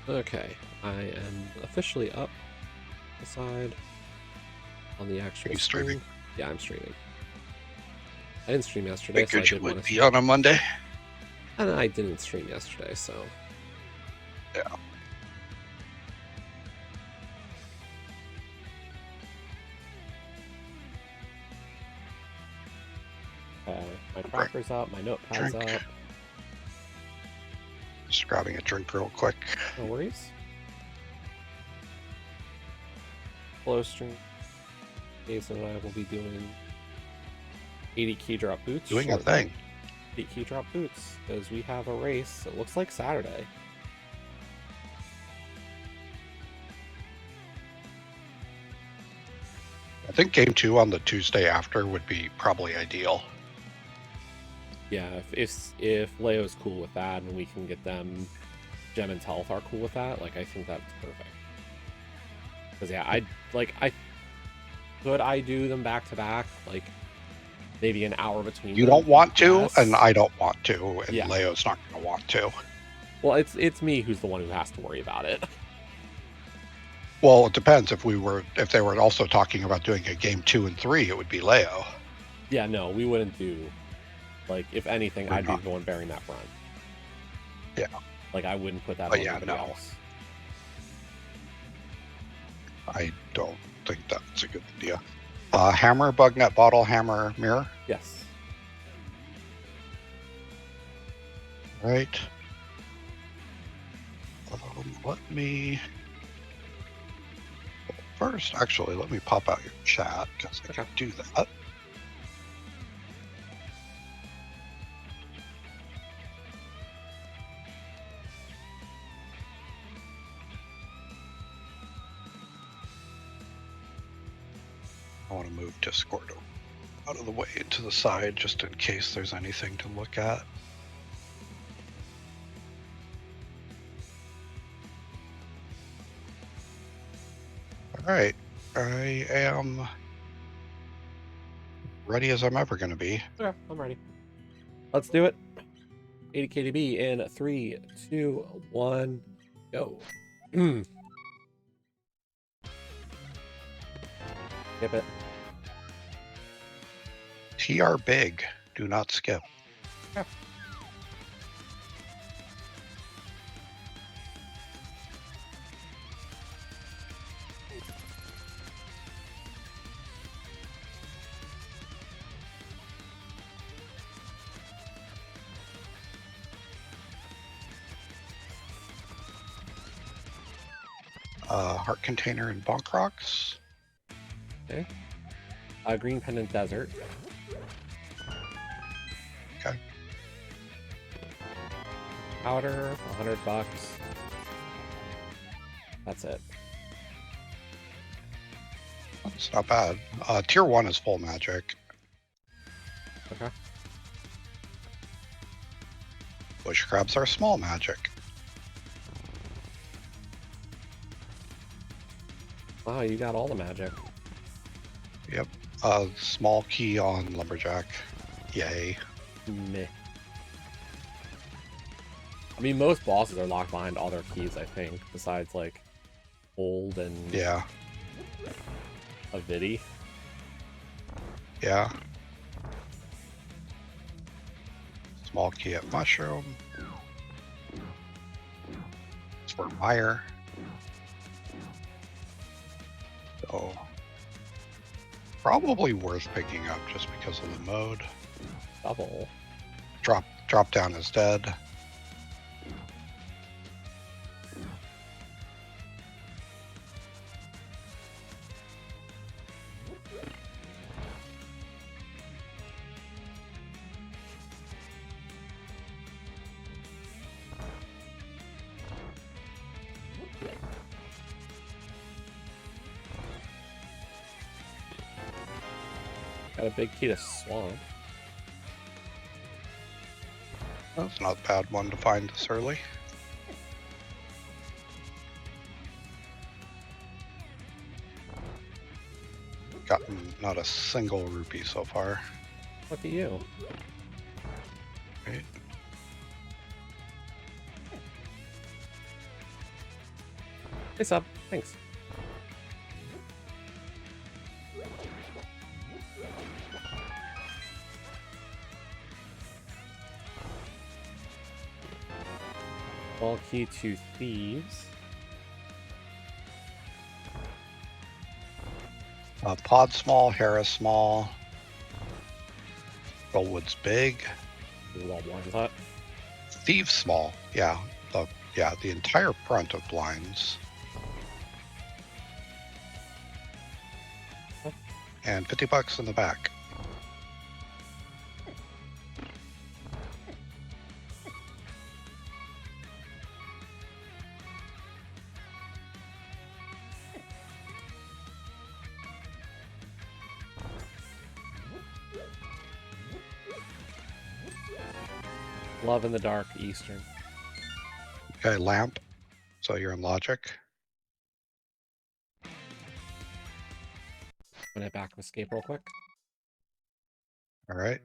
Okay, I am officially up the side on the actual Are you streaming? Yeah, I'm streaming. I didn't stream yesterday, so I Figured you did want would to be stream. on a Monday. And I didn't stream yesterday, so. Yeah. My tracker's up, my notepad's Drink. up. Just grabbing a drink real quick. No worries. Flow stream. Kaesden and I will be doing 80 key drop boots. Doing a thing. 80 key drop boots, because we have a race. It looks like Saturday. I think game 2 on the Tuesday after would be probably ideal. Yeah, if Leo's cool with that and we can get them, Gem and Health are cool with that, like, I think that's perfect. Because yeah, could I do them back to back, like maybe an hour between You them? don't want to, Yes. and I don't want to, and Yeah. Leo's not going to want to. Well, it's me who's the one who has to worry about it. Well, it depends. If they were also talking about doing a game 2 and 3, it would be Leo. Yeah, no, we wouldn't do. Like, if anything, I'd not. be the one bearing that front. Yeah. Like, I wouldn't put that But on yeah, anybody no. else. I don't think that's a good idea. Hammer, bug net, bottle, hammer, mirror. Yes. Right. Let me first, actually, let me pop out your chat because I can do that. I want to move Discord out of the way to the side just in case there's anything to look at. All right, I am ready as I'm ever going to be. Okay, I'm ready. Let's do it. ADKDB in 3, 2, 1, go. Skip it. TR big, do not skip. Yeah. Heart container and bonk rocks. Okay. Green pendant desert. Okay. Powder, $100. That's it. That's not bad. Tier 1 is full magic. Okay. Bush crabs are small magic. Wow, you got all the magic. Yep. Small key on lumberjack. Yay. Meh. I mean, most bosses are locked behind all their keys, I think, besides, like, Old and Yeah. Avidi. Yeah. Small key at mushroom. It's for Meyer. So probably worth picking up just because of the mode. Double. Drop down is dead. Got a big key to Swamp. That's not a bad one to find this early. Gotten not a single rupee so far. Look at you. Right. Hey, sub. Thanks. Ball key to thieves. Pod small, Harris small. Goldwood's big. Well, why is that? Thieves small. Yeah. The entire front of blinds. Huh? And $50 in the back. Love in the dark, Eastern. Okay, lamp. So you're in logic. I'm gonna back escape real quick. All right.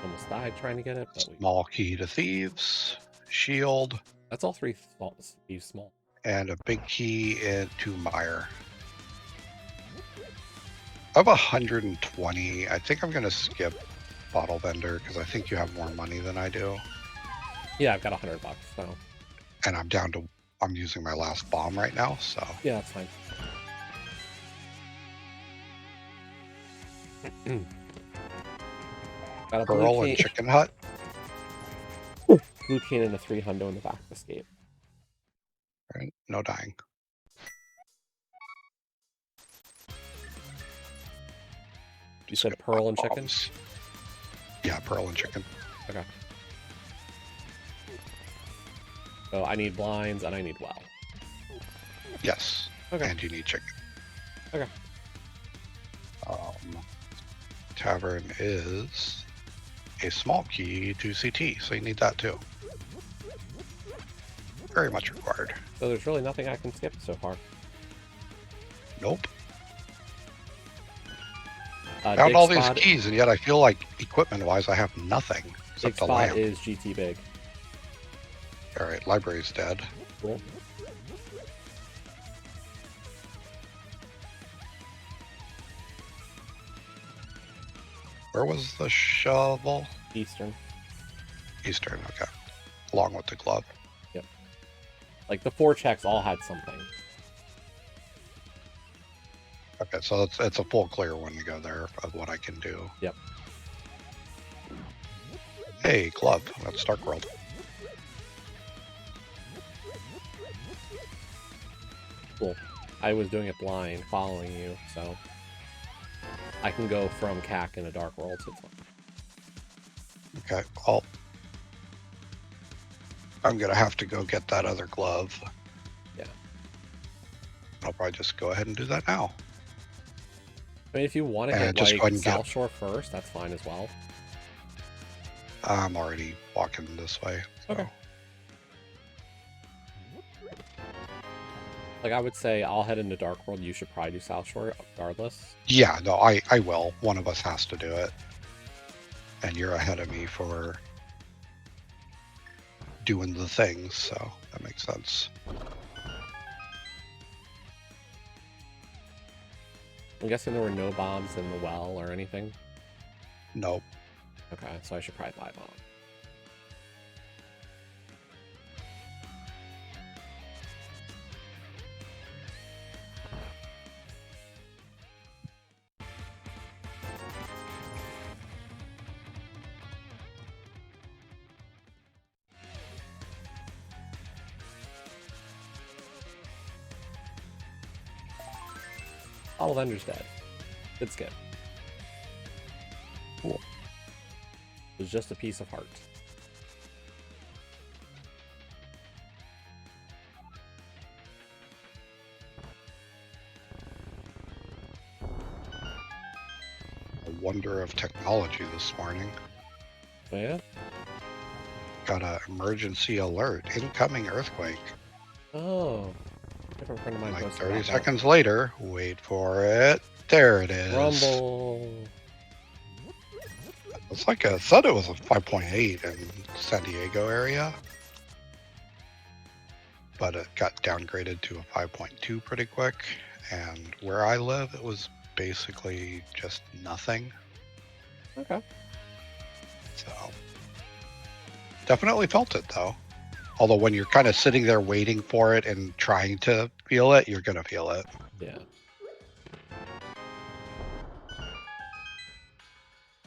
Almost died trying to get it, but Small key to thieves. Shield. that's all three thieves small. And a big key into Meyer. I have 120. I think I'm going to skip Bottle Vendor because I think you have more money than I do. Yeah, I've got $100, so. And I'm using my last bomb right now, so. Yeah, that's fine. Got a Pearl and Chicken Hut. Blue cane and a 300 in the back escape. All right, no dying. You said Pearl and Chicken? Yeah, Pearl and Chicken. Okay. So I need blinds and I need well. Yes. Okay. And you need chicken. Okay. Tavern is a small key to CT, so you need that too. Very much required. So there's really nothing I can skip so far. Nope. Dig Found all spot, these keys, and yet I feel like equipment-wise I have nothing Dig except the spot lamp. is GT big. All right, library's dead. Cool. Where was the shovel? Eastern. Eastern, okay. Along with the glove. Yep. Like the 4 checks all had something. Okay, so it's a full clear one to go there of what I can do. Yep. Hey, glove. That's Dark World. Cool. I was doing it blind, following you, so I can go from CAC in a Dark World, so it's fine. Okay, well, I'm gonna have to go get that other glove. Yeah. I'll probably just go ahead and do that now. I mean, if you want to And hit just go ahead like and South Shore first, that's fine as well. I'm already walking this way. So. Okay. Like I would say, I'll head into Dark World. You should probably do South Shore, regardless. Yeah, no, I will. One of us has to do it. And you're ahead of me for doing the things, so that makes sense. I'm guessing there were no bombs in the well or anything. Nope. Okay, so I should probably buy a bomb. All vendors dead. Good skip. Cool. It was just a piece of heart. A wonder of technology this morning. Oh, yeah? Got an emergency alert. Incoming earthquake. Oh. Different friend of mine Like posted 30 about seconds later. Wait for it. There it is. Rumble. It's like I thought it was a 5.8 in San Diego area. but it got downgraded to a 5.2 pretty quick. And where I live, it was basically just nothing. Okay. So definitely felt it though. Although when you're kind of sitting there waiting for it and trying to feel it, you're gonna feel it. Yeah.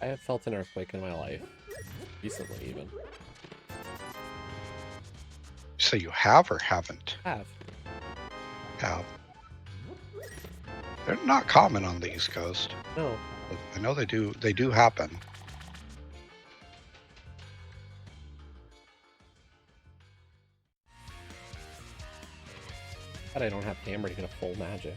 I have felt an earthquake in my life. Recently, even. So you have or haven't? Have. Have. They're not common on the East Coast. No. But I know they do. They do happen. But I don't have hammer to get a full magic.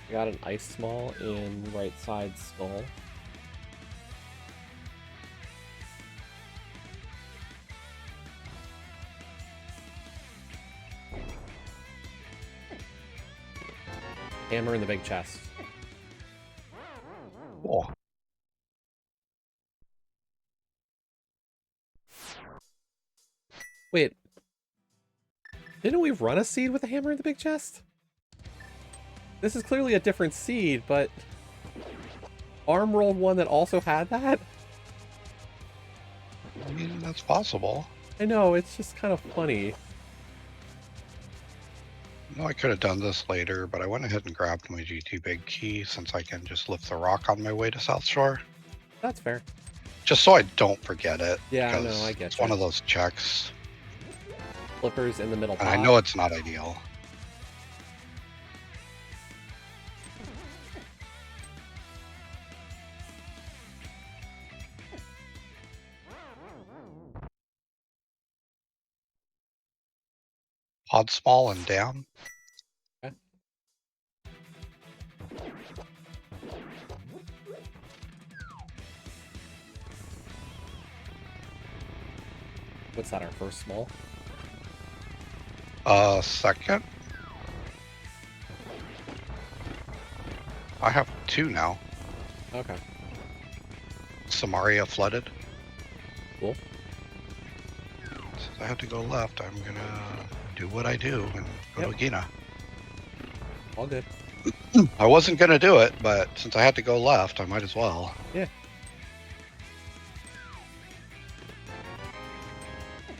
I got an ice small in right side skull. Hammer in the big chest. Cool. Wait. Didn't we run a seed with a hammer in the big chest? This is clearly a different seed, but Arm rolled one that also had that? I mean, that's possible. I know, it's just kind of funny. No, I could have done this later, but I went ahead and grabbed my GT Big Key since I can just lift the rock on my way to South Shore. That's fair. Just so I don't forget it. Yeah, no, I get it's you. one of those checks. Flippers in the middle And pot. I know it's not ideal. Pod small and down. Okay. What's that, our first small? Second. I have 2 now. Okay. Samaria flooded. Cool. Since I have to go left, I'm gonna do what I do and go to Agina. All good. I wasn't gonna do it, but since I had to go left, I might as well. Yeah.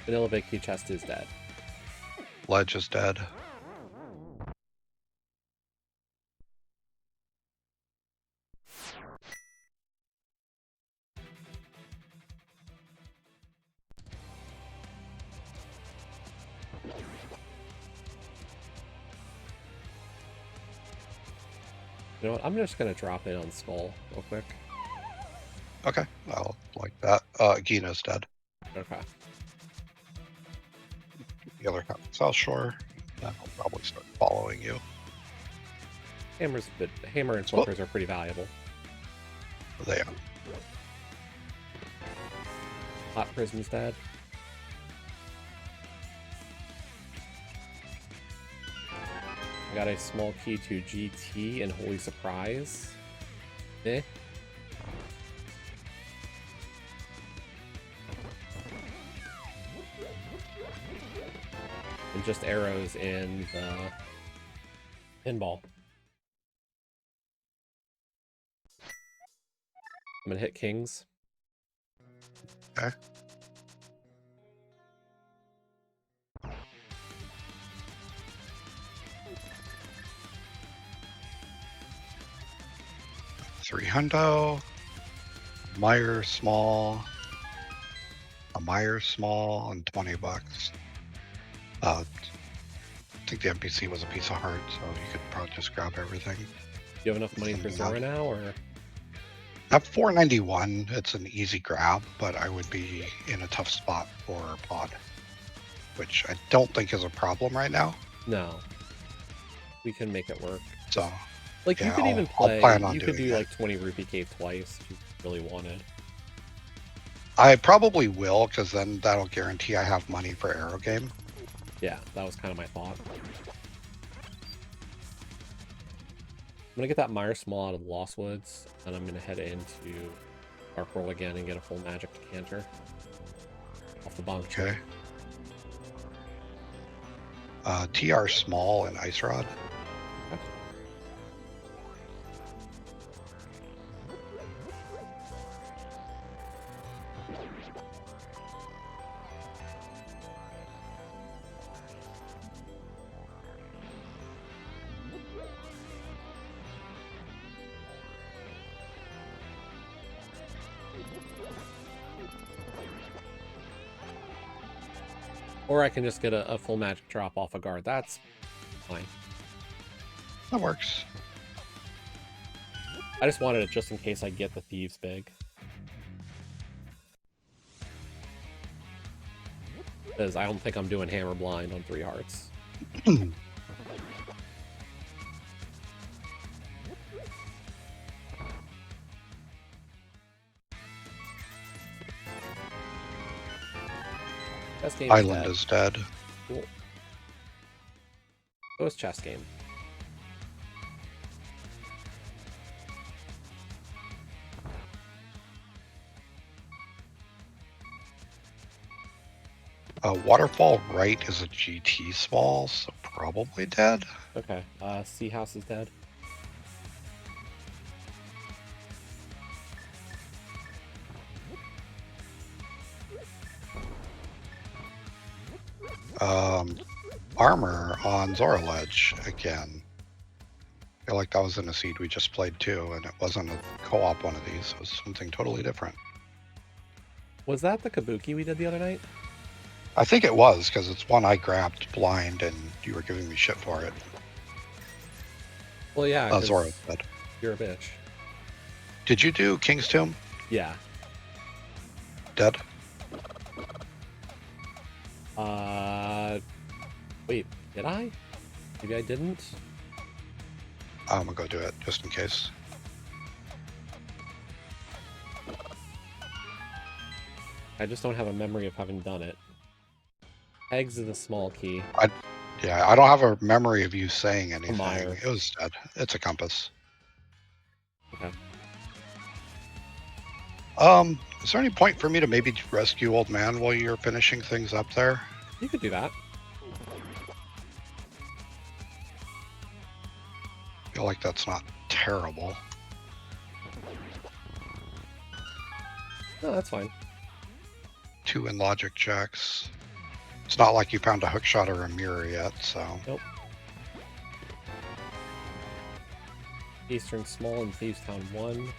Vanilla Big Key chest is dead. Ledge is dead. You know what? I'm just gonna drop in on Skull real quick. Okay, I'll like that. Gina's dead. Okay. The other half of South Shore. Then I'll probably start following you. Hammer and flippers are pretty valuable. They are. Hot Prism's dead. I got a small key to GT and Holy Surprise. Eh. And just arrows in the pinball. I'm gonna hit kings. Okay. $300. Meyer small. A Meyer small and $20. I think the NPC was a piece of heart, so you could probably just grab everything. Do you have enough money for Zora now, or? At 491, it's an easy grab, but I would be in a tough spot for pod, which I don't think is a problem right now. No. We can make it work. So, Like, yeah, you could even I'll play, plan on you could doing do it. like 20 Rupee Cave twice if you really wanted. I probably will, because then that'll guarantee I have money for Aero Game. Yeah, that was kind of my thought. I'm gonna get that Mire Small out of the Lost Woods, and I'm gonna head into Dark Roll again and get a full magic decanter off the bong Okay. tree. TR Small and Ice Rod. Okay. Or I can just get a full magic drop off a guard. That's fine. That works. I just wanted it just in case I get the Thieves big. Because I don't think I'm doing Hammer Blind on 3 hearts. Chess game Island is dead. Cool. So is chess game. Waterfall Right is a GT Small, so probably dead. Okay. Sea House is dead. Armor on Zora Ledge again. I feel like that was in a seed we just played too, and it wasn't a co-op one of these. It was something totally different. Was that the Kabuki we did the other night? I think it was, because it's one I grabbed blind and you were giving me shit for it. Well, yeah. Zora said. You're a bitch. Did you do King's Tomb? Yeah. Dead? Wait, did I? Maybe I didn't? I'm gonna go do it, just in case. I just don't have a memory of having done it. Eggs is a small key. Yeah, I don't have a memory of you saying anything. Mire. It was dead. It's a compass. Okay. Is there any point for me to maybe rescue Old Man while you're finishing things up there? You could do that. I feel like that's not terrible. No, that's fine. 2 in logic checks. It's not like you found a hookshot or a mirror yet, so. Nope. Eastern Small and Thieves Town 1.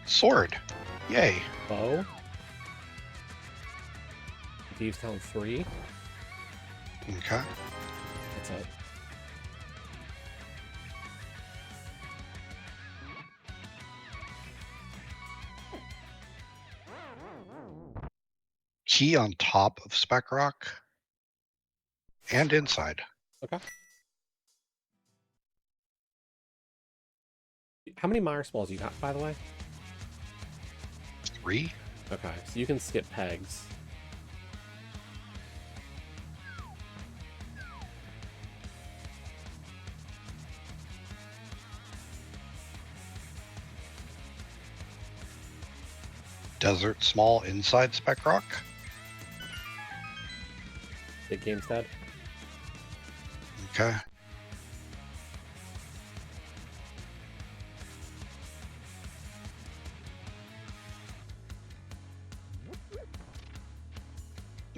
Sword. Yay. Bow. Thieves Town 3. Okay. That's it. Key on top of Spec Rock. And inside. Okay. How many Mire Smalls you got, by the way? 3? Okay, so you can skip pegs. Desert Small inside Spec Rock. Big game's dead. Okay.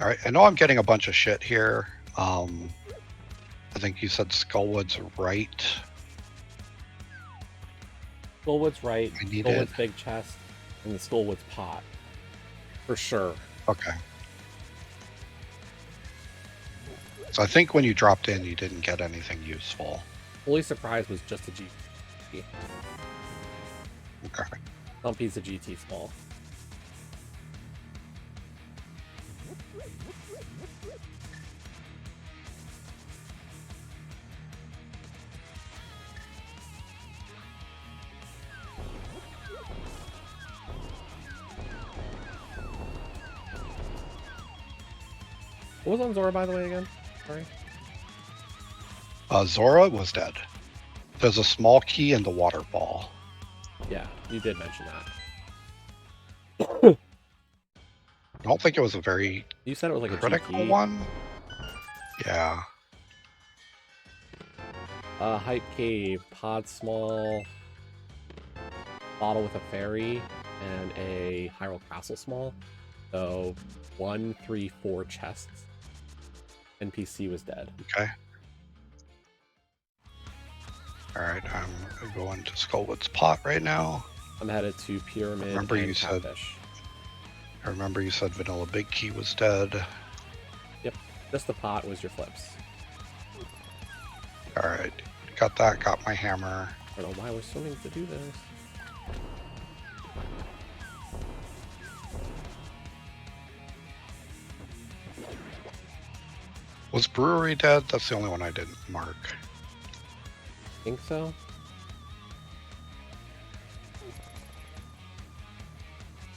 All right, I know I'm getting a bunch of shit here. I think you said Skullwood's right. Skullwood's right. I need Skullwood's it. big chest, and the Skullwood's pot. For sure. Okay. So I think when you dropped in, you didn't get anything useful. Fully Surprised was just a GT. Okay. Some piece of GT small. What was on Zora, by the way, again? Sorry. Zora was dead. There's a small key in the water ball. Yeah, you did mention that. I don't think it was a very You said it was like a critical GT. one. Yeah. Hype Cave, Pod Small, Bottle with a Fairy, and a Hyrule Castle Small. So 1, 3, 4 chests. NPC was dead. Okay. All right, I'm going to Skullwood's pot right now. I'm headed to Pyramid Remember and you said- Catfish. I remember you said Vanilla Big Key was dead. Yep, just the pot was your flips. All right, got that, got my hammer. I don't know why we're swimming to do this. Was Brewery dead? That's the only one I didn't mark. Think so?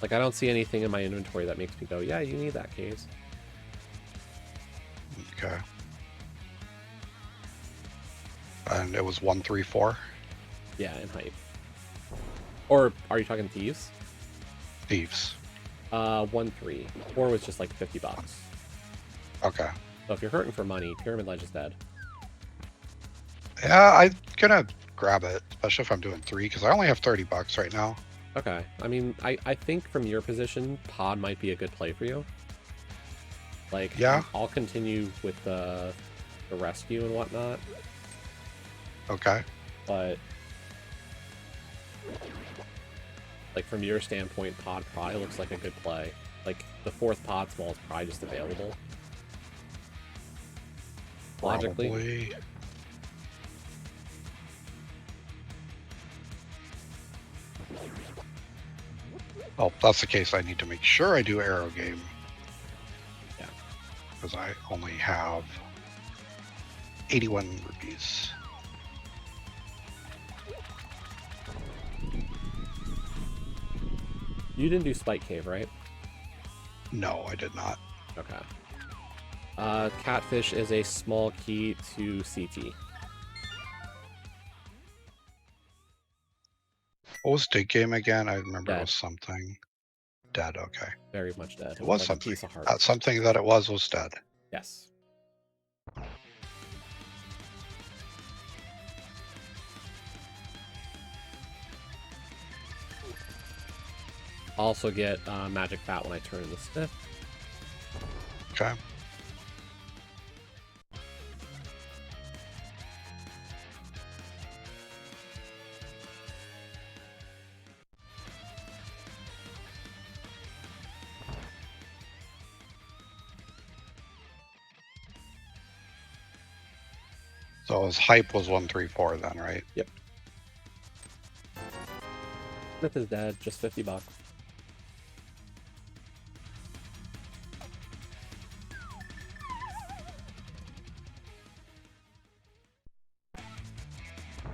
Like, I don't see anything in my inventory that makes me go, yeah, you need that case. Okay. And it was 1, 3, 4? Yeah, in hype. Or are you talking thieves? Thieves. 1, 3. 4 was just like $50. Okay. So if you're hurting for money, Pyramid Ledge is dead. Yeah, I'm gonna grab it, especially if I'm doing 3, because I only have $30 right now. Okay. I mean, I think from your position, Pod might be a good play for you. Like, Yeah. I'll continue with the rescue and whatnot, Okay. but like from your standpoint, Pod probably looks like a good play. Like the 4th Pod Small is probably just available. Logically. Probably. Well, if that's the case, I need to make sure I do Arrow Game. Yeah. Because I only have 81 rupees. You didn't do Spike Cave, right? No, I did not. Okay. Catfish is a small key to CT. What was Dig Game again? I remember it Dead. was something. Dead, okay. Very much dead. It was like something. A piece of heart. Something that it was dead. Yes. Also get Magic Bat when I turn in the Stiff. Okay. So his hype was 1, 3, 4 then, right? Yep. Smith is dead, just $50.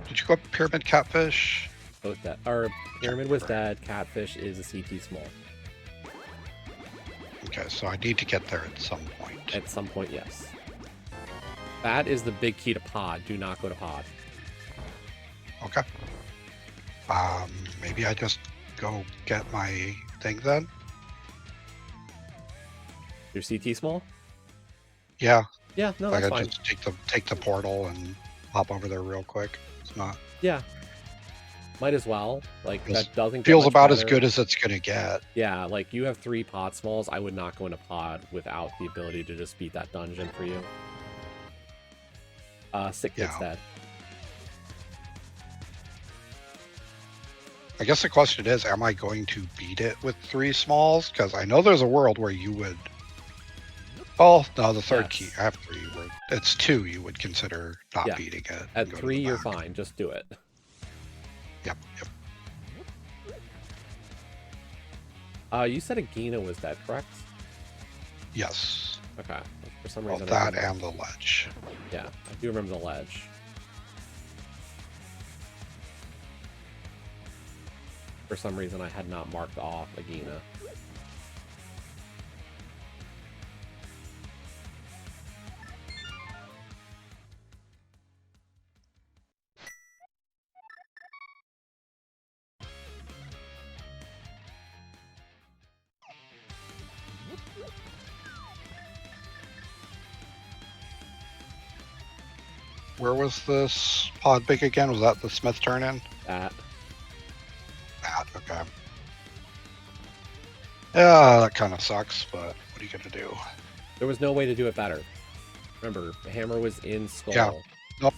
Did you go up Pyramid Catfish? Both dead. Or Pyramid was dead, Catfish is a CT small. Okay, so I need to get there at some point. At some point, yes. That is the big key to Pod. Do not go to Pod. Okay. Maybe I just go get my thing then? Your CT small? Yeah. Yeah, no, Like that's I fine. just take the portal and hop over there real quick. It's not. Yeah. Might as well. Like, This that doesn't get feels much about as better. good as it's gonna get. Yeah, like, you have 3 pod smalls. I would not go into pod without the ability to just beat that dungeon for you. Sick Kid's dead. I guess the question is, am I going to beat it with 3 smalls? Because I know there's a world where you would... Oh, no, the third key. I have 3. Where it's 2 you would consider not beating it. At 3, you're fine. Just do it. Yep. You said Agina was dead, correct? Yes. Okay. For some reason, that and the ledge. Yeah, I do remember the ledge. For some reason, I had not marked off Agina. Where was this pod big again? Was that the Smith turn-in? That, okay. Yeah, that kind of sucks, but what are you going to do? there was no way to do it better. Remember, the hammer was in Skull. Yeah. Nope.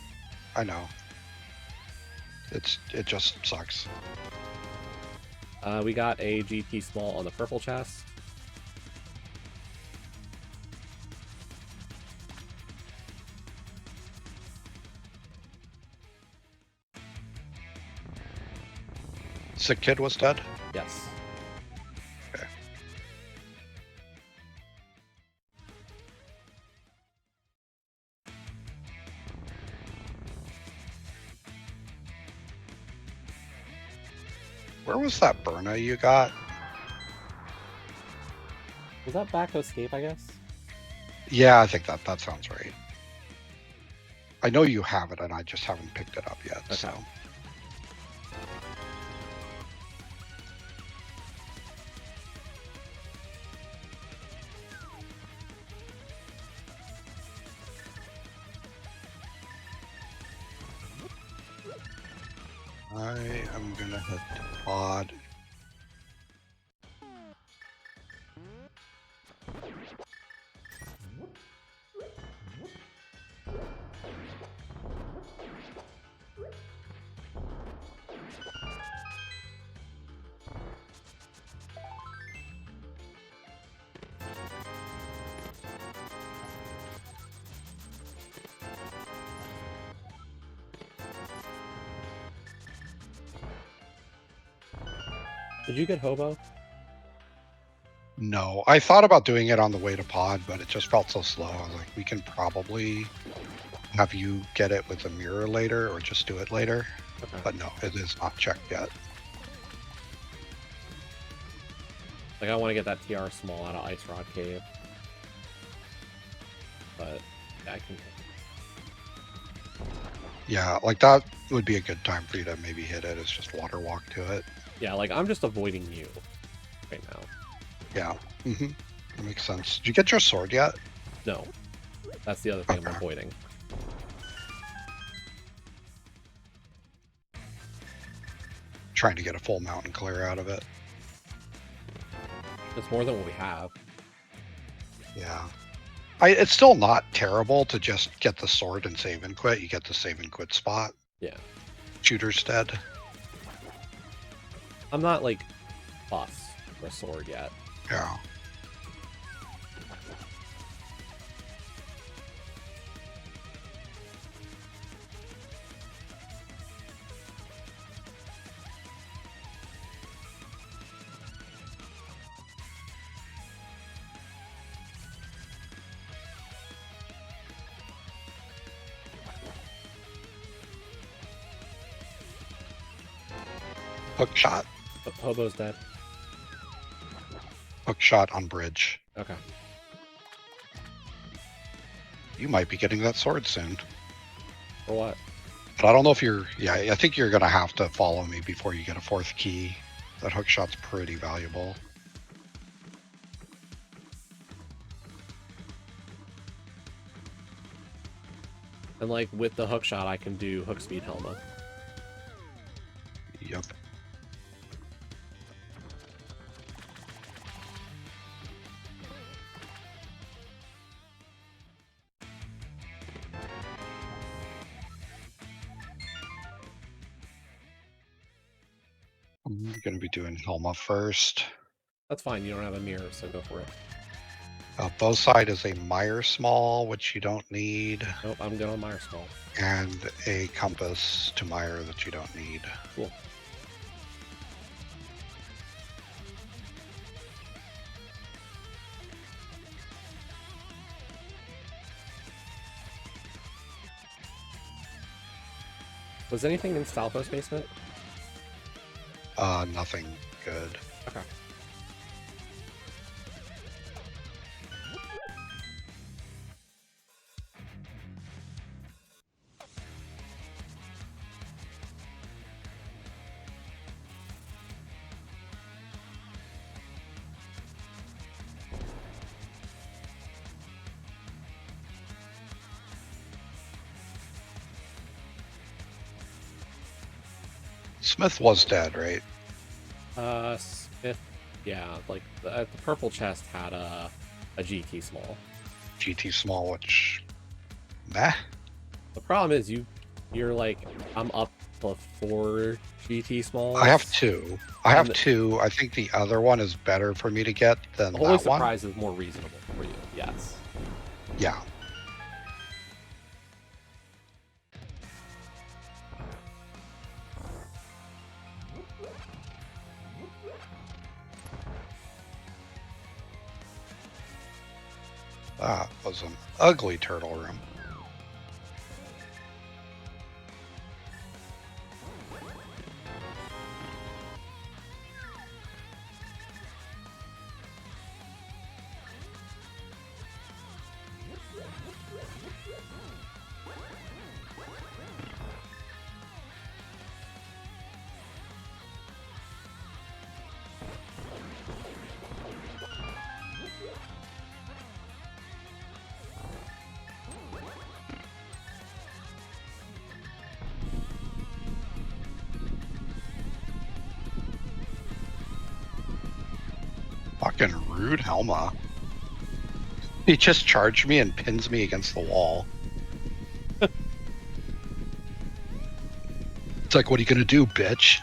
I know. It just sucks. We got a GT small on the purple chest. Sick Kid was dead? Yes. Okay. Where was that Burna you got? Was that back escape, I guess? Yeah, I think that sounds right. I know you have it, and I just haven't picked it up yet, okay. So... I am gonna hit pod. Did you get Hobo? No, I thought about doing it on the way to pod, but it just felt so slow. I was like, we can probably have you get it with a mirror later, or just do it later. Okay. But no, it is not checked yet. Like, I want to get that TR small out of Ice Rod Cave. But, yeah, I can... Yeah, like that would be a good time for you to maybe hit it. It's just water walk to it. Yeah, like, I'm just avoiding you right now. Yeah, that makes sense. Did you get your sword yet? No. That's the other thing I'm avoiding. Trying to get a full mountain clear out of it. It's more than what we have. Yeah. It's still not terrible to just get the sword and save and quit. You get the save and quit spot. Yeah. Shooter's dead. I'm not, like, plus for a sword yet. Yeah. Hook shot. Hobo's dead. Hook shot on bridge. Okay. You might be getting that sword soon. For what? But I don't know if you're... Yeah, I think you're going to have to follow me before you get a 4th key. That hook shot's pretty valuable. And, like, with the hook shot, I can do hook speed Helma. Yep. I'm gonna be doing Helma first. That's fine. You don't have a mirror, so go for it. Both side is a Meyer small, which you don't need, Nope, I'm good on Meyer small. and a compass to Meyer that you don't need. Cool. Was anything in Stalfo's basement? Nothing good. Okay. Smith was dead, right? Smith, yeah, like the purple chest had a GT small. GT small, which, nah. The problem is you're like, I'm up to 4 GT smalls. I have 2. I have 2. I think the other one is better for me to get than The Holy that one. Surprise is more reasonable for you, yes. Yeah. That was an ugly turtle room. Fucking rude Helma. He just charged me and pins me against the wall. It's like, what are you gonna do, bitch?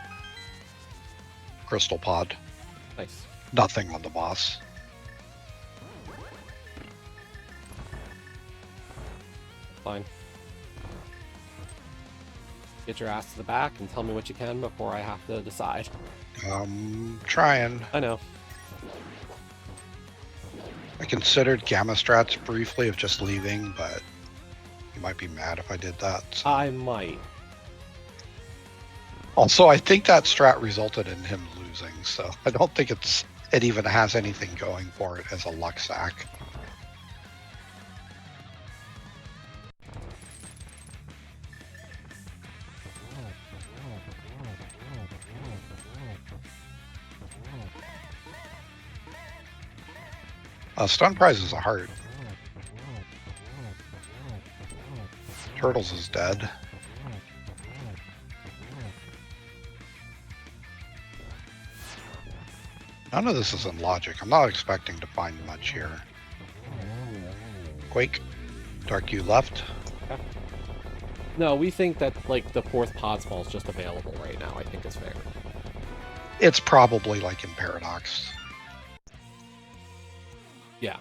Crystal pod. Nice. Nothing on the boss. Fine. Get your ass to the back and tell me what you can before I have to decide. Trying. I know. I considered Gamma Strats briefly of just leaving, but you might be mad if I did that. So. I might. Also, I think that strat resulted in him losing, so I don't think it even has anything going for it as a luck sack. Stun prize is a heart. Turtles is dead. None of this is in logic. I'm not expecting to find much here. Quake. Dark U left. Okay. No, we think that like the 4th pod small is just available right now. I think it's fair. It's probably like in Paradox. Yeah.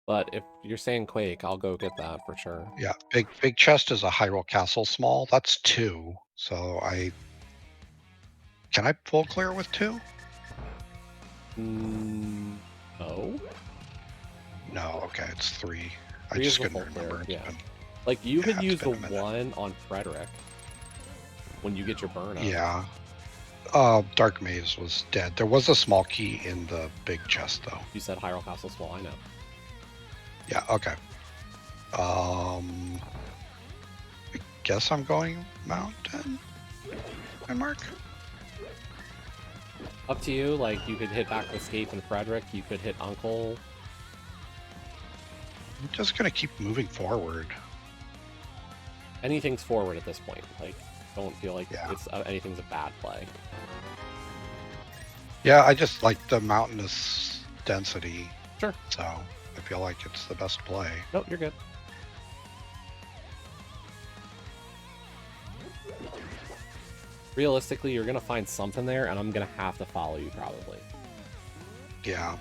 But if you're saying Quake, I'll go get that for sure. Yeah, big chest is a Hyrule Castle small. That's 2. So can I full clear with 2? No. No, okay, it's 3. I 3 just is the couldn't full remember. clear, yeah. Like you could use the been a minute. 1 on Frederick when you get your burn up. Yeah. Dark Maze was dead. There was a small key in the big chest though. You said Hyrule Castle small, I know. Yeah, okay. I guess I'm going mountain. Mark. Up to you, like you could hit back escape and Frederick, you could hit Uncle. I'm just gonna keep moving forward. Anything's forward at this point. Like, don't feel like Yeah. anything's a bad play. Yeah, I just like the mountainous density. Sure. So I feel like it's the best play. Nope, you're good. Realistically, you're gonna find something there, and I'm gonna have to follow you probably. Yeah.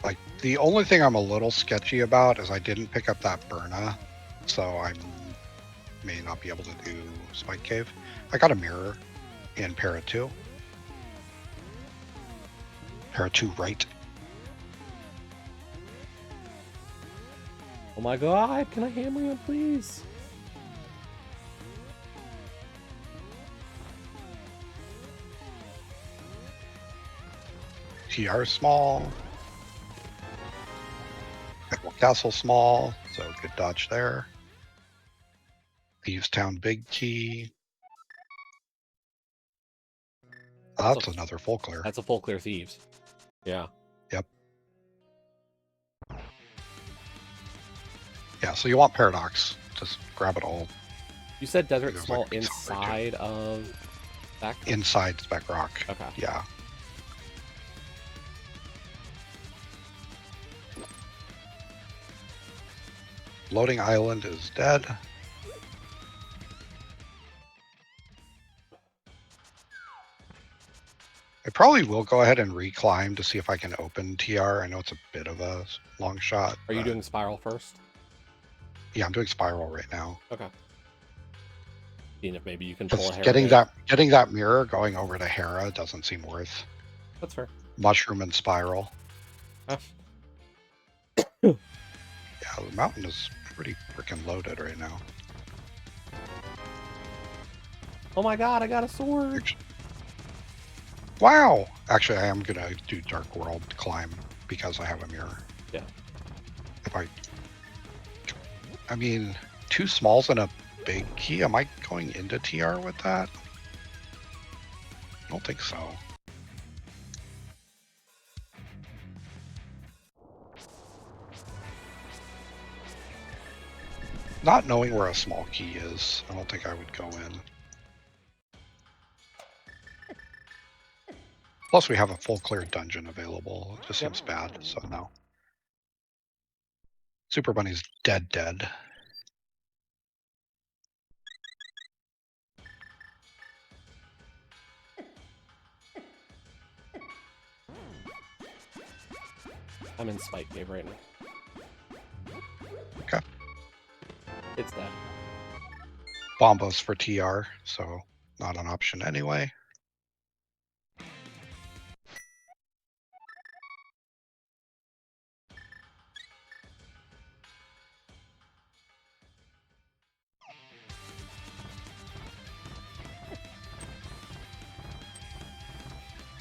Like, the only thing I'm a little sketchy about is I didn't pick up that Burna, so I may not be able to do Spike Cave. I got a mirror in Para 2. Para 2 right. Oh my god, can I hammer him, please? TR small. Edward Castle small, so good dodge there. Thieves Town big key. Oh, that's another full clear. That's a full clear Thieves. Yeah. Yep. Yeah, so you want Paradox. Just grab it all. You said Desert There's Small like inside of Spec? Inside Spec Rock. Okay. Yeah. Loading Island is dead. I probably will go ahead and reclimb to see if I can open TR. I know it's a bit of a long shot. Are you doing Spiral first? Yeah, I'm doing Spiral right now. Okay. Seeing if maybe you can pull a hair. Getting that mirror going over to Hera doesn't seem worth. That's fair. Mushroom and Spiral. Huh. Yeah, the mountain is pretty freaking loaded right now. Oh my god, I got a sword! Wow! Actually, I am gonna do Dark World climb because I have a mirror. Yeah. If I mean, 2 smalls and a big key. Am I going into TR with that? I don't think so. Not knowing where a small key is, I don't think I would go in. Plus, we have a full clear dungeon available. It just seems bad, so no. Super Bunny's dead. I'm in Spike Cave right now. Okay. It's dead. Bombos for TR, so not an option anyway.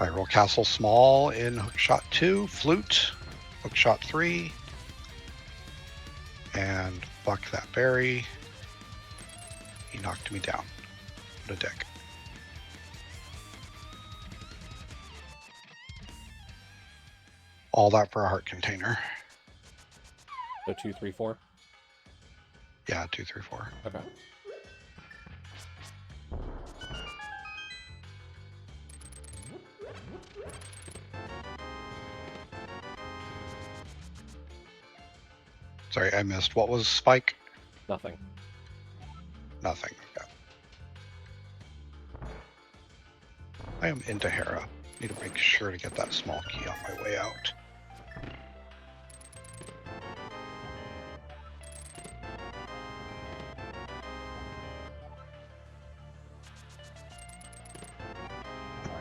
I roll Castle Small in Hookshot 2, Flute, Hookshot 3, and fuck that berry. He knocked me down. What a dick. All that for a heart container. So 2, 3, 4? Yeah, 2, 3, 4. Okay. Sorry, I missed. What was Spike? Nothing. Nothing. Okay. I am into Hera. Need to make sure to get that small key on my way out.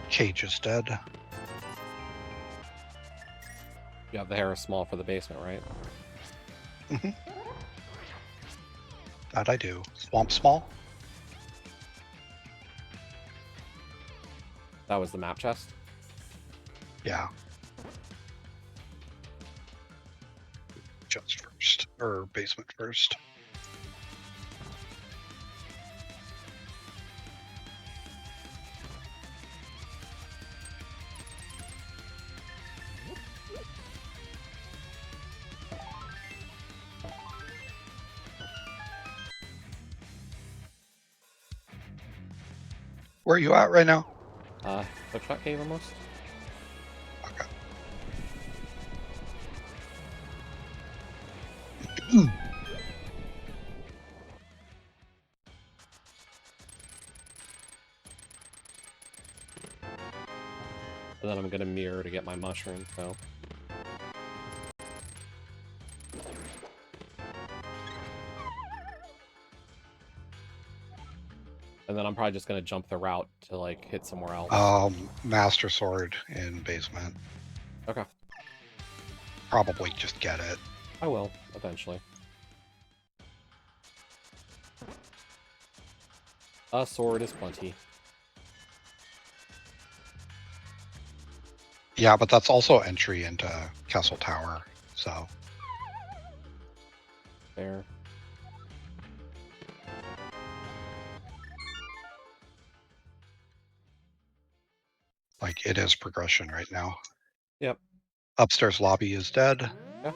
Cage is dead. You have the Hera Small for the basement, right? Mm-hmm. That I do. Swamp Small? That was the map chest? Yeah. Chest first. Or basement first. Where are you at right now? Hookshot Cave almost? Okay. And then I'm gonna mirror to get my mushroom, so. And then I'm probably just gonna jump the route to like hit somewhere else. Master Sword in basement. Okay. Probably just get it. I will, eventually. A sword is plenty. Yeah, but that's also entry into Castle Tower, so. There. Like, it is progression right now. Yep. Upstairs lobby is dead. Yeah.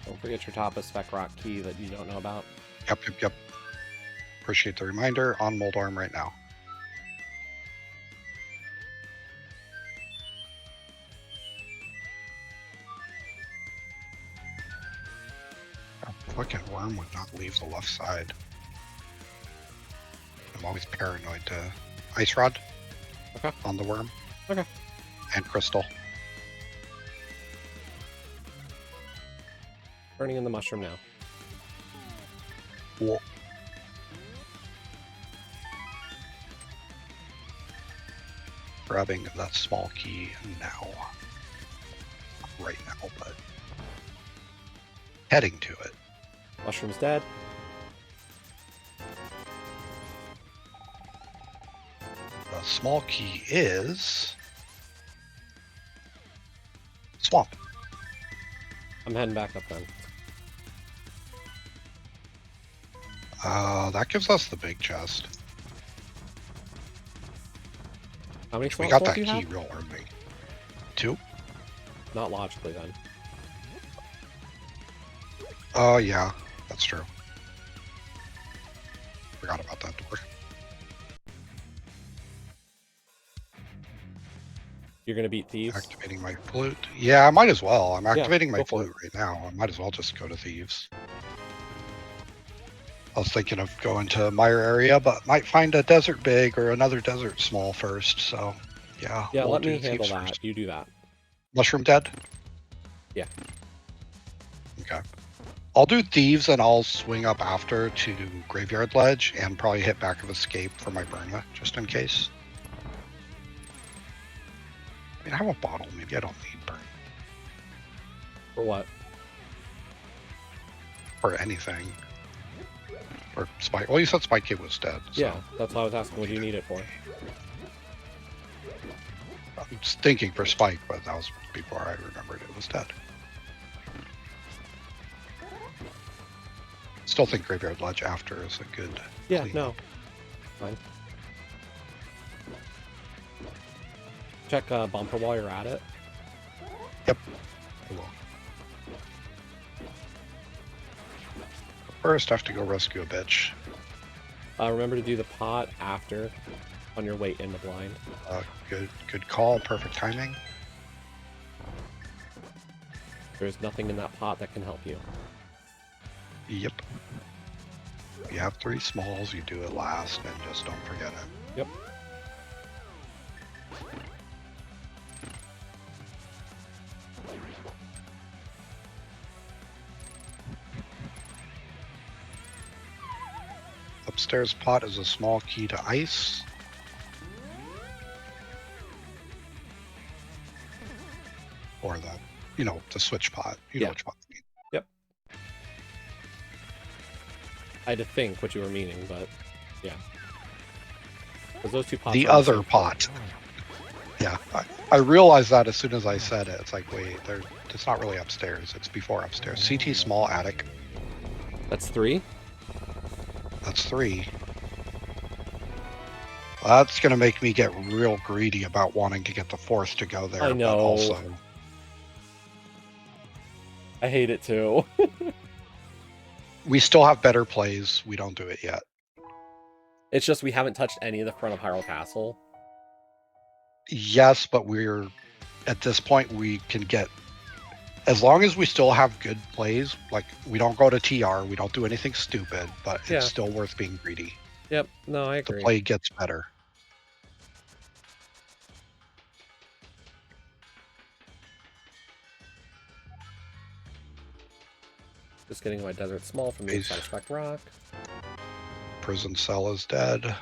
Don't forget your Tapa Spec Rock key that you don't know about. Yep. Appreciate the reminder. On Moldorm right now. Fucking worm would not leave the left side. I'm always paranoid to Ice Rod. Okay. On the worm. Okay. And Crystal. Turning in the mushroom now. Whoa. Grabbing that small key now. Right now, but heading to it. Mushroom's dead. The small key is swamp. I'm heading back up then. That gives us the big chest. How many We got swamp that do you key have? real early. 2? Not logically then. Oh, yeah, that's true. Forgot about that door. You're gonna beat thieves? Activating my flute. Yeah, I might as well. I'm activating my go for flute right now. I might as well just go to thieves. I was thinking of going to Mire area, but might find a desert big or another desert small first. So, yeah. Yeah, we'll let do me handle thieves that. first. You do that. Mushroom dead? Yeah. Okay. I'll do thieves and I'll swing up after to Graveyard Ledge and probably hit back of escape for my Burna, just in case. I mean, I have a bottle. Maybe I don't need burn For what? or anything. Or Spike. Well, you said Spike Kid was dead. So Yeah, that's why I was asking what do you need it for. I'm just thinking for Spike, but that was before I remembered it was dead. Still think Graveyard Ledge after is a good. Yeah, no. Fine. Check bumper while you're at it. Yep. I will. First, I have to go rescue a bitch. Remember to do the pot after on your way in the blind. Good call. Perfect timing. There's nothing in that pot that can help you. Yep. You have 3 smalls. You do it last, and just don't forget it. Yep. Upstairs pot is a small key to ice. Or the switch pot. You know which pot I mean. Yep. I had to think what you were meaning, but yeah. Because those two pots The are on other same pot. Yeah, I realized that as soon as I said it. It's like, wait, it's not really upstairs. It's before upstairs. CT small attic. floor. That's 3? That's 3. That's going to make me get real greedy about wanting to get the 4th to go there. I know. But also, I hate it too. We still have better plays. We don't do it yet. It's just we haven't touched any of the front of Hyrule Castle. Yes, but we're at this point we can get, as long as we still have good plays, like we don't go to TR, we don't do anything stupid, but Yeah. it's still worth being greedy. Yep, no, I agree. The play gets better. Just getting my Desert Small from the Satisfact Rock. Prison Cell is dead.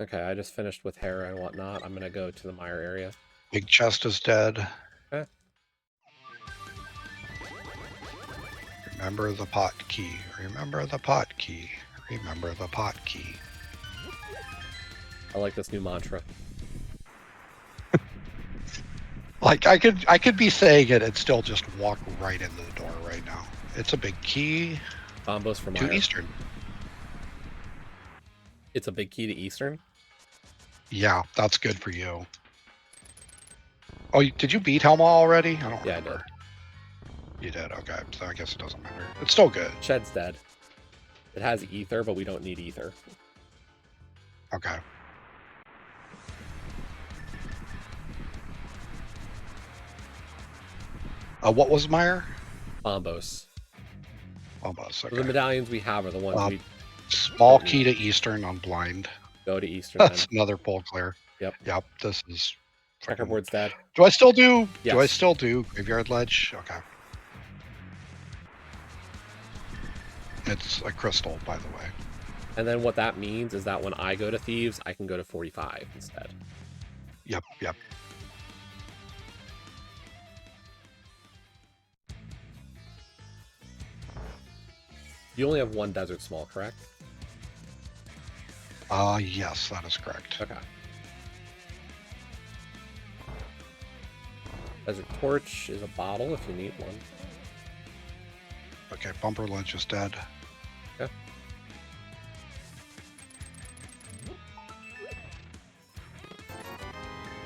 Okay, I just finished with Hera and whatnot. I'm gonna go to the Mire area. Big Chest is dead. Okay. Remember the pot key. Remember the pot key. Remember the pot key. I like this new mantra. Like I could be saying it and still just walk right into the door right now. It's a big key. Combos for Mire. To Eastern. It's a big key to Eastern? Yeah, that's good for you. Oh, did you beat Helma already? I don't remember. I did. You did, okay. So I guess it doesn't matter. It's still good. Shed's dead. It has Ether, but we don't need Ether. Okay. What was Mire? Bombos. Bombos, okay. So the medallions we have are the ones we... Small key to Eastern on blind. Go to Eastern That's then. another pull clear. Yep. Yep, this is... Checkerboard's dead. Do I still do... Yes. Do I still do Graveyard Ledge? Okay. It's a crystal, by the way. And then what that means is that when I go to Thieves, I can go to 45 instead. Yep, yep. You only have one Desert Small, correct? Yes, that is correct. Okay. Desert Torch is a bottle if you need one. Okay, Bumper Ledge is dead. Okay.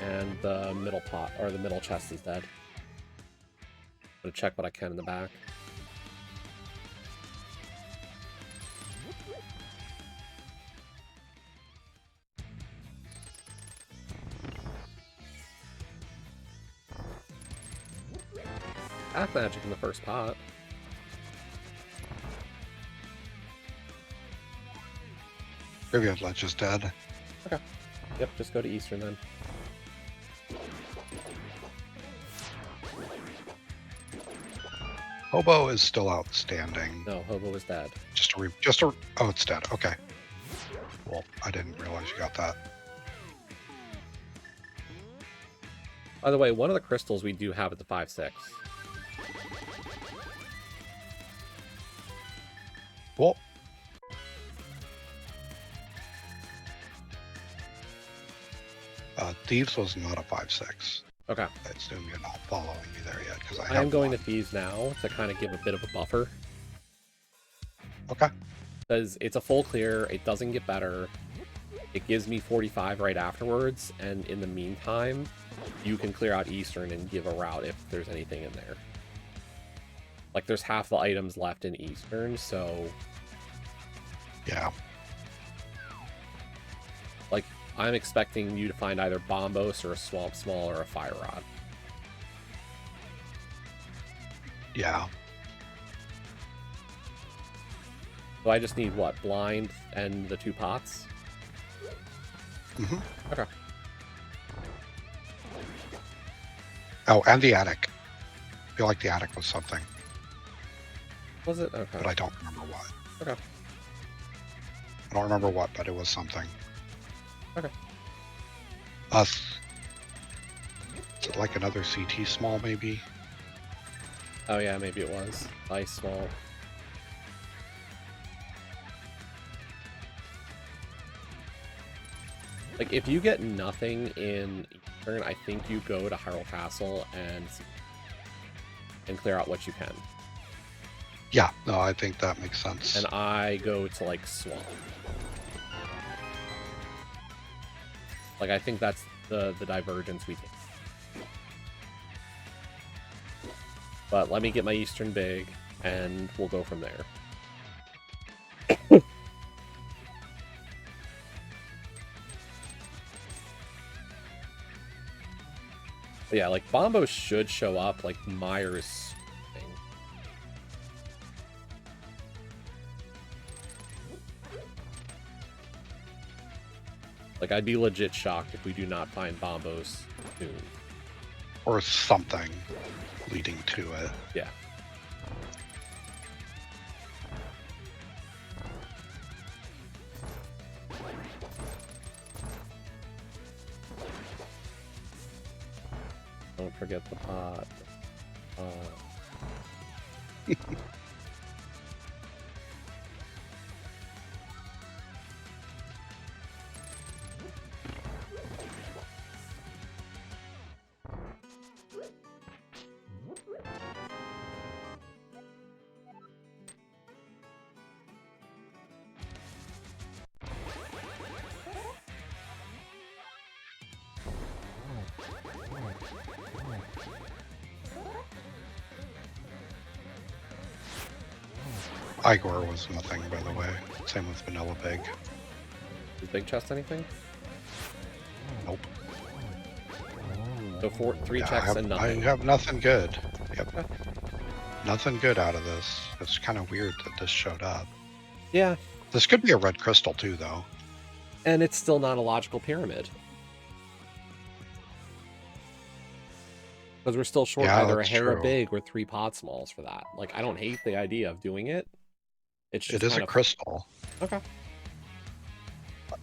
And the middle pot, or the middle chest is dead. I'm gonna check what I can in the back. Path magic in the first pot. Graveyard Ledge is dead. Okay. Yep, just go to Eastern then. Hobo is still outstanding. No, Hobo is dead. Oh, it's dead. Okay. Well, I didn't realize you got that. By the way, one of the crystals we do have at the 5-6. Well, Thieves was not a 5-6. Okay. I assume you're not following me there yet, because I am going to Thieves now to kind of give a bit of a buffer. Okay. Because it's a full clear, it doesn't get better. It gives me 45 right afterwards, and in the meantime, you can clear out Eastern and give a route if there's anything in there. Like, there's half the items left in Eastern, so... Yeah. Like, I'm expecting you to find either Bombos or a Swamp Small or a Fire Rod. Yeah. So I just need, what, Blind and the 2 pots? Mm-hmm. Okay. Oh, and the attic. I feel like the attic was something. Was it? Okay. But I don't remember what. Okay. I don't remember what, but it was something. Okay. Is it like another CT small, maybe? Oh yeah, maybe it was. Ice Small. Like, if you get nothing in Eastern, I think you go to Hyrule Castle and clear out what you can. Yeah, no, I think that makes sense. And I go to, like, Swamp. Like, I think that's the divergence we take. But let me get my Eastern big, and we'll go from there. But yeah, like, Bombo should show up, like, Myers thing. Like, I'd be legit shocked if we do not find Bombos soon. Or something leading to it. Yeah. Don't forget the pot. Igor was nothing, by the way. Same with Vanilla Big. Is Big Chest anything? Nope. So 3 checks and nothing. I have nothing good. Yep. Okay. Nothing good out of this. It's kind of weird that this showed up. Yeah. This could be a red crystal too, though. And it's still not a logical pyramid. Because we're still short either a hair or big or 3 pod smalls for that. Like, I don't hate the idea of doing it. It's just it is a crystal. Okay.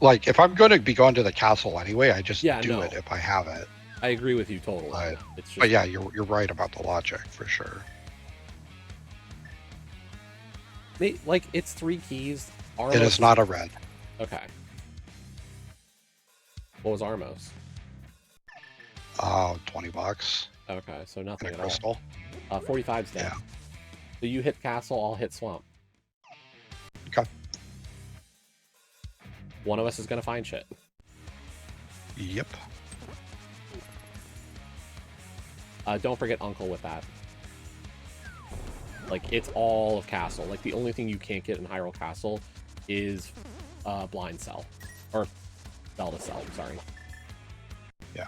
Like, if I'm going to be going to the castle anyway, I just do it if I have it. I agree with you totally. But yeah, you're right about the logic for sure. Like, it's 3 keys. Armos it is not a red. Okay. What was Armos? $20. Okay, so nothing at crystal. All. 45's dead. Yeah. So you hit castle, I'll hit swamp. Okay. One of us is gonna find shit. Yep. Don't forget Uncle with that. Like, it's all of castle. Like, the only thing you can't get in Hyrule Castle is Blind Cell. Or Zelda Cell, sorry. Yeah.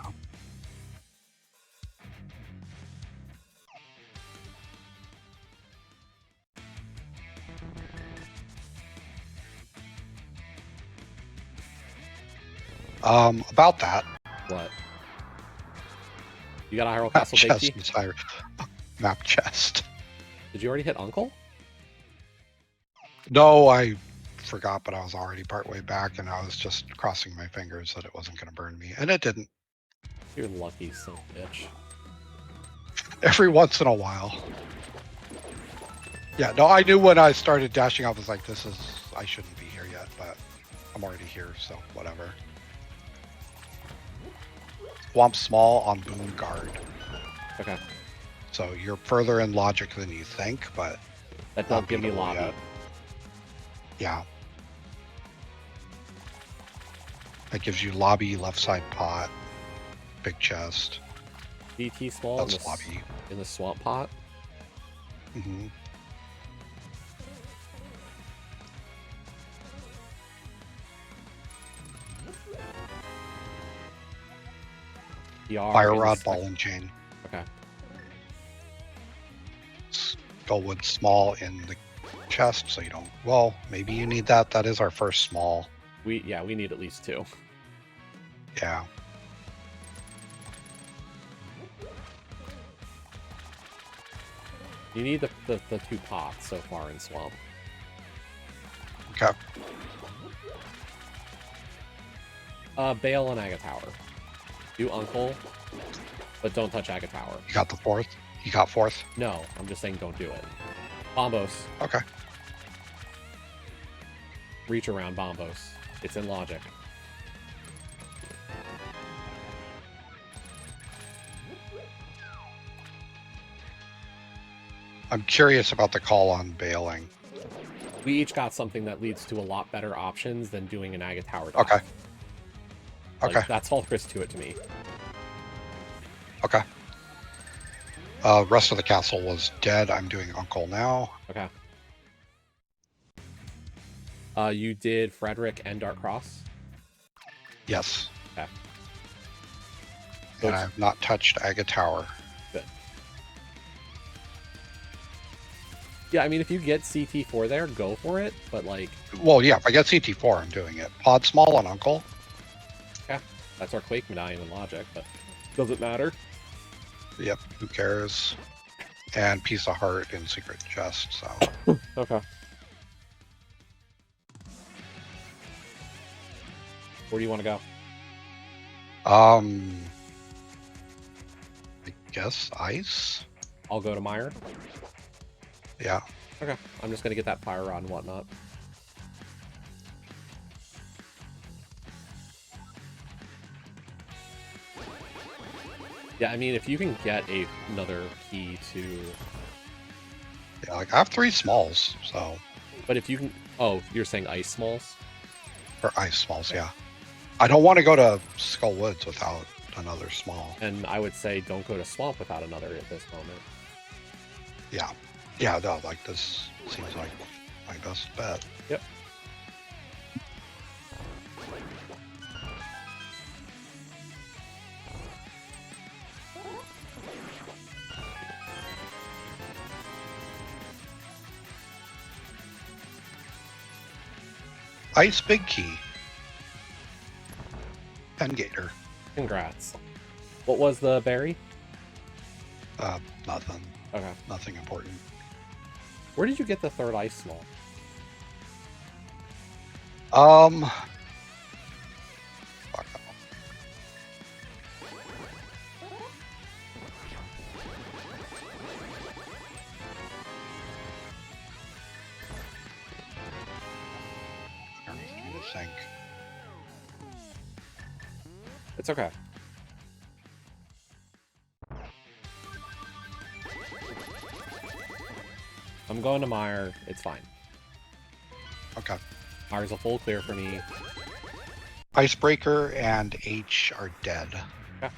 About that. What? You got a Hyrule Castle big key? Map chest. Did you already hit Uncle? No, I forgot, but I was already partway back, and I was just crossing my fingers that it wasn't going to burn me, and it didn't. You're lucky, son of a bitch. Every once in a while. Yeah, no, I knew when I started dashing off, I was like, I shouldn't be here yet, but I'm already here, so whatever. Swamp small on Boon Guard. Okay. So you're further in logic than you think, but that don't give me lobby. Yet. Yeah. That gives you lobby, left side pot, big chest. DT small That's lobby. In the swamp pot. Mm-hmm. Fire rod, ball and chain. Okay. Skullwood small in the chest, so you don't. Well, maybe you need that. That is our first small. We need at least 2. Yeah. You need the 2 pots so far in swamp. Okay. Bale and Aga Tower. Do Uncle, but don't touch Aga Tower. You got the 4th? You got 4th? No, I'm just saying don't do it. Bombos. Okay. Reach around Bombos. It's in logic. I'm curious about the call on bailing. We each got something that leads to a lot better options than doing an Aga Tower. Okay. Like, Okay. that's all there is to it to me. Okay. Rest of the castle was dead. I'm doing Uncle now. Okay. You did Frederick and Dark Cross? Yes. Okay. And I have not touched Aga Tower. Good. Yeah, I mean, if you get CT4 there, go for it, but like... Well, yeah, if I get CT4, I'm doing it. Pod Small on Uncle. Yeah, that's our Quake Medallion in Logic, but doesn't matter. Yep, who cares? And Piece of Heart in Secret Chest, so... Okay. Where do you want to go? I guess Ice? I'll go to Meyer. Yeah. Okay, I'm just going to get that Fire Rod and whatnot. Yeah, I mean, if you can get another key to... Yeah, like, I have 3 smalls, so... But if you can... Oh, you're saying Ice Smalls? Or Ice Smalls, yeah. I don't want to go to Skull Woods without another small. And I would say don't go to Swamp without another at this moment. Yeah. Yeah, no, like, this seems like my best bet. Yep. Ice Big Key. Pen Gator. Congrats. What was the berry? Nothing. Okay. Nothing important. Where did you get the 3rd Ice Small? Fuck. I need to think. It's okay. I'm going to Meyer. It's fine. Okay. Meyer's a full clear for me. Icebreaker and H are dead. Okay.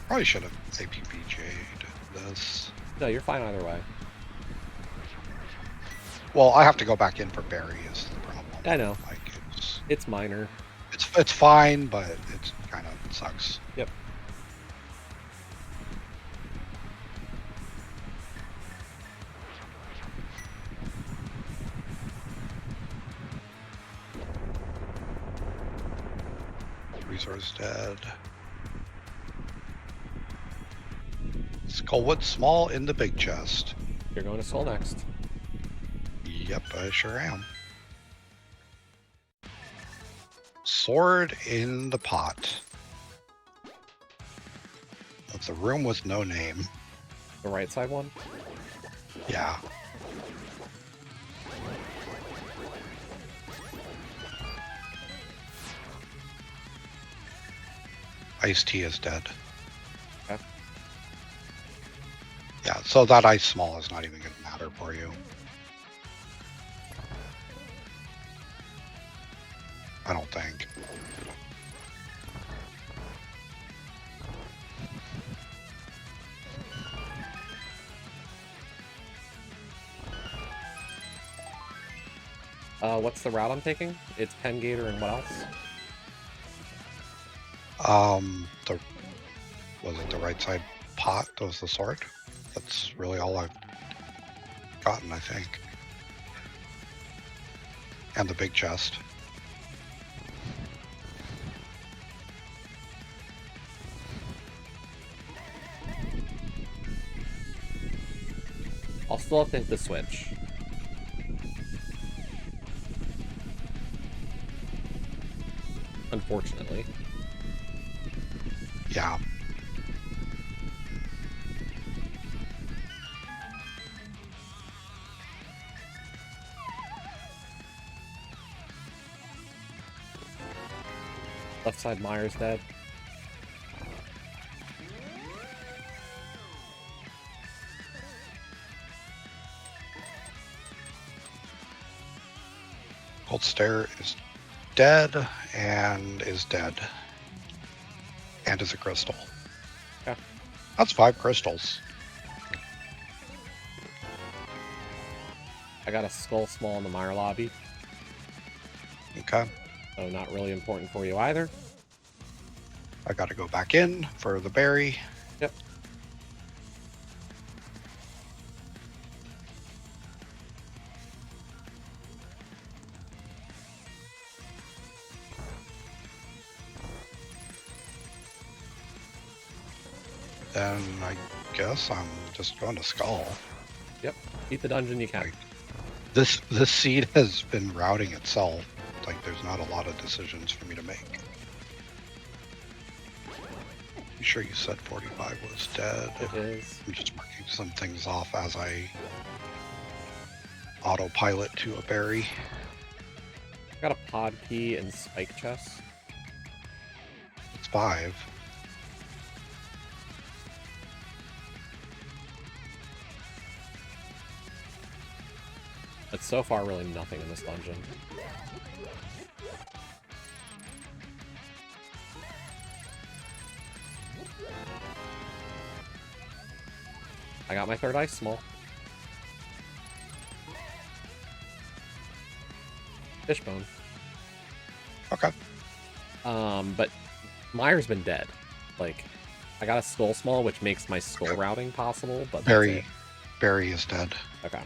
Probably should have APBJ'd this. No, you're fine either way. Well, I have to go back in for Barry is the problem. I know. Like It's minor. it's fine, but it kind of sucks. Yep. Resource dead. Skullwood small in the big chest. You're going to Skull next. Yep, I sure am. Sword in the pot. Of the room with no name. The right side one? Yeah. Ice-T is dead. Okay. Yeah, so that ice small is not even going to matter for you. I don't think. What's the route I'm taking? It's Pen Gator and what else? Was it the right side pot? That was the sword? That's really all I've gotten, I think. And the big chest. I'll still have to hit the switch. Unfortunately. Yeah. Left side Myers dead. Gold Stare is dead and is dead. And is a crystal. Okay. That's 5 crystals. I got a skull small in the mire lobby. Okay. So not really important for you either. I got to go back in for the berry. Yep. Then I guess I'm just going to skull. Yep. Beat the dungeon you can. This seed has been routing itself. Like there's not a lot of decisions for me to make. You sure you said 45 was dead? It is. I'm just marking some things off as I autopilot to a berry. Got a pod key and spike chest. It's 5. But so far, really nothing in this dungeon. I got my 3rd ice small. Fishbone. Okay. But Mire's been dead. Like, I got a skull small, which makes my skull routing possible, but Berry is dead. Okay.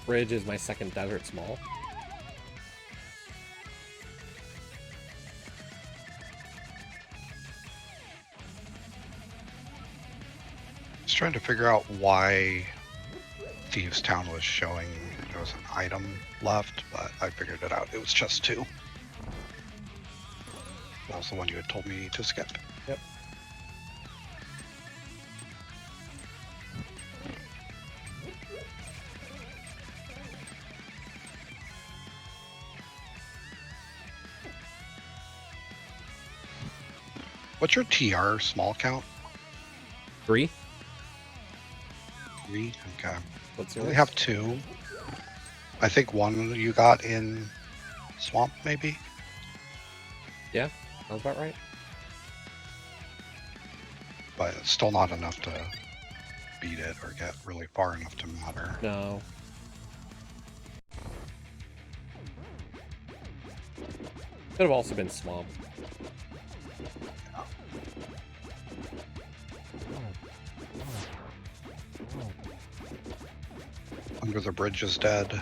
Bridge is my 2nd desert small. Just trying to figure out why Thieves Town was showing there was an item left, but I figured it out. It was just 2. That was the one you had told me to skip. Yep. What's your TR small count? 3. 3? Okay. What's I yours? only have 2. I think 1 you got in Swamp, maybe? Yeah, sounds about right. But it's still not enough to beat it or get really far enough to matter. No. Could have also been Swamp. Under the Bridge is dead.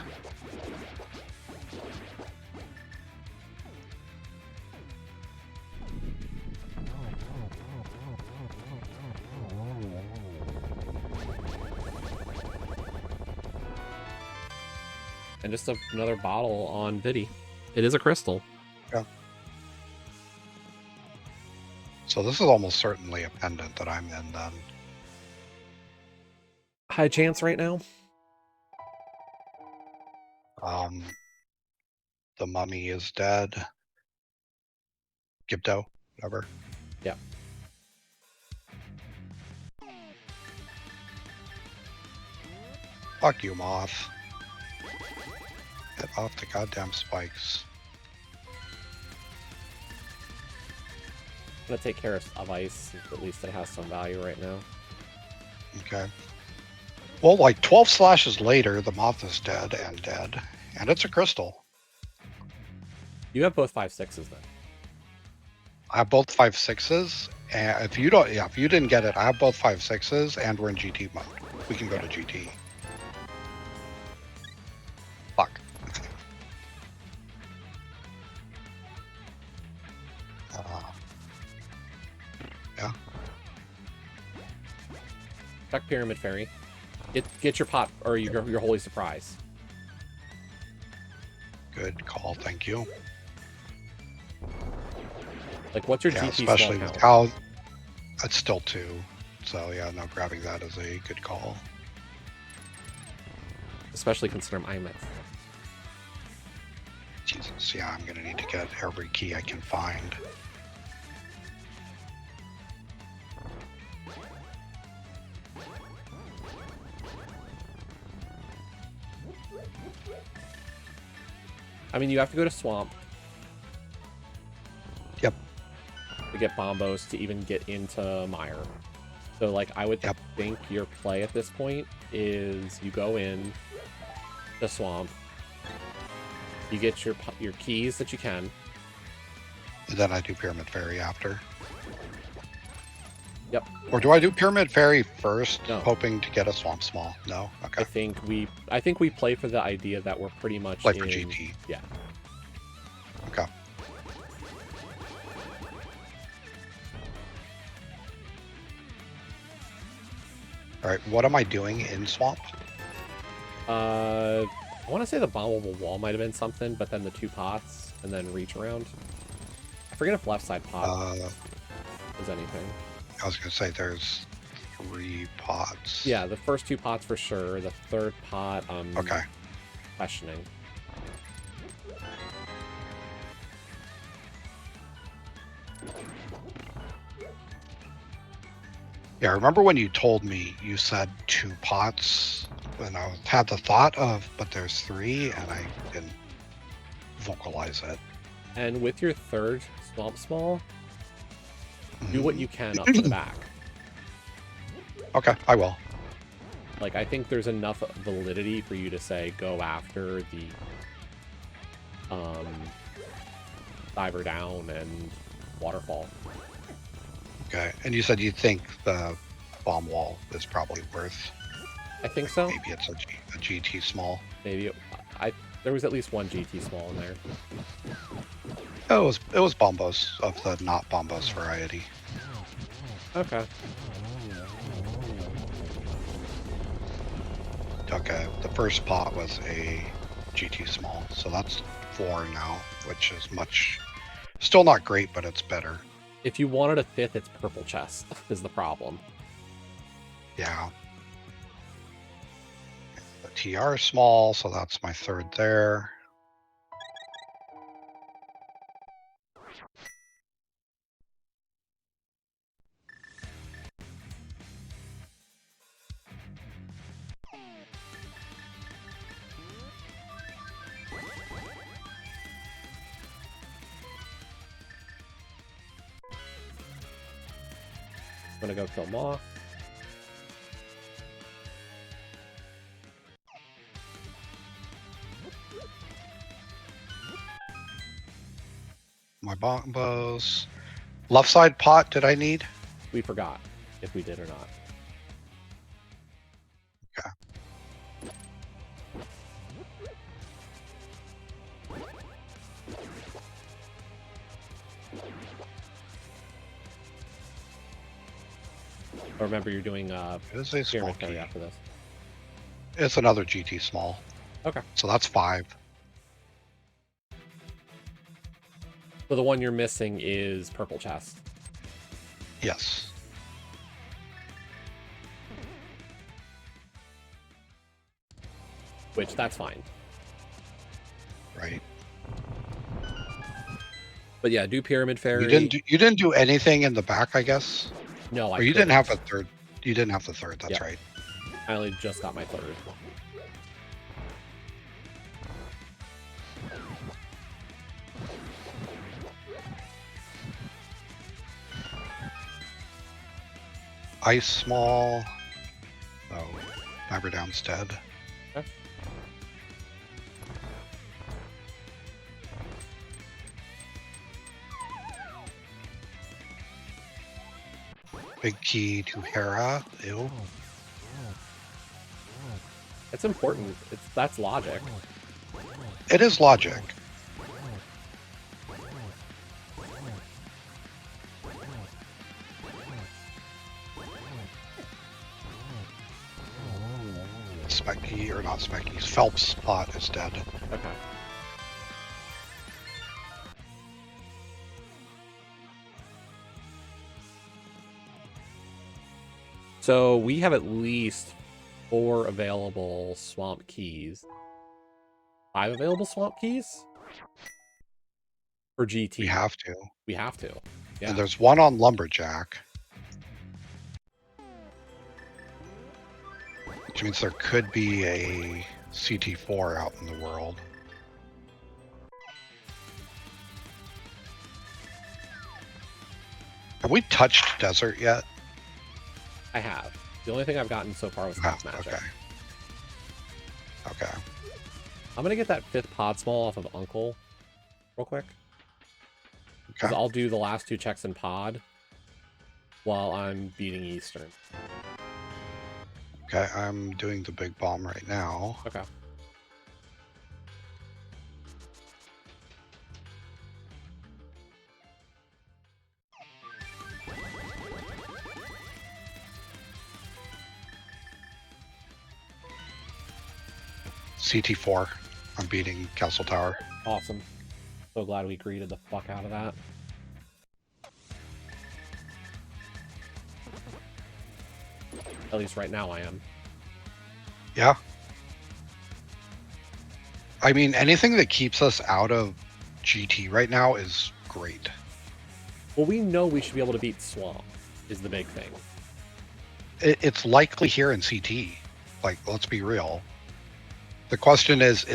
And just another bottle on Biddy. It is a crystal. Yeah. So this is almost certainly a pendant that I'm in then. High chance right now. The mummy is dead. Gibdo, whatever. Yeah. Fuck you, Moth. Get off the goddamn spikes. I'm gonna take care of ice. At least it has some value right now. Okay. Well, like 12 slashes later, the moth is dead. And it's a crystal. You have both 5/6s then. I have both 5/6s. And if you didn't get it, I have both 5/6s and we're in GT mode. We can go to GT. Fuck. Yeah. Check Pyramid Fairy. Get your pot or your holy surprise. Good call, thank you. Like, what's your GP especially small with count? how it's still 2. So yeah, no, grabbing that is a good call. Especially considering I'm at. Jesus, yeah, I'm gonna need to get every key I can find. I mean, you have to go to Swamp. Yep. To get Bombos to even get into Mire. So, like, I would think your play at this point is you go in the Swamp, you get your keys that you can. And then I do Pyramid Fairy after. Yep. Or do I do Pyramid Fairy first, No. hoping to get a Swamp Small? No? Okay. I think we play for the idea that we're pretty much play for GT. Yeah. Okay. Alright, what am I doing in Swamp? I want to say the bombable wall might have been something, but then the 2 pots, and then reach around. I forget if left side pot is anything. I was going to say there's 3 pots. Yeah, the first 2 pots for sure. The 3rd pot, okay. Questioning. Yeah, I remember when you told me you said 2 pots, and I had the thought of, but there's 3, and I didn't vocalize it. And with your 3rd Swamp Small, do what you can up to the back. Okay, I will. Like, I think there's enough validity for you to say go after the Diver Down and Waterfall. Okay, and you said you think the bomb wall is probably worth... I think so. Maybe it's a GT small. Maybe there was at least 1 GT small in there. Oh, it was bombos of the not bombos variety. Okay. Okay, the first pot was a GT small, so that's 4 now, which is still not great, but it's better. If you wanted a 5th, it's purple chest is the problem. Yeah. The TR small, so that's my 3rd there. I'm gonna go kill Moth. My bombos. Left side pot, did I need? We forgot if we did or not. Okay. Remember, you're doing Pyramid Fairy after this. It's another GT small. Okay. So that's 5. So the one you're missing is purple chest. Yes. Which, that's fine. Right. But yeah, do Pyramid Fairy. You didn't do anything in the back, I guess? No, or you didn't have a 3rd. You didn't have the 3rd, that's right. I only just got my 3rd. Ice small. Oh, Diver Down's dead. Okay. Big key to Hera. Ew. It's important. That's logic. It is logic. Specky, or not Specky, Phelps pot is dead. Okay. So we have at least 4 available swamp keys. 5 available swamp keys? For GT. We have to. We have to. Yeah. And there's one on Lumberjack. Which means there could be a CT4 out in the world. Have we touched Desert yet? I have. The only thing I've gotten so far was Half Magic. Okay. Okay. I'm gonna get that 5th pod small off of Uncle real quick. Because Okay. I'll do the last 2 checks in pod while I'm beating Eastern. Okay, I'm doing the big bomb right now. Okay. CT4. I'm beating Castle Tower. Awesome. So glad we greeted the fuck out of that. At least right now I am. Yeah. I mean, anything that keeps us out of GT right now is great. Well, we know we should be able to beat Swamp, is the big thing. It's likely here in CT. Like, let's be real. The question is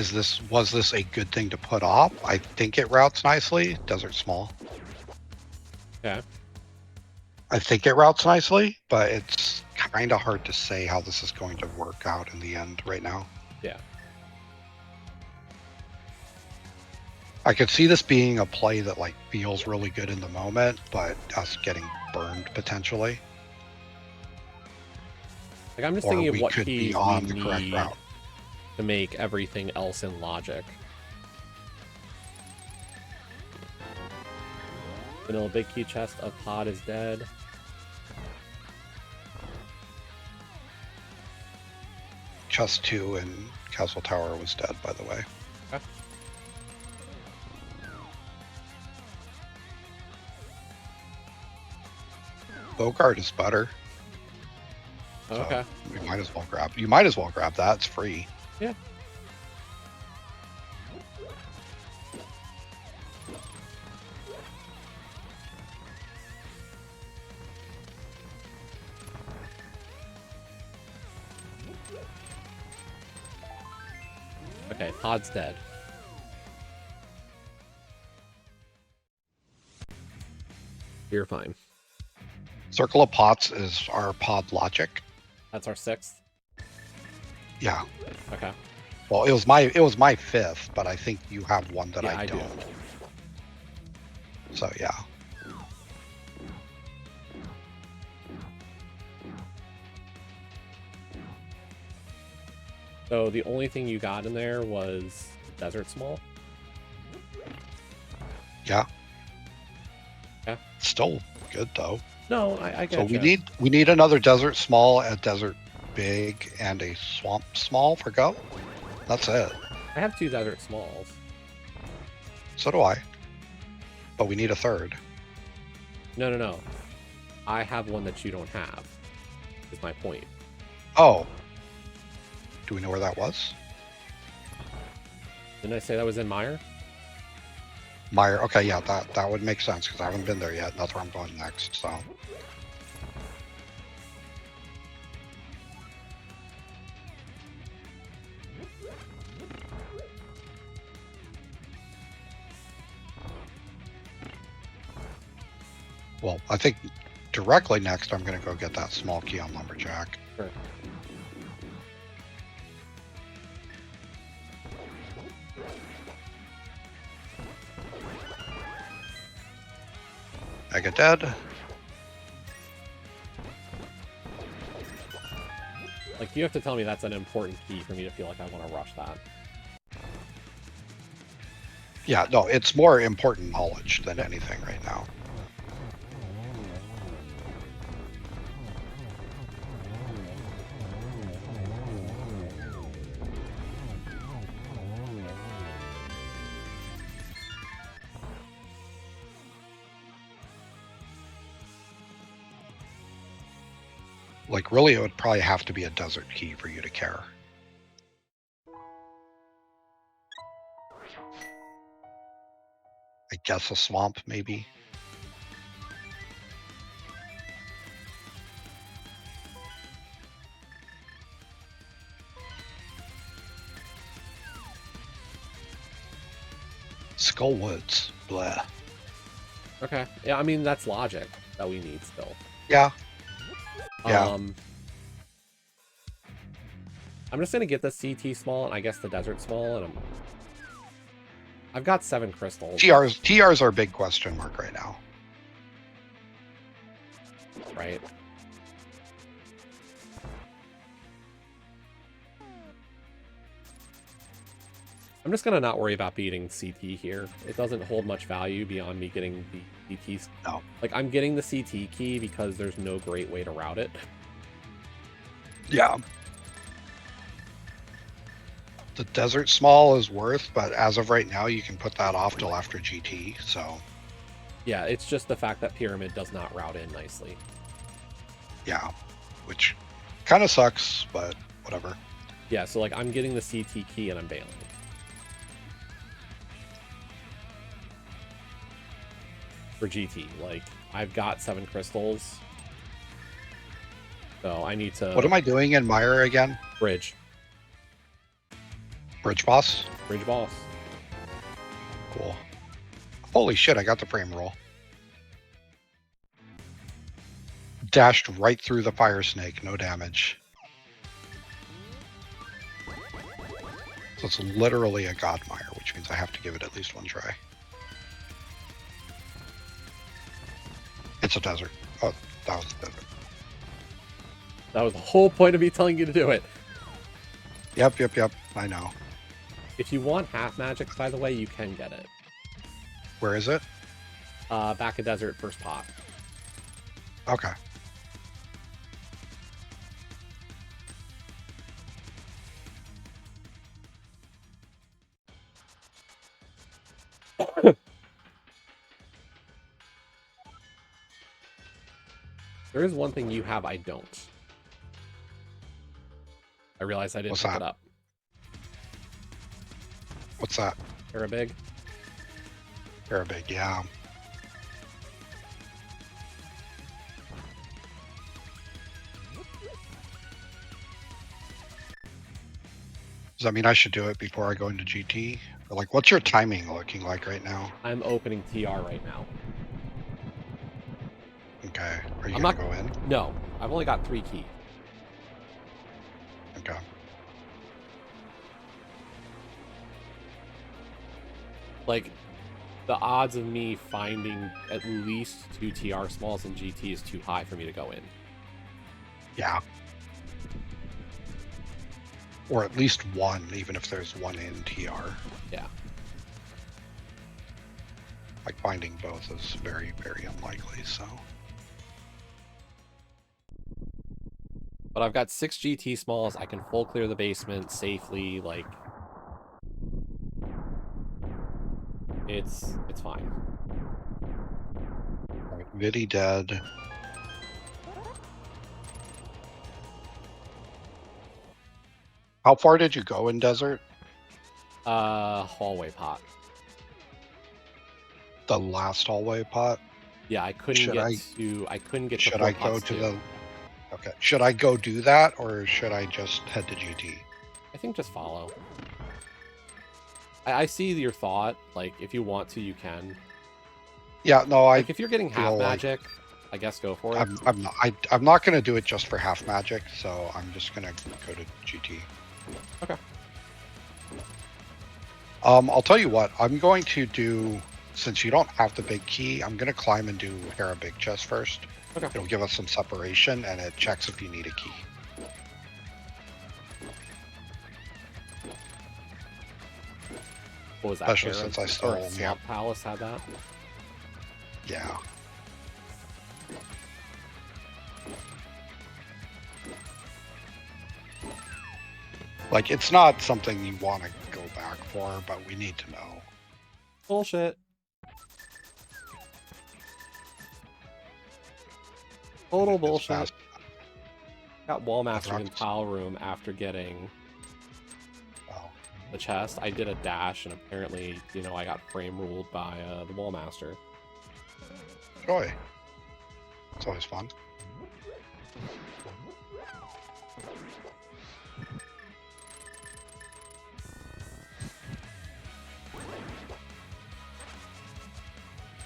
was this a good thing to put off? I think it routes nicely. Desert small. Okay. I think it routes nicely, but it's kind of hard to say how this is going to work out in the end right now. Yeah. I could see this being a play that like feels really good in the moment, but us getting burned potentially. Like I'm just Or thinking of we what could keys be on we the correct need route. to make everything else in logic. Vanilla big key chest of pod is dead. Chest 2 and Castle Tower was dead, by the way. Okay. Bogart is better. So Okay. we might as well grab. You might as well grab that. It's free. Yeah. Okay, pod's dead. You're fine. Circle of Pots is our pod logic. That's our 6th. Yeah. Okay. Well, it was my 5th, but I think you have one that Yeah, I don't. do. So yeah. So the only thing you got in there was Desert Small? Yeah. Yeah. Still good though. No, I get So you. we need another Desert Small, a Desert Big, and a Swamp Small for go. That's it. I have 2 Desert Smalls. So do I. But we need a third. No. I have one that you don't have, is my point. Oh. Do we know where that was? Didn't I say that was in Meyer? Meyer. Okay, yeah, that would make sense because I haven't been there yet. That's where I'm going next. So. Well, I think directly next, I'm going to go get that small key on Lumberjack. Sure. Mega dead. Like, you have to tell me that's an important key for me to feel like I want to rush that. Yeah, no, it's more important knowledge than anything right now. Like, really, it would probably have to be a desert key for you to care. I guess a swamp, maybe. Skull Woods. Blah. Okay. Yeah, I mean, that's logic that we need still. Yeah. Yeah. I'm just gonna get the CT small and I guess the desert small, and I've got 7 crystals. TRs are a big question mark right now. Right. I'm just gonna not worry about beating CT here. It doesn't hold much value beyond me getting the CTs. No. Like, I'm getting the CT key because there's no great way to route it. Yeah. The desert small is worth, but as of right now, you can put that off till after GT, so... Yeah, it's just the fact that Pyramid does not route in nicely. Yeah, which kind of sucks, but whatever. Yeah, so, like, I'm getting the CT key and I'm bailing. For GT, like, I've got 7 crystals, so I need to... What am I doing in Mire again? Bridge. Bridge boss? Bridge boss. Cool. Holy shit, I got the frame roll. Dashed right through the fire snake, no damage. So it's literally a god mire, which means I have to give it at least one try. It's a desert. Oh, that was a desert. That was the whole point of me telling you to do it. Yep. I know. If you want half magic, by the way, you can get it. Where is it? Back a desert, first pot. Okay. There is one thing you have I don't. I realized I didn't What's pick that? it up. What's that? Arabig. Arabig, yeah. Does that mean I should do it before I go into GT? Or like, what's your timing looking like right now? I'm opening TR right now. Okay. Are you I'm gonna not- go in? No, I've only got 3 keys. Okay. Like, the odds of me finding at least 2 TR smalls in GT is too high for me to go in. Yeah. Or at least one, even if there's one in TR. Yeah. Like, finding both is very, very unlikely, so... But I've got 6 GT smalls. I can full clear the basement safely. Like, it's fine. Alright, Vidi dead. How far did you go in desert? Hallway pot. The last hallway pot? Yeah, I couldn't I couldn't get to Should I go to the... Okay. Should I go do that, or should I just head to GT? I think just follow. I see your thought. Like, if you want to, you can. Yeah, no, Like, if you're getting half feel like- magic, I guess go for it. I'm not going to do it just for half magic, so I'm just going to go to GT. Okay. I'll tell you what, I'm going to do, since you don't have the big key, I'm going to climb and do Hera Big Chest first. Okay. It'll give us some separation, and it checks if you need a key. What was that? Especially since I stole Swamp Palace had that. Yeah. Like, it's not something you want to go back for, but we need to know. Bullshit. Total It's bullshit. fast. Got wall mastered in Dropped. tile room after getting Oh. the chest, I did a dash, and apparently, you know, I got frame ruled by the wall master. Joy. It's always fun.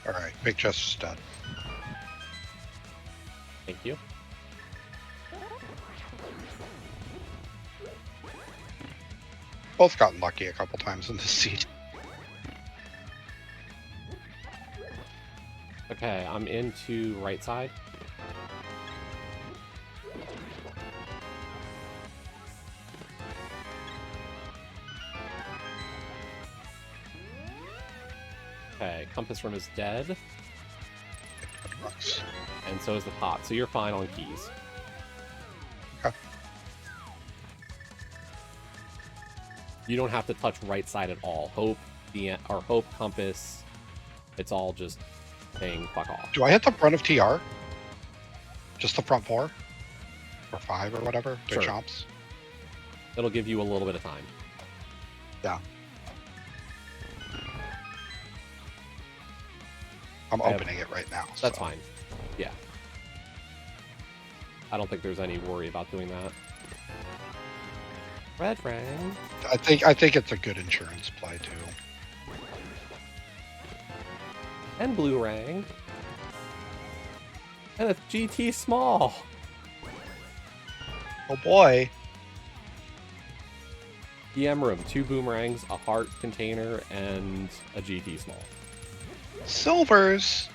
All right, big chest is done. Thank you. Both gotten lucky a couple times in this seat. Okay, I'm into right side. Okay, compass room is dead, and so is the pot. So you're fine on keys. Okay. You don't have to touch right side at all. Hope, Hope, compass, it's all just saying fuck off. Do I hit the front of TR? Just the front 4? Or 5 or whatever? Big Sure. chomps? It'll give you a little bit of time. Yeah. I'm opening it right now. That's so. fine. Yeah. I don't think there's any worry about doing that. Red rang. I think it's a good insurance play too. And blue rang. And a GT small. Oh boy. EM room, 2 boomerangs, a heart container, and a GT small. Silvers.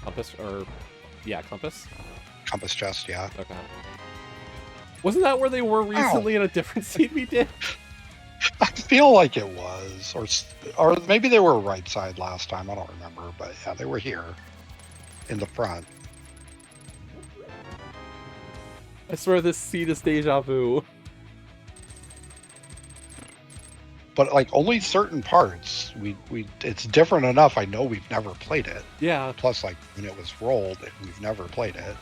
Compass, or yeah, compass. Compass chest, yeah. Okay. Wasn't that where they were recently in a different seat we did? I feel like it was, or maybe they were right side last time. I don't remember, but yeah, they were here in the front. I swear this seat is deja vu. But like only certain parts. It's different enough. I know we've never played it. Yeah. Plus, like when it was rolled, we've never played it.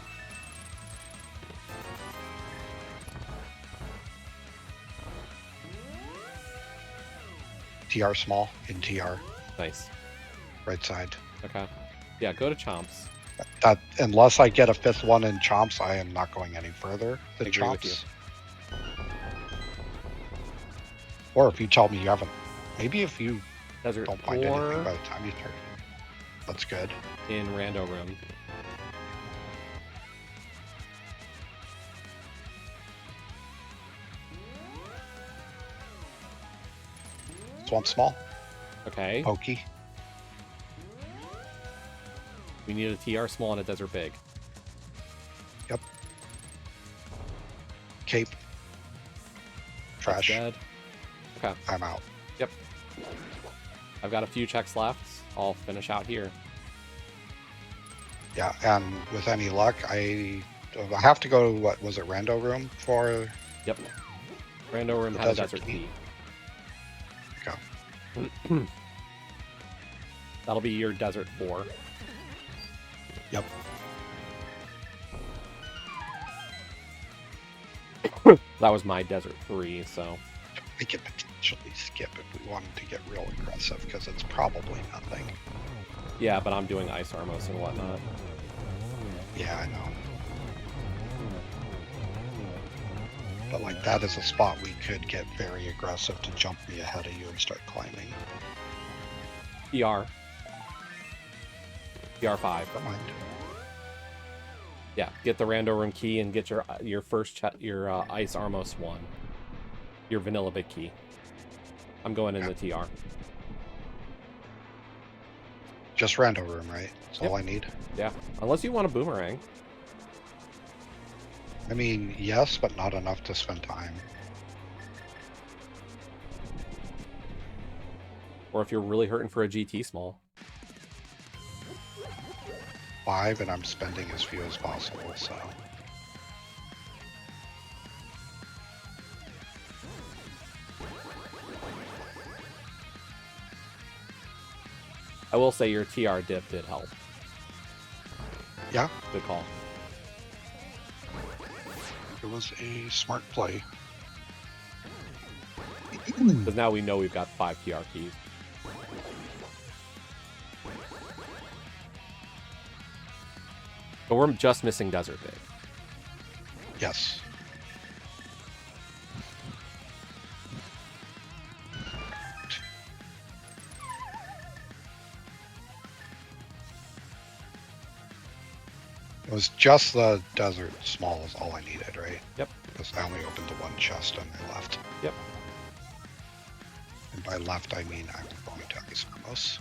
TR small in TR. Nice. Right side. Okay. Yeah, go to chomps. That unless I get a 5th one in chomps, I am not going any further than Agree with chomps. Or if you tell me you haven't, maybe if you Desert don't find 4 anything by the time you turn, that's good. in rando room. Swamp small, Okay. pokey. We need a TR small and a desert big. Yep. Cape. That's Trash. dead. Okay. I'm out. Yep. I've got a few checks left. I'll finish out here. Yeah, and with any luck, I have to go to, what was it, rando room for? Yep. Rando room The has a desert desert key. key. Okay. That'll be your desert 4. Yep. That was my desert 3, so. We could potentially skip if we wanted to get real aggressive, because it's probably nothing. Yeah, but I'm doing Ice Armos and whatnot. Yeah, I know. But like that is a spot we could get very aggressive to jump me ahead of you and start climbing. PR. PR5. Never mind. Yeah, get the rando room key and get your first Ice Armos 1. Your vanilla big key. I'm going in the TR. Just rando room, right? That's all I need. Yeah, unless you want a boomerang. I mean, yes, but not enough to spend time. Or if you're really hurting for a GT small. 5, and I'm spending as few as possible, so. I will say your TR dip did help. Yeah, Good call. it was a smart play. Because now we know we've got 5 PR keys. But we're just missing Desert Big. Yes. It was just the desert small is all I needed, right? Yep. Because I only opened the one chest on my left. Yep. And by left, I mean I'm going to Ice Ramos.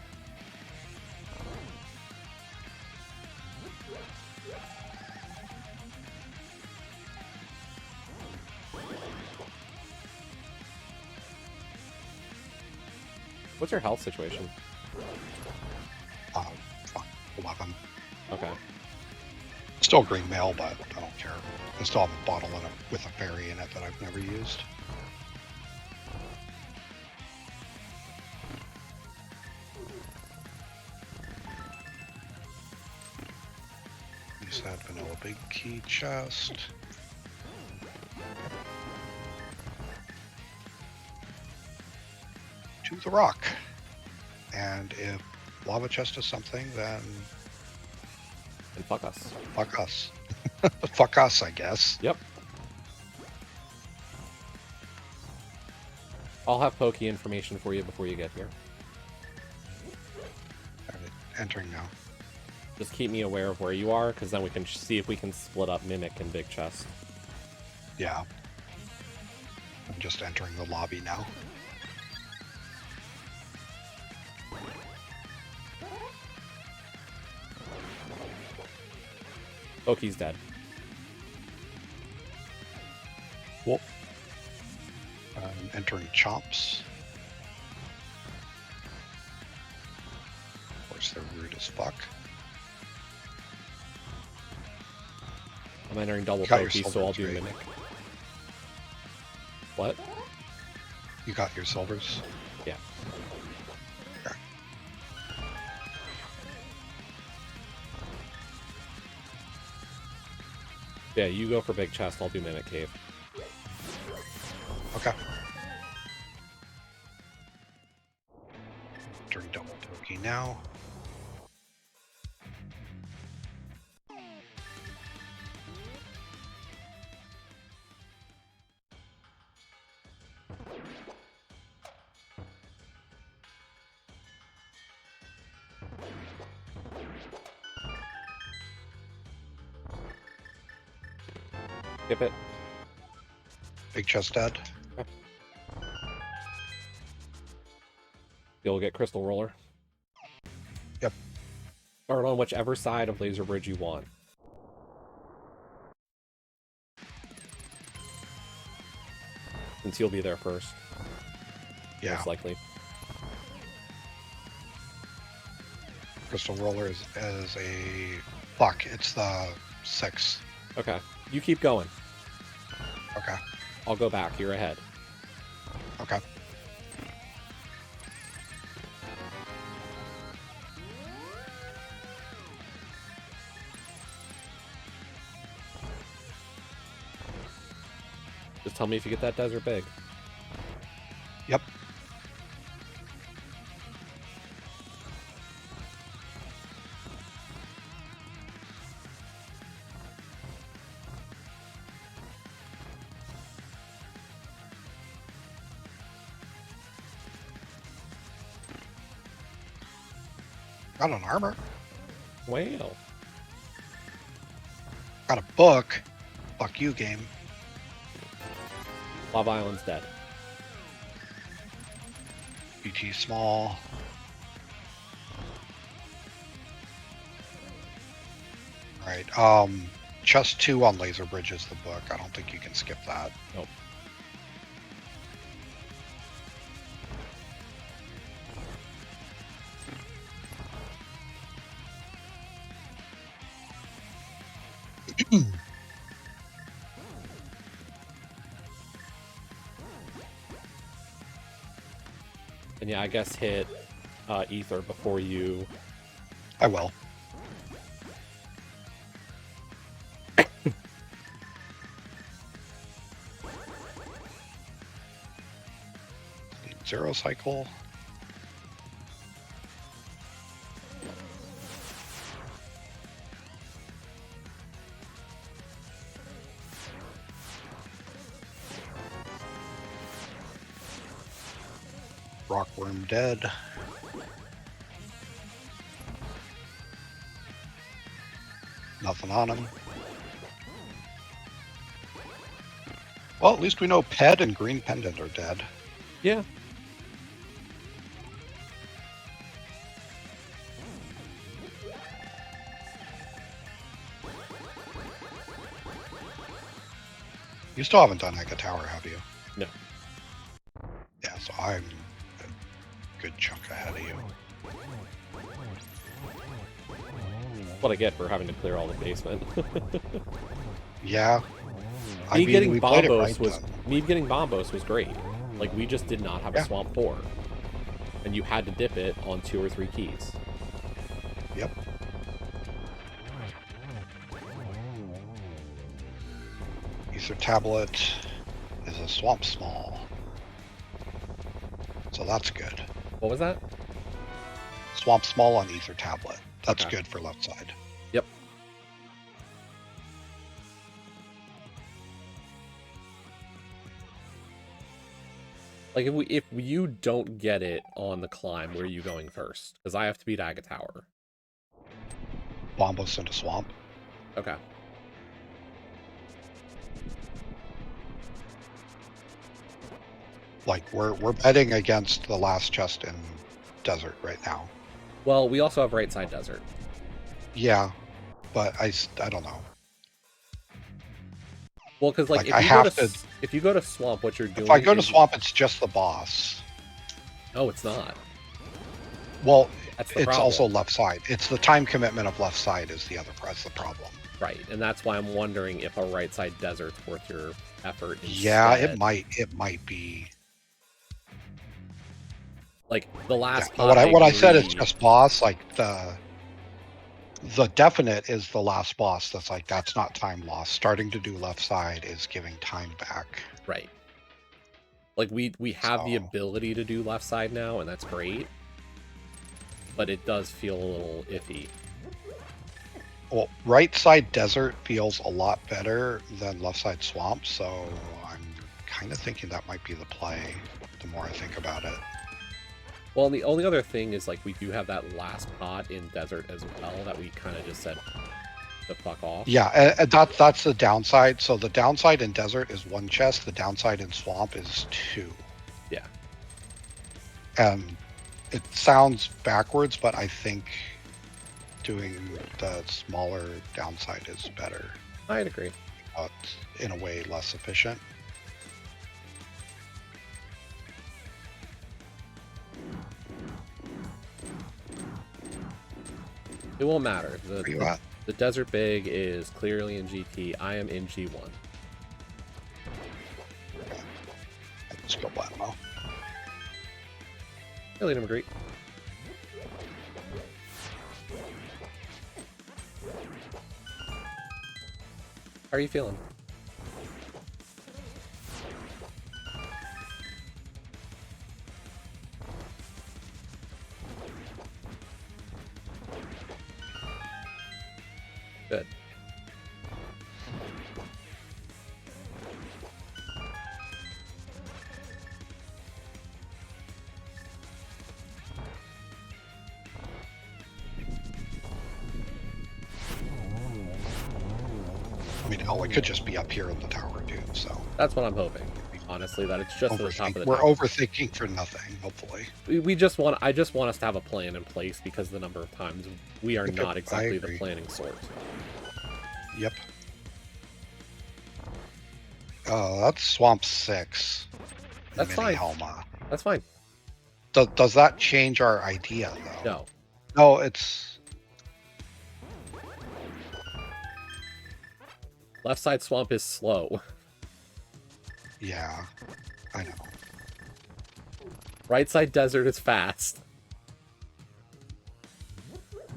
What's your health situation? 11. Okay. Still green mail, but I don't care. I still have a bottle in it with a fairy in it that I've never used. Use that vanilla big key chest. To the rock. And if lava chest is something, then And fuck us. fuck us. Fuck us, I guess. Yep. I'll have pokey information for you before you get here. Entering now. Just keep me aware of where you are, because then we can see if we can split up Mimic and Big Chest. Yeah. I'm just entering the lobby now. Pokey's dead. Whoop. I'm entering Chomps. Of course, they're rude as fuck. I'm entering double Got your pokey, so silver, I'll do right? Mimic. What? You got your silvers? Yeah. Okay. Yeah, you go for Big Chest, I'll do Mimic Cave. Okay. Entering double pokey now. Skip it. Big chest dead. You'll get Crystal Roller. Yep. Start on whichever side of Laser Bridge you want. Since you'll be there first. Yeah. Most likely. Crystal roller is a fuck. It's the 6. Okay. You keep going. Okay. I'll go back. You're ahead. Okay. Just tell me if you get that Desert Big. Yep. Got an armor. Wow. Got a book. Fuck you, game. Lava Island's dead. BT small. Alright, chest 2 on Laser Bridge is the book. I don't think you can skip that. Nope. And yeah, I guess hit Ether before you... I will. Zero cycle. Rockworm dead. Nothing on him. Well, at least we know Ped and Green Pendant are dead. Yeah. You still haven't done Ega Tower, have you? No. Yeah, so I'm a good chunk ahead of you. What I get for having to clear all the basement. Yeah. Me getting Bombos right was great. Like, we just did not have a Swamp 4. And you had to dip it on 2 or 3 keys. Yep. Ether Tablet is a Swamp Small. So that's good. What was that? Swamp Small on Ether Tablet. That's Okay. good for left side. Yep. Like, if you don't get it on the climb, where are you going first? Because I have to beat Aga Tower. Bombos into Swamp. Okay. Like, we're betting against the last chest in Desert right now. Well, we also have right side Desert. Yeah, but I don't know. Well, because like, if you go to Swamp, what you're doing. If I go to Swamp, it's just the boss. No, it's not. Well, That's the it's problem. also left side. It's the time commitment of left side is the problem. Right, and that's why I'm wondering if a right side Desert's worth your effort. Yeah, instead. it might be. Like the last. Yeah, what I said is just boss. Like the definite is the last boss. That's not time loss. Starting to do left side is giving time back. Right. Like we have the ability to do left side now, and that's great. But it does feel a little iffy. Well, right side Desert feels a lot better than left side Swamp, so I'm kind of thinking that might be the play the more I think about it. Well, and the only other thing is, like, we do have that last pot in Desert as well that we kind of just said to fuck off. Yeah, and that's the downside. So the downside in Desert is 1 chest. The downside in Swamp is 2. Yeah. And it sounds backwards, but I think doing the smaller downside is better. I'd agree. But in a way, less efficient. It won't matter. Where you at? The Desert Big is clearly in GP. I am in G1. Okay. Let's go Blatmo. Really, number great. How are you feeling? Good. I mean, hell, it could just be up here in the tower, dude. So That's what I'm hoping. Honestly, that it's just at the top of the we're tower. overthinking for nothing. Hopefully, I just want us to have a plan in place because the number of times we are not exactly the planning sort. Yep. That's Swamp 6. That's fine. Helma. That's fine. Does that change our idea though? No. No, it's Left side Swamp is slow. yeah, I know. Right side Desert is fast.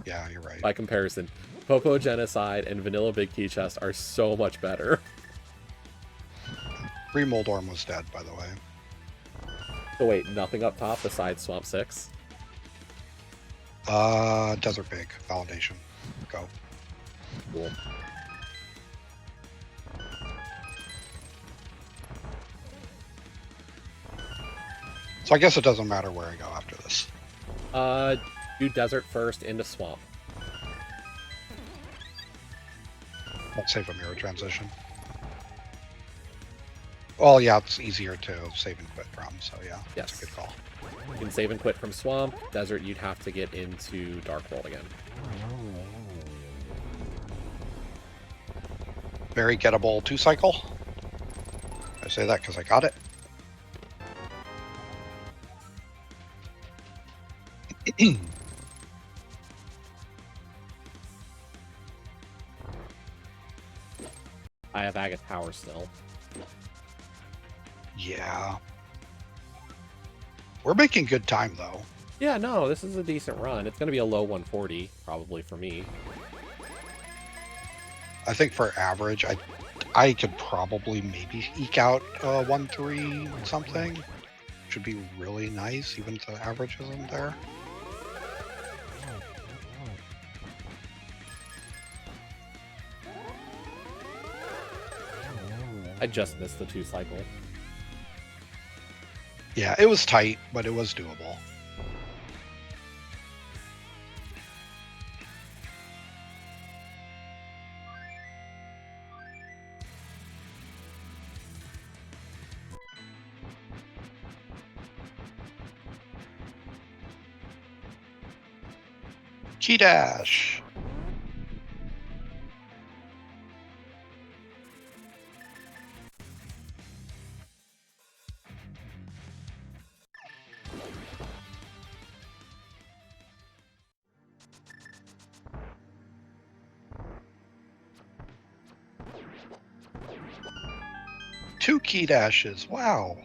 Yeah, you're right. By comparison, Popo Genocide and Vanilla Big Key Chest are so much better. Moldorm was dead, by the way. So wait, nothing up top besides Swamp 6? Desert Pig, Validation. Go. Cool. So I guess it doesn't matter where I go after this. Do Desert first into Swamp. Let's save a mirror transition. Well, yeah, it's easier to save and quit from, so yeah, Yes. that's a good call. You can save and quit from Swamp. Desert, you'd have to get into Dark World again. Very gettable 2-cycle. I say that because I got it. I have Agate Tower still. Yeah. We're making good time, though. Yeah, no, this is a decent run. It's going to be a low 140, probably, for me. I think for average, I could probably maybe eke out 1-3 something. Should be really nice, even if the average isn't there. I just missed the 2-cycle. Yeah, it was tight, but it was doable. Key dash. Two key dashes. Wow.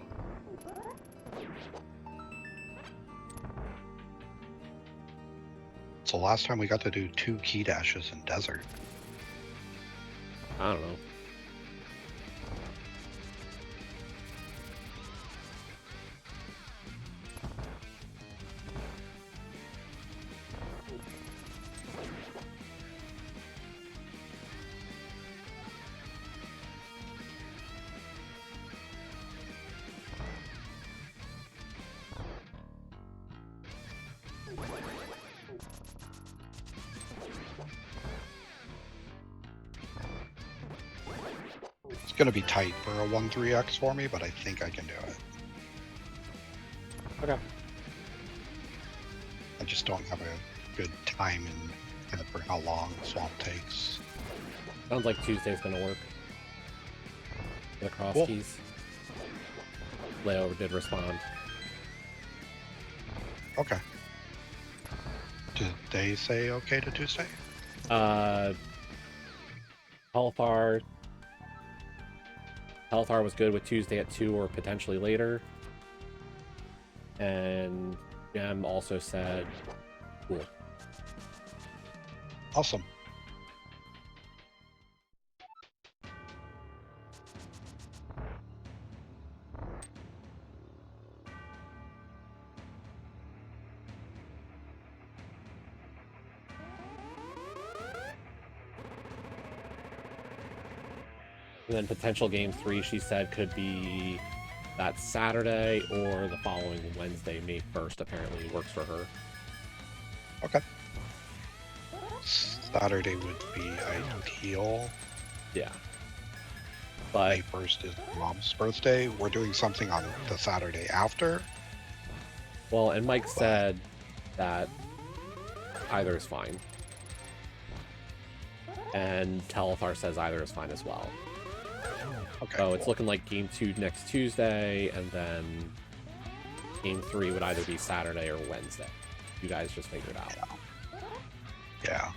So last time we got to do 2 key dashes in Desert. I don't know. It's going to be tight for a 1-3x for me, but I think I can do it. Okay. I just don't have a good time in for how long Swamp takes. Sounds like Tuesday's going to work. For the cross Cool. keys. Leo did respond. Okay. Did they say okay to Tuesday? Healthar was good with Tuesday at 2 or potentially later. And Gem also said cool. Awesome. And then potential game 3, she said, could be that Saturday or the following Wednesday, May 1st, apparently works for her. Okay. Saturday would be ideal. Yeah. But May 1st is Mom's birthday. We're doing something on the Saturday after. well, and Mike said that either is fine. And Telethar says either is fine as well. Okay. So it's looking like game 2 next Tuesday, and then game 3 would either be Saturday or Wednesday. You guys just figure it out. Yeah.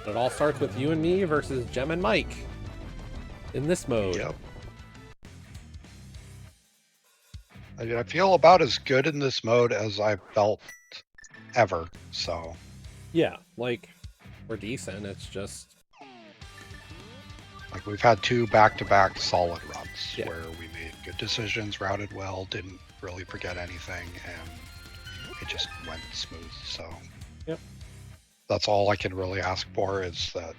It all starts with you and me versus Gem and Mike in this mode. Yep. I feel about as good in this mode as I've felt ever, so. Yeah, like, we're decent. It's just Like we've had 2 back-to-back solid runs Yeah. where we made good decisions, routed well, didn't really forget anything, and it just went smooth. So Yep. That's all I can really ask for, is that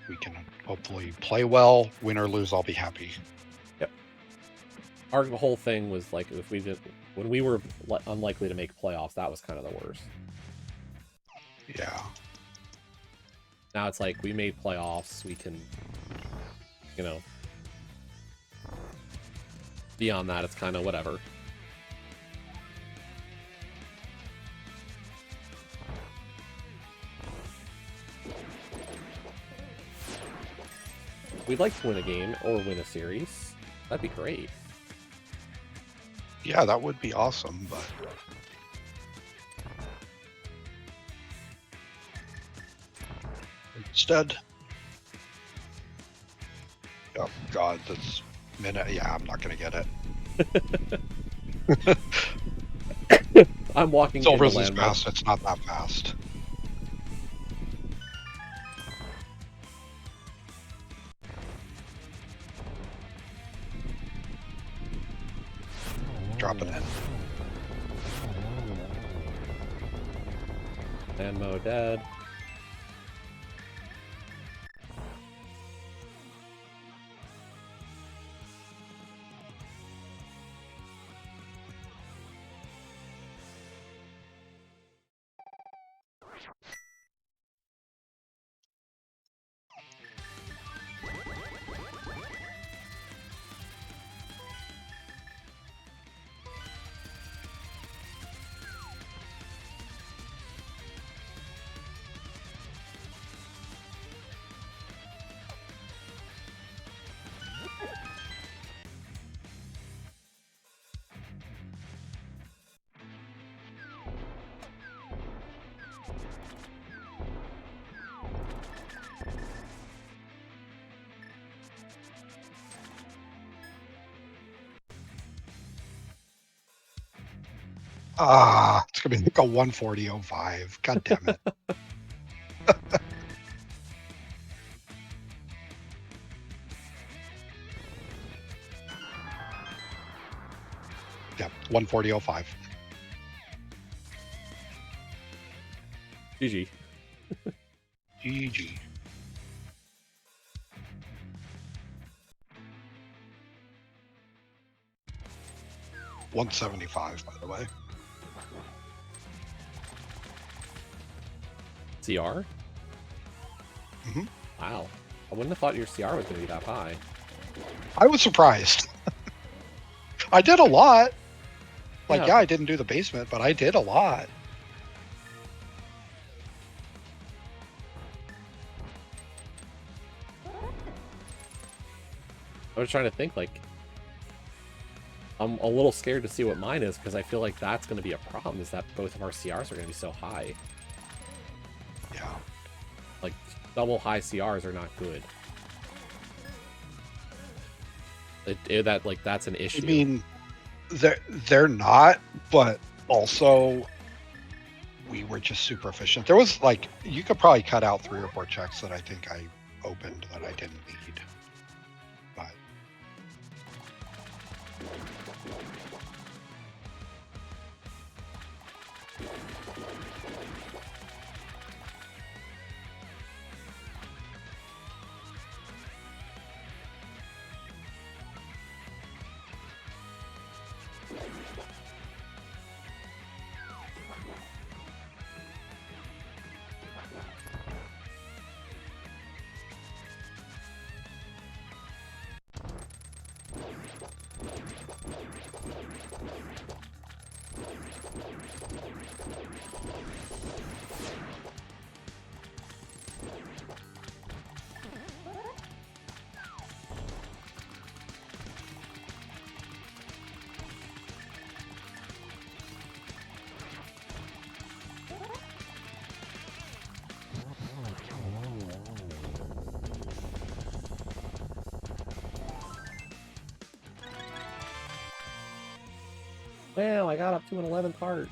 we can hopefully play well. Win or lose, I'll be happy. Yep. Our whole thing was like, if we did, when we were unlikely to make playoffs, that was kind of the worst. Yeah. Now it's like we made playoffs, we can, you know, beyond that, it's kind of whatever. We'd like to win a game or win a series. That'd be great. Yeah, that would be awesome, but instead, oh god, this minute, yeah, I'm not gonna get it. I'm walking. Silver's is fast. It's not that fast. Drop it in. Landmo dead. Ah, it's gonna be like a 140.05. God damn it. Yep, 140.05. GG. GG. $175, by the way. CR? Mm-hmm. Wow. I wouldn't have thought your CR was going to be that high. I was surprised. I did a lot. Like, Yeah. I didn't do the basement, but I did a lot. I was trying to think, like, I'm a little scared to see what mine is, because I feel like that's going to be a problem, is that both of our CRs are going to be so high. Yeah. Like, double high CRs are not good. That's an issue. I mean, they're not, but also we were just super efficient. There was, like, you could probably cut out 3 or 4 checks that I think I opened that I didn't need. But Well, I got up to an 11th heart.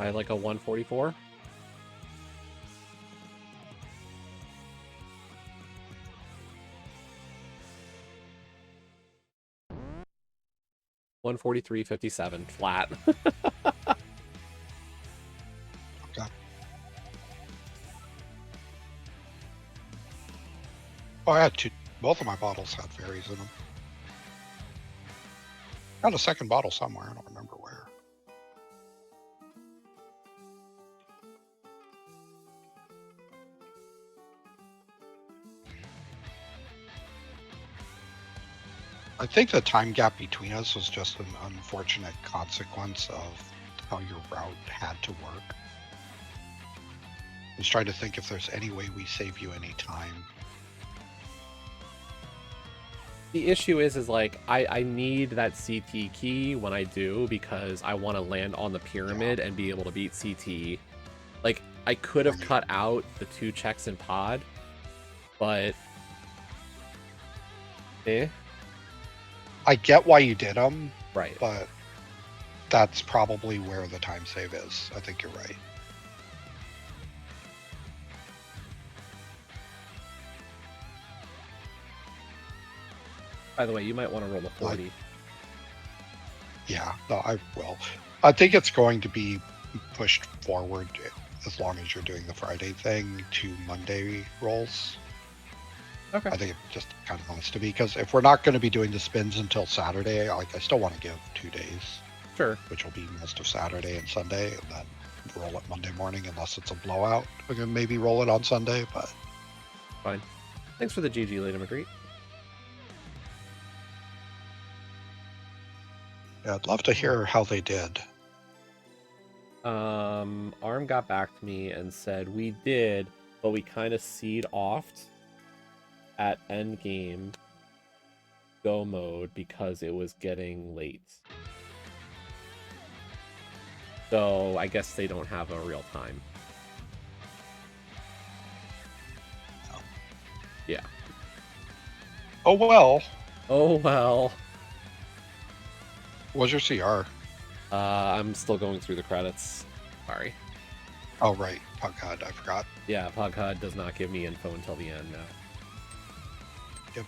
I like a 144. $143.57 flat. Okay. Oh, I had two. Both of my bottles had fairies in them. Got a second bottle somewhere. I don't remember where. I think the time gap between us was just an unfortunate consequence of how your route had to work. I was trying to think if there's any way we save you any time. The issue is like I need that CT key when I do, because I want to land on the pyramid and be able to beat CT. Like, I could have cut out the 2 checks in pod, but I get why you did them, right. but that's probably where the time save is. I think you're right. By the way, you might want to roll a 40. Yeah, no, I will. I think it's going to be pushed forward as long as you're doing the Friday thing to Monday rolls. Okay. I think it just kind of wants to be, because if we're not going to be doing the spins until Saturday, like, I still want to give 2 days. Sure. Which will be most of Saturday and Sunday, and then roll it Monday morning unless it's a blowout. We can maybe roll it on Sunday, but fine. Thanks for the GG, Lady McGreet. Yeah, I'd love to hear how they did. Arm got back to me and said we did, but we kind of seed offed at end game go mode because it was getting late. So I guess they don't have a real time. Oh. Yeah. Oh well. Oh well. What's your CR? I'm still going through the credits. Sorry. Oh right, PugHUD, I forgot. Yeah, PugHUD does not give me info until the end now. Yep.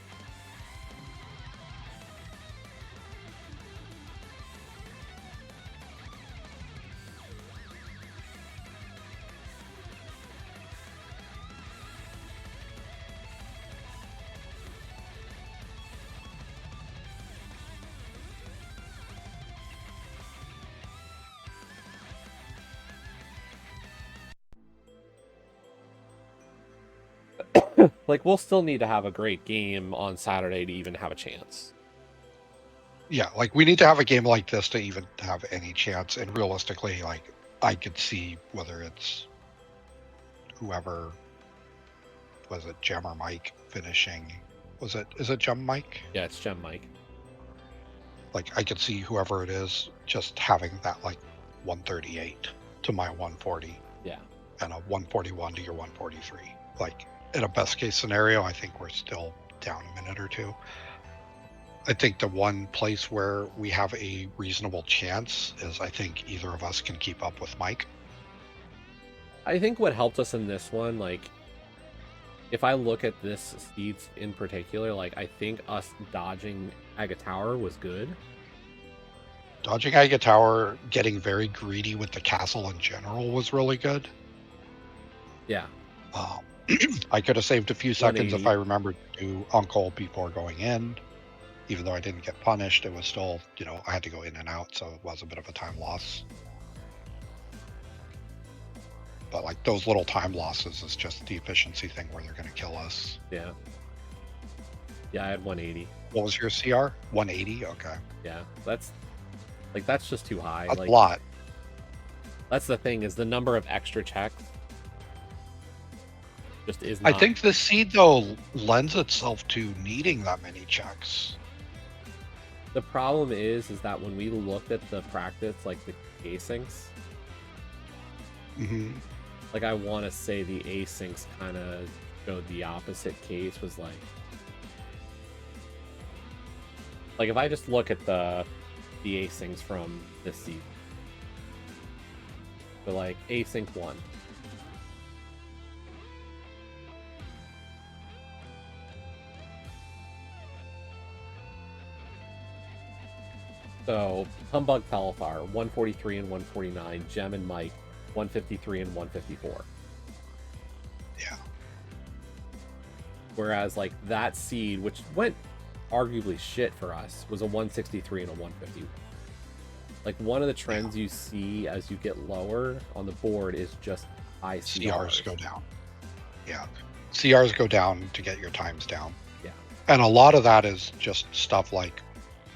Like, we'll still need to have a great game on Saturday to even have a chance. Yeah, like, we need to have a game like this to even have any chance, and realistically, like, I could see whether it's whoever, was it Gem or Mike finishing, is it Gem Mike? Yeah, it's Gem Mike. Like, I could see whoever it is just having that, like, 138 to my 140. Yeah. And a 141 to your 143. Like, in a best case scenario, I think we're still down a minute or two. I think the one place where we have a reasonable chance is I think either of us can keep up with Mike. I think what helped us in this one, like, if I look at this seeds in particular, like, I think us dodging Aga Tower was good. Dodging Aga Tower, getting very greedy with the castle in general was really good. Yeah. I could have saved a few seconds if I remembered to do Uncle before going in. Even though I didn't get punished, it was still, you know, I had to go in and out, so it was a bit of a time loss. But, like, those little time losses is just the efficiency thing where they're going to kill us. Yeah. Yeah, I had 180. What was your CR? 180? Okay. Yeah, that's just too high. That's like, a lot. That's the thing, is the number of extra checks just is not. I think the seed, though, lends itself to needing that many checks. The problem is that when we looked at the practice, like the asyncs, like, I want to say the asyncs kind of showed the opposite case. Was like if I just look at the asyncs from this season, So like async 1. So Humbug Palithar, 143 and 149. Gem and Mike, 153 and 154. Yeah. Whereas like that seed, which went arguably shit for us, was a 163 and a 151. Like one of the trends you see as you get lower on the board is just high CRs. CRs go down. Yeah. CRs go down to get your times down. Yeah. And a lot of that is just stuff like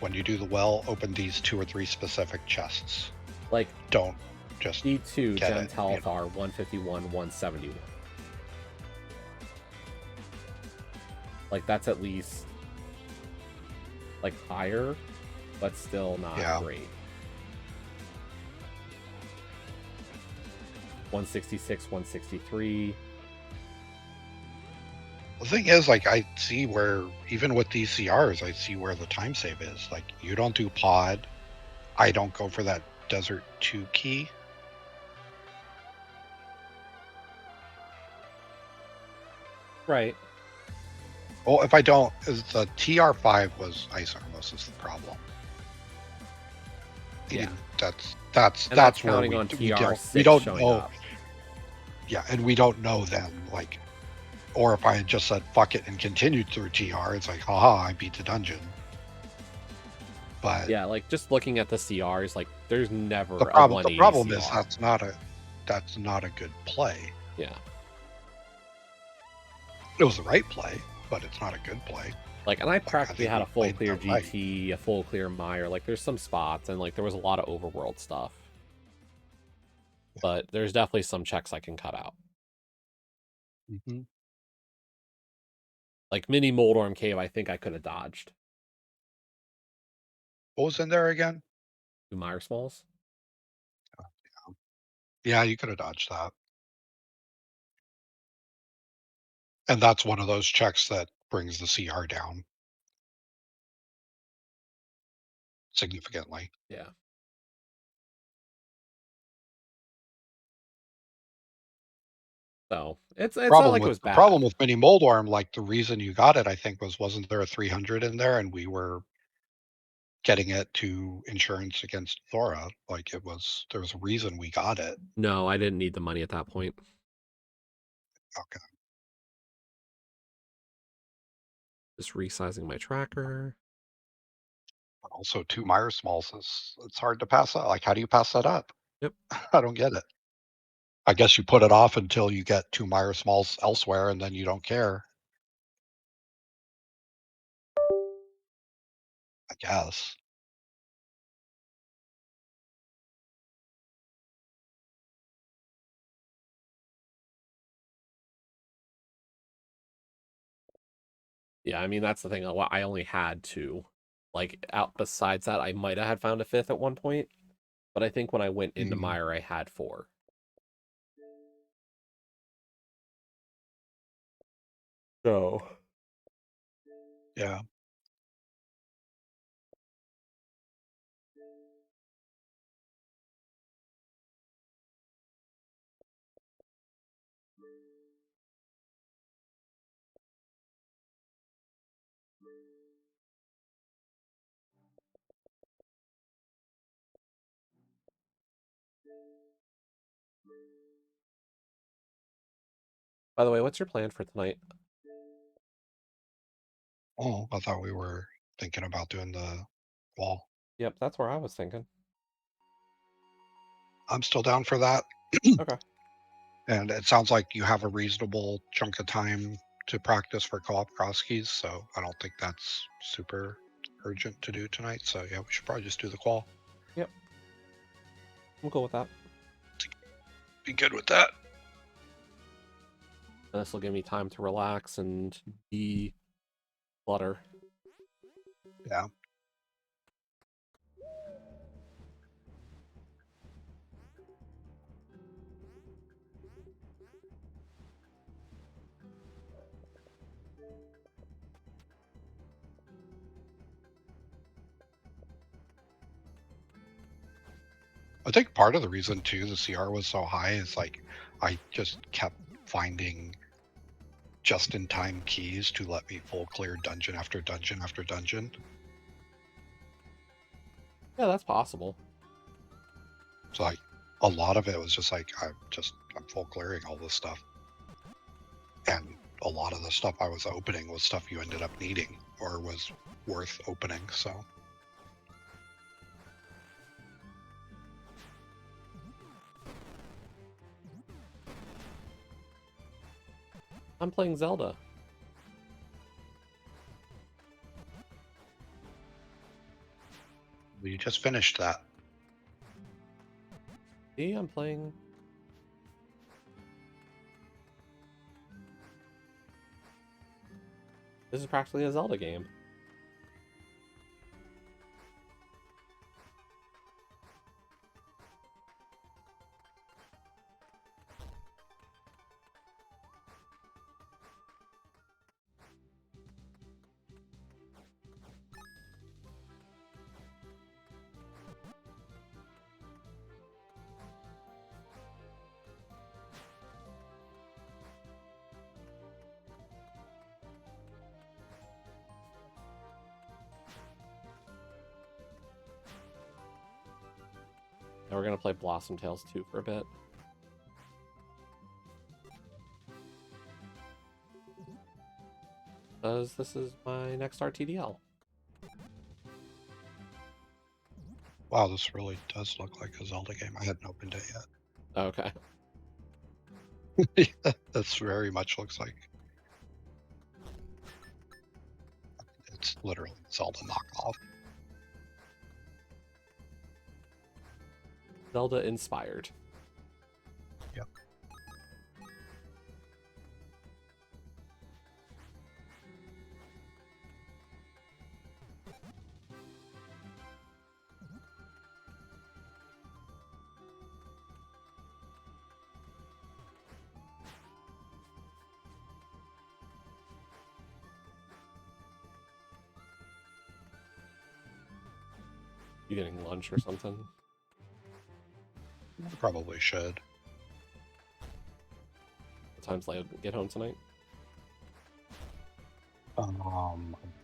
when you do the well, open these 2 or 3 specific chests. Like don't just D2 get Gem it, Talthar, 151, 171. Like that's at least like higher, but still not great. 166, 163. The thing is, like, I see where, even with these CRs, I see where the time save is. Like, you don't do pod. I don't go for that Desert 2 key. Right. Well, if I don't, is the TR5 was Ice Armos is the problem. Yeah. That's where counting on we TR6 don't showing know. Up. Yeah, and we don't know then, like, or if I had just said fuck it and continued through TR, it's like, haha, I beat the dungeon. But yeah, like just looking at the CRs, like there's never the problem CR. is that's not a good play. Yeah. It was the right play, but it's not a good play. Like, and I practically had a full clear GT, a full clear Mire. Like, there's some spots, and like there was a lot of overworld stuff. Yeah. But there's definitely some checks I can cut out. Mm-hmm. Like mini Moldorm Cave, I think I could have dodged. What was in there again? 2 Mire Smalls. Oh, yeah, you could have dodged that. And that's one of those checks that brings the CR down significantly. Yeah. So it's not like it was bad. The problem with Mini Moldorm, like the reason you got it, I think, wasn't there a 300 in there, and we were getting it to insurance against Thora. Like there was a reason we got it. No, I didn't need the money at that point. Okay. Just resizing my tracker. But also 2 Mire Smalls it's hard to pass up. Like, how do you pass that up? Yep. I don't get it. I guess you put it off until you get 2 Mire Smalls elsewhere, and then you don't care. I guess. Yeah, I mean, that's the thing. I only had 2. Like, out besides that, I might have had found a 5th at one point. But I think when I went into Mire, I had 4. So. Yeah. By the way, what's your plan for tonight? Oh, I thought we were thinking about doing the wall. Yep, that's where I was thinking. I'm still down for that. Okay. And it sounds like you have a reasonable chunk of time to practice for co-op cross keys, so I don't think that's super urgent to do tonight. So yeah, we should probably just do the qual. Yep. I'm cool with that. Be good with that. This will give me time to relax and declutter. Yeah. I think part of the reason too the CR was so high is like I just kept finding just-in-time keys to let me full clear dungeon after dungeon after dungeon. Yeah, that's possible. So like a lot of it was just like I'm full clearing all this stuff. And a lot of the stuff I was opening was stuff you ended up needing or was worth opening, so I'm playing Zelda. we just finished that. See, I'm playing. This is practically a Zelda game. Now we're gonna play Blossom Tales 2 for a bit. Because this is my next RTDL. Wow, this really does look like a Zelda game. I hadn't opened it Okay. yet. This very much looks like it's literally Zelda knockoff. Zelda inspired. Yep. You getting lunch or something? I probably should. What time's Leia get home tonight? I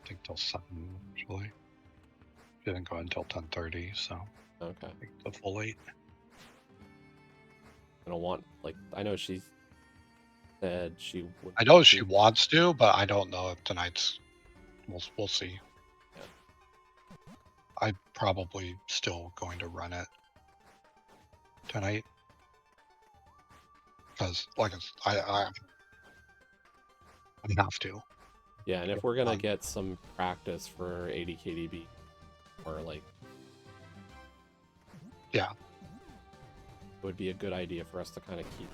think till 7 actually. Didn't go until 10:30, so Okay. I think the full 8. I don't want, like, I know she said she would. I know she wants to, but I don't know if tonight's. We'll see. Yeah. I'm probably still going to run it tonight because, like, I have to. Yeah, and if we're gonna get some practice for ADKDB, or like, Yeah, it would be a good idea for us to kind of keep.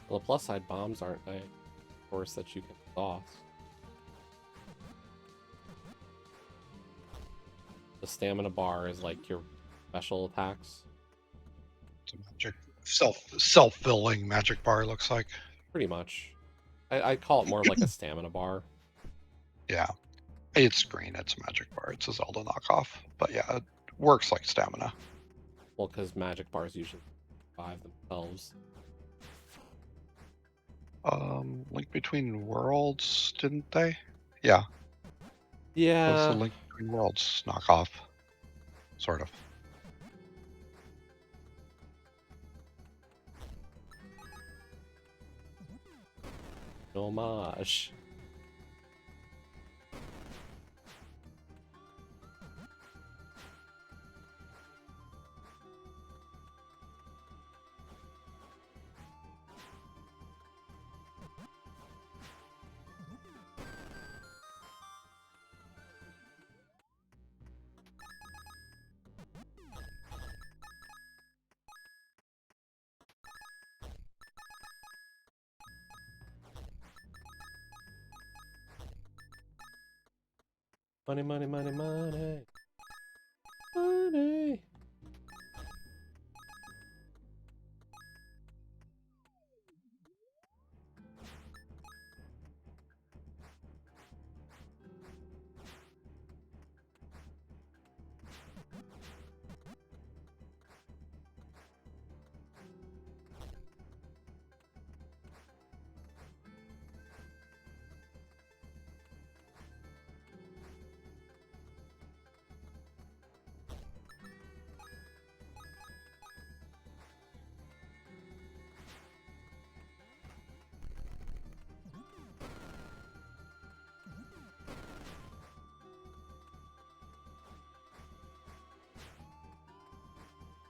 Well, the plus side, bombs aren't a force that you can exhaust. The stamina bar is like your special attacks. It's a magic self-filling magic bar, looks like. Pretty much. I call it more of like a stamina bar. Yeah. It's green, it's a magic bar. It's a Zelda knockoff. But yeah, it works like stamina. Well, because magic bars usually survive themselves. Link Between Worlds, didn't they? Yeah. Yeah. What's the Link Between Worlds knockoff? Sort of. Homage. Money, money, money, money. Money.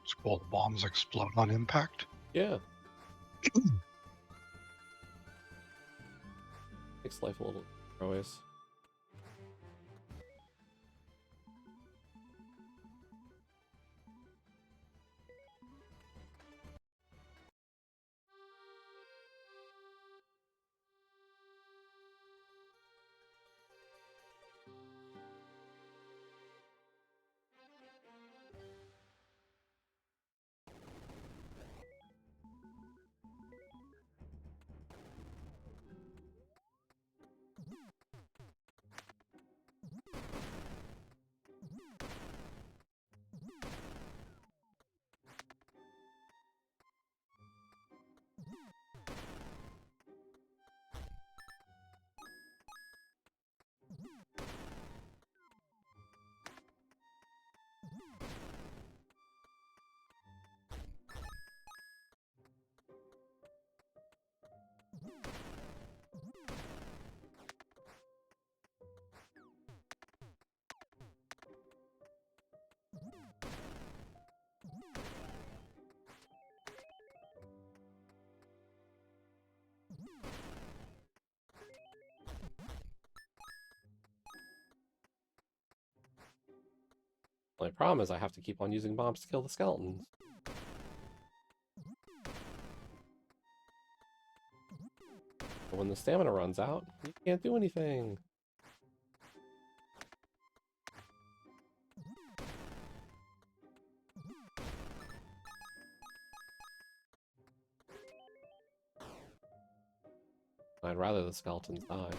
It's cool. The bombs explode on impact. Yeah. Makes life a little always. My problem is I have to keep on using bombs to kill the skeletons. But when the stamina runs out, you can't do anything. I'd rather the skeletons die.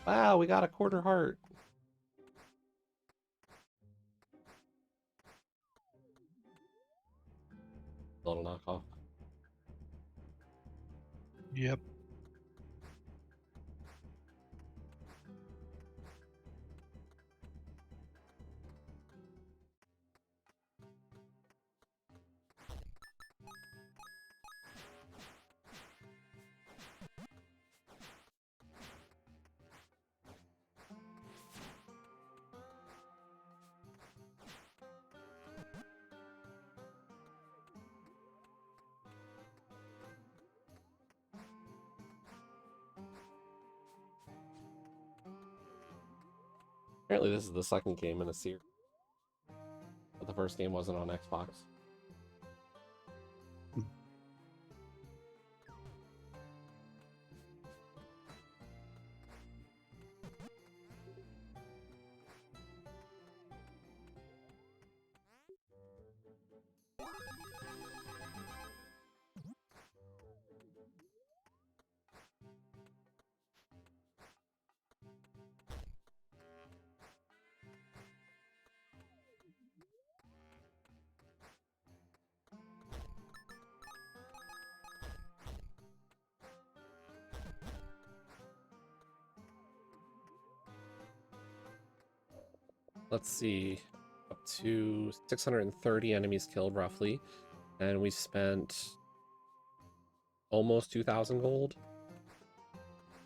Wow, we got a quarter heart. Little knockoff. Yep. Apparently this is the second game in a series, but the first game wasn't on Xbox. Let's see, up to 630 enemies killed roughly, and we spent almost 2,000 gold.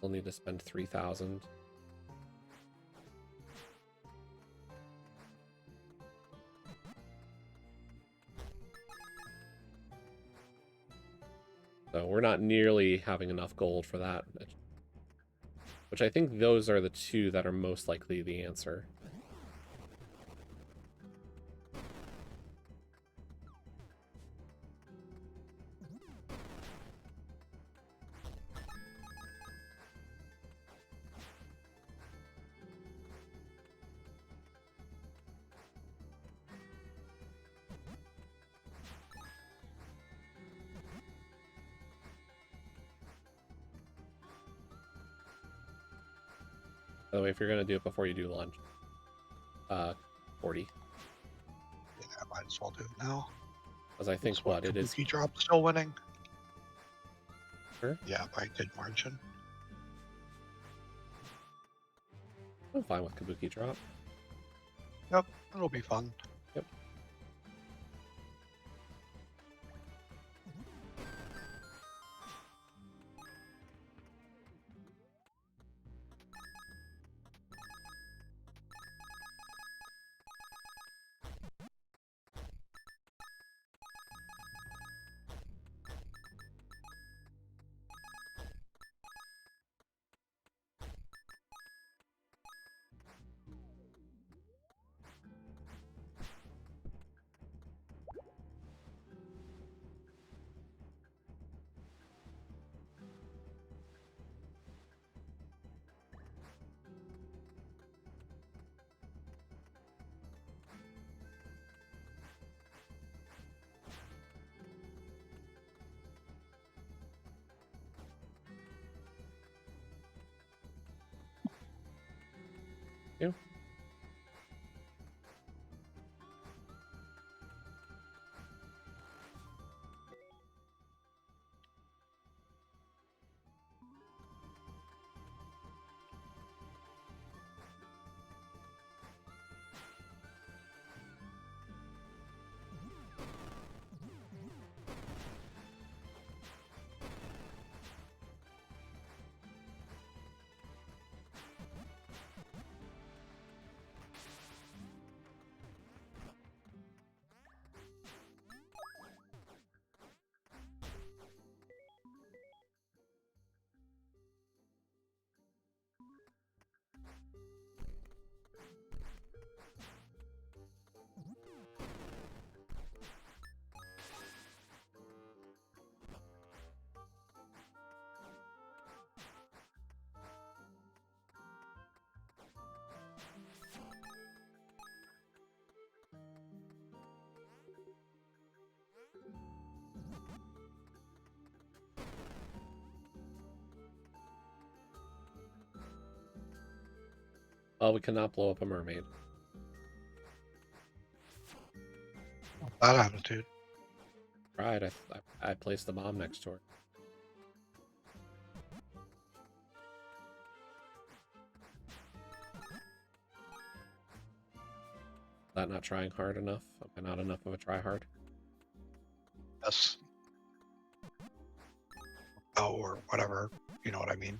We'll need to spend 3,000. So we're not nearly having enough gold for that, which I think those are the two that are most likely the answer. By the way, if you're gonna do it before you do lunch, 40. Yeah, I might as well do it now. Because I think what it is. Kabuki drop still winning. Sure. Yeah, by a good margin. I'm fine with Kabuki drop. Yep, it'll be fun. Yep. Yeah. Well, we cannot blow up a mermaid. That attitude. Right, I placed the bomb next to her. That not trying hard enough? Am I not enough of a tryhard? Yes. Oh, or whatever. You know what I mean.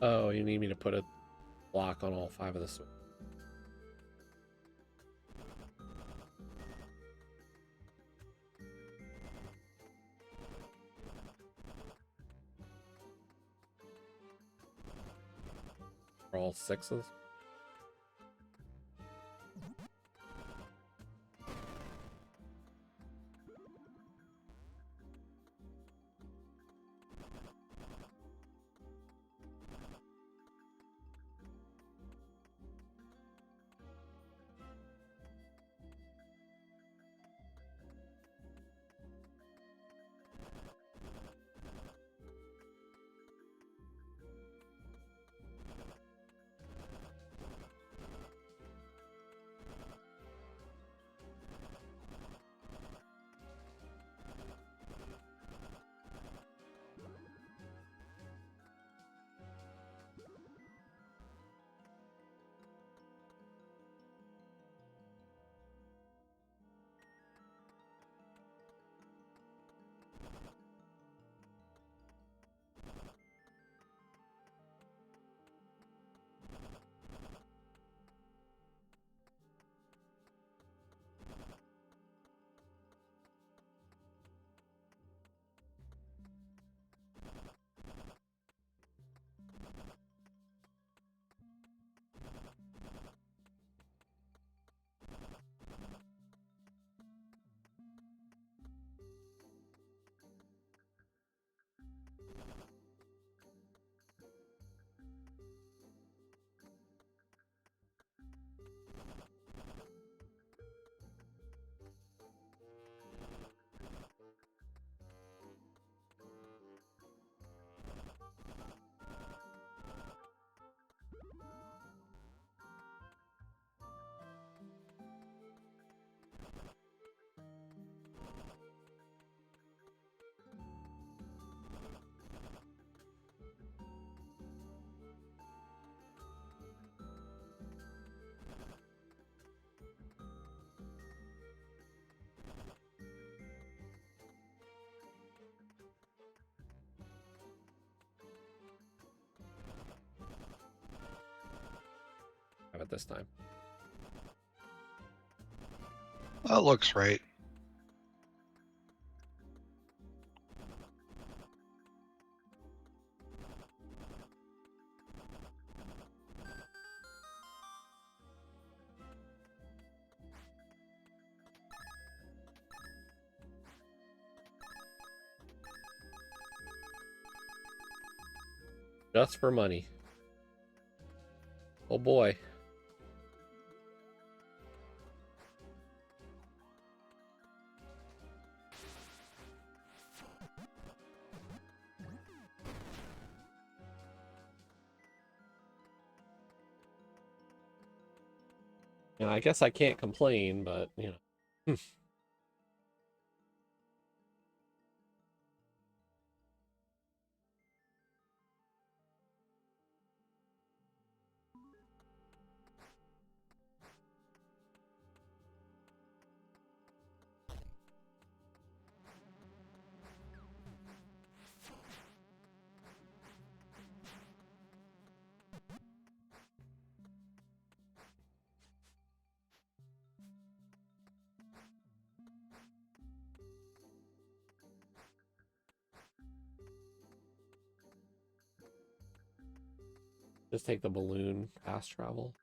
Oh, you need me to put a block on all 5 of the switches. For all 6s? Have it this time. That looks right. Just for money. Oh boy. Yeah, I guess I can't complain, but, you know. Just take the balloon fast travel.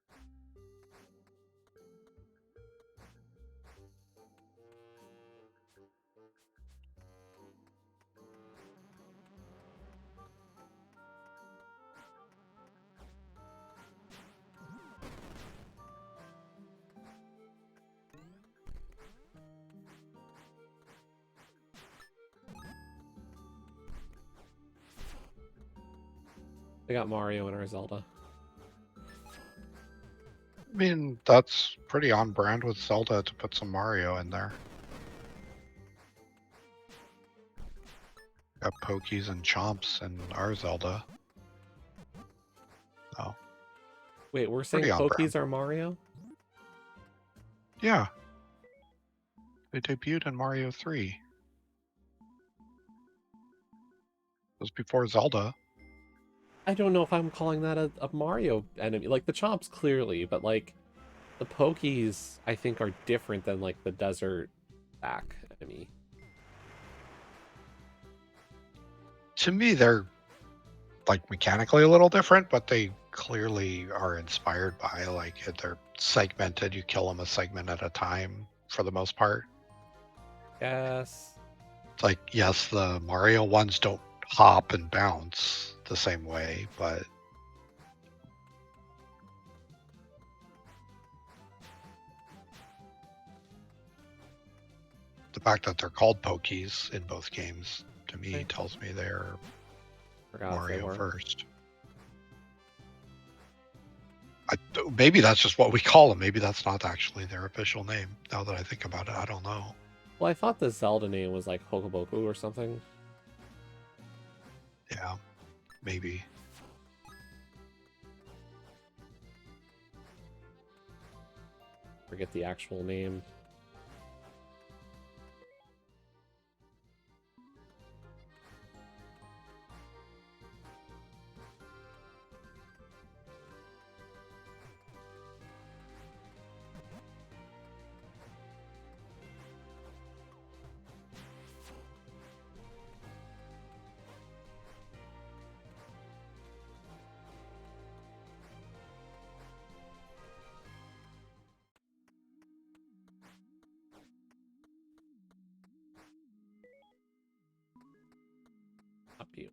They got Mario in our Zelda. I mean, that's pretty on brand with Zelda to put some Mario in there. Got Pokies and Chomps in our Zelda. Oh. Wait, we're saying Pokies are Mario? Yeah. They debuted in Mario 3. It was before Zelda. I don't know if I'm calling that a Mario enemy. Like, the Chomps, clearly, but, like, the Pokies, I think, are different than, like, the desert back enemy. To me, they're, like, mechanically a little different, but they clearly are inspired by, like, they're segmented. You kill them a segment at a time, for the most part. Yes. It's like, yes, the Mario ones don't hop and bounce the same way, but the fact that they're called Pokies in both games, to me, tells me they're Mario first. Maybe that's just what we call them. Maybe that's not actually their official name. Now that I think about it, I don't know. Well, I thought the Zelda name was like Hokoboku or something. Yeah, maybe. Forget the actual name. Up you.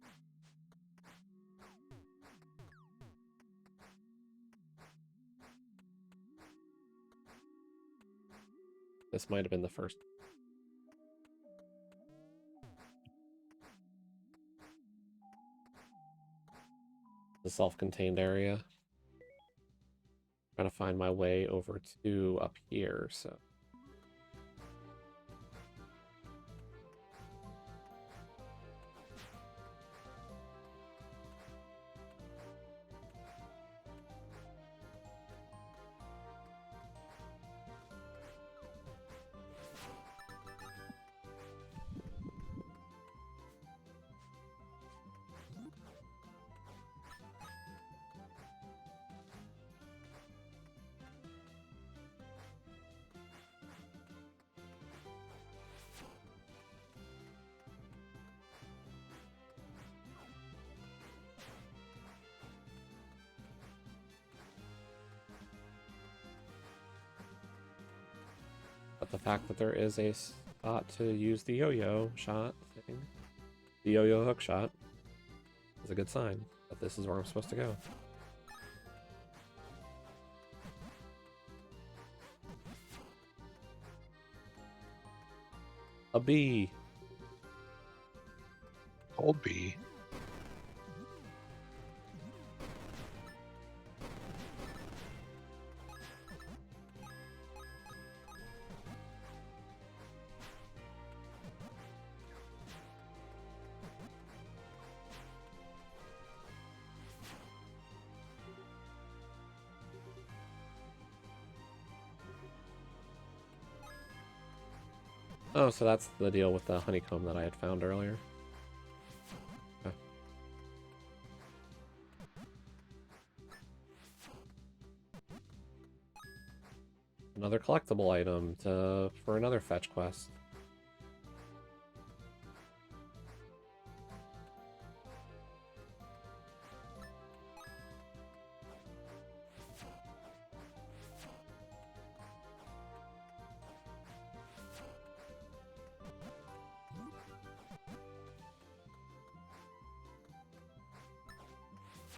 This might have been the first. The self-contained area. Trying to find my way over to up here, so. But the fact that there is a spot to use the yo-yo shot thing, the yo-yo hook shot, is a good sign. But this is where I'm supposed to go. A bee. Old bee. Oh, so that's the deal with the honeycomb that I had found earlier. Okay. Another collectible item for another fetch quest.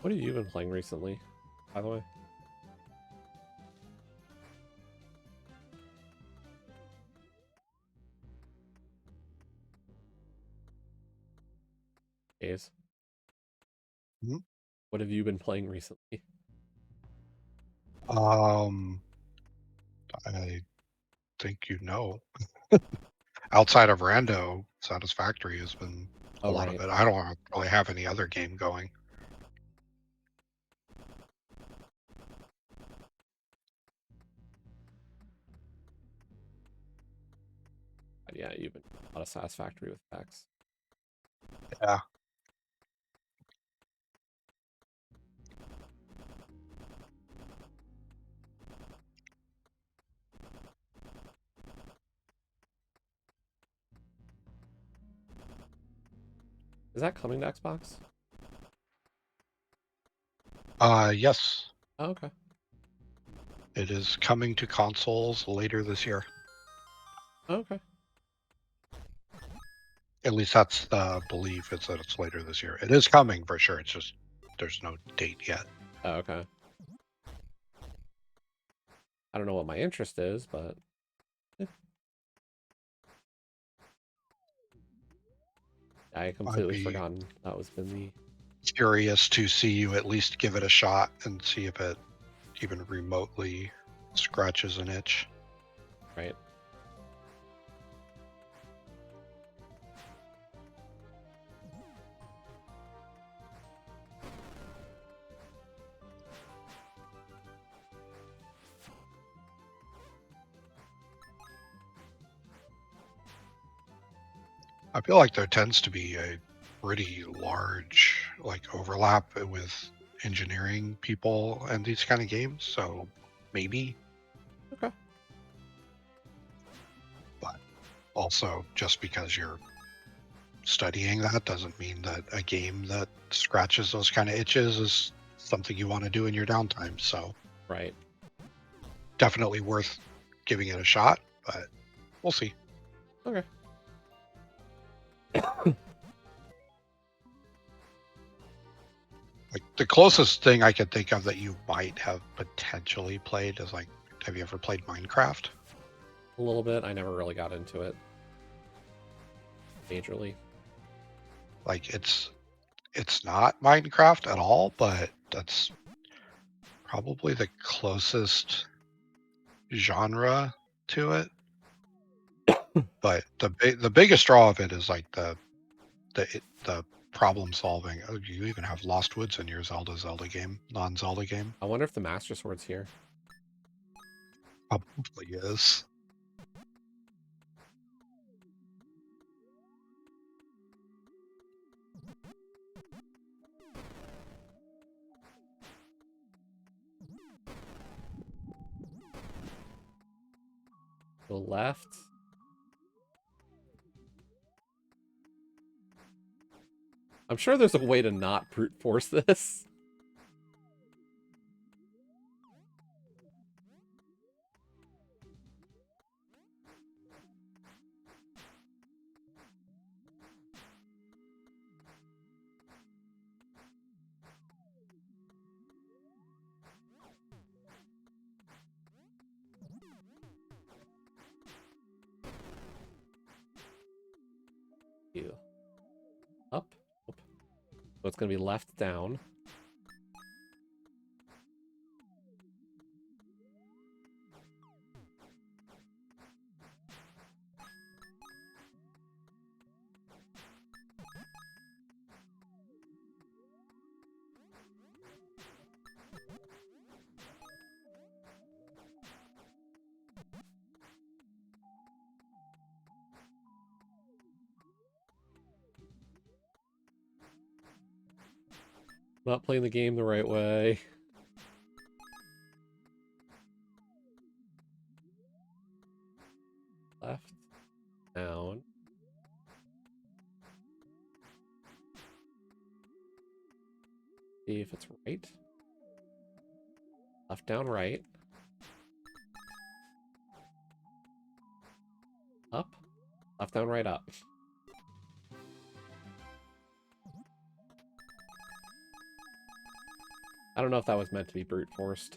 What have you been playing recently, by the way? Days. Hmm? What have you been playing recently? I think you know. Outside of Rando, Satisfactory has been a Oh, lot of right. it. I don't really have any other game going. But yeah, you've been a lot of Satisfactory with Vex. Yeah. Is that coming to Xbox? Yes. Oh, okay. It is coming to consoles later this year. Oh, okay. At least that's the belief, is that it's later this year. It is coming for sure. It's just there's no date yet. Oh, okay. I don't know what my interest is, but yeah. I I'd completely be forgotten that was been the curious to see you at least give it a shot and see if it even remotely scratches an itch. right. I feel like there tends to be a pretty large overlap with engineering people and these kind of games, so maybe. Okay. But also, just because you're studying that doesn't mean that a game that scratches those kind of itches is something you want to do in your downtime. So Right. definitely worth giving it a shot, but we'll see. Okay. Like the closest thing I could think of that you might have potentially played is have you ever played Minecraft? A little bit. I never really got into it majorly. Like it's not Minecraft at all, but that's probably the closest genre to it. But the biggest draw of it is like the problem solving. Oh, you even have Lost Woods in your Zelda game, non-Zelda game. I wonder if the Master Sword's here. Probably is. Go left. I'm sure there's a way to not brute force this. you. Up. So it's going to be left down. Not playing the game the right way. Left, down. See if it's right. Left, down, right. Up. Left, down, right, up. I don't know if that was meant to be brute forced.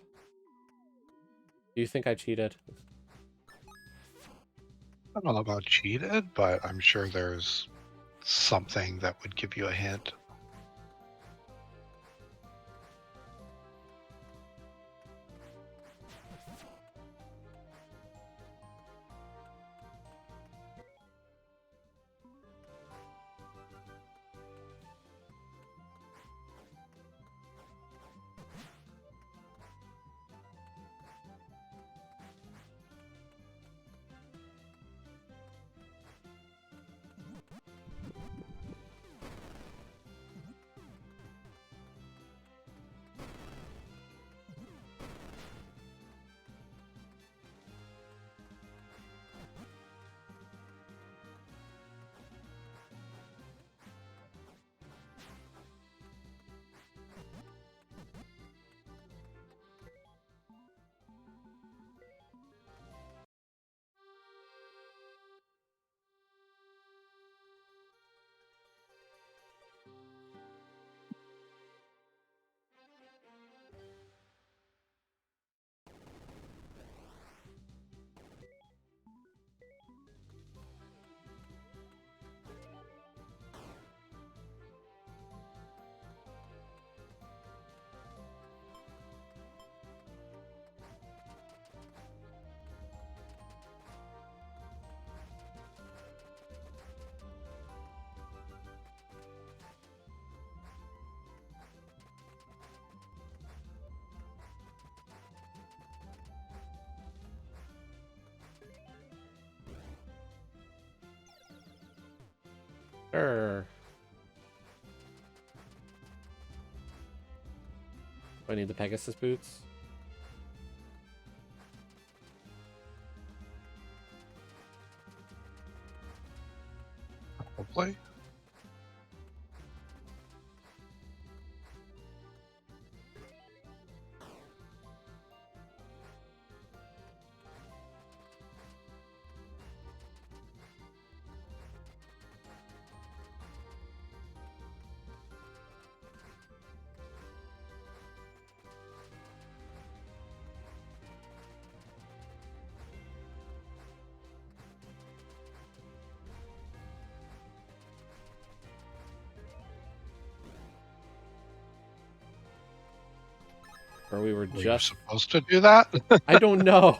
Do you think I cheated? I don't know about cheated, but I'm sure there's something that would give you a hint. Sure. Do I need the Pegasus boots? Hopefully. Or we were Were just... you supposed to do that? I don't know.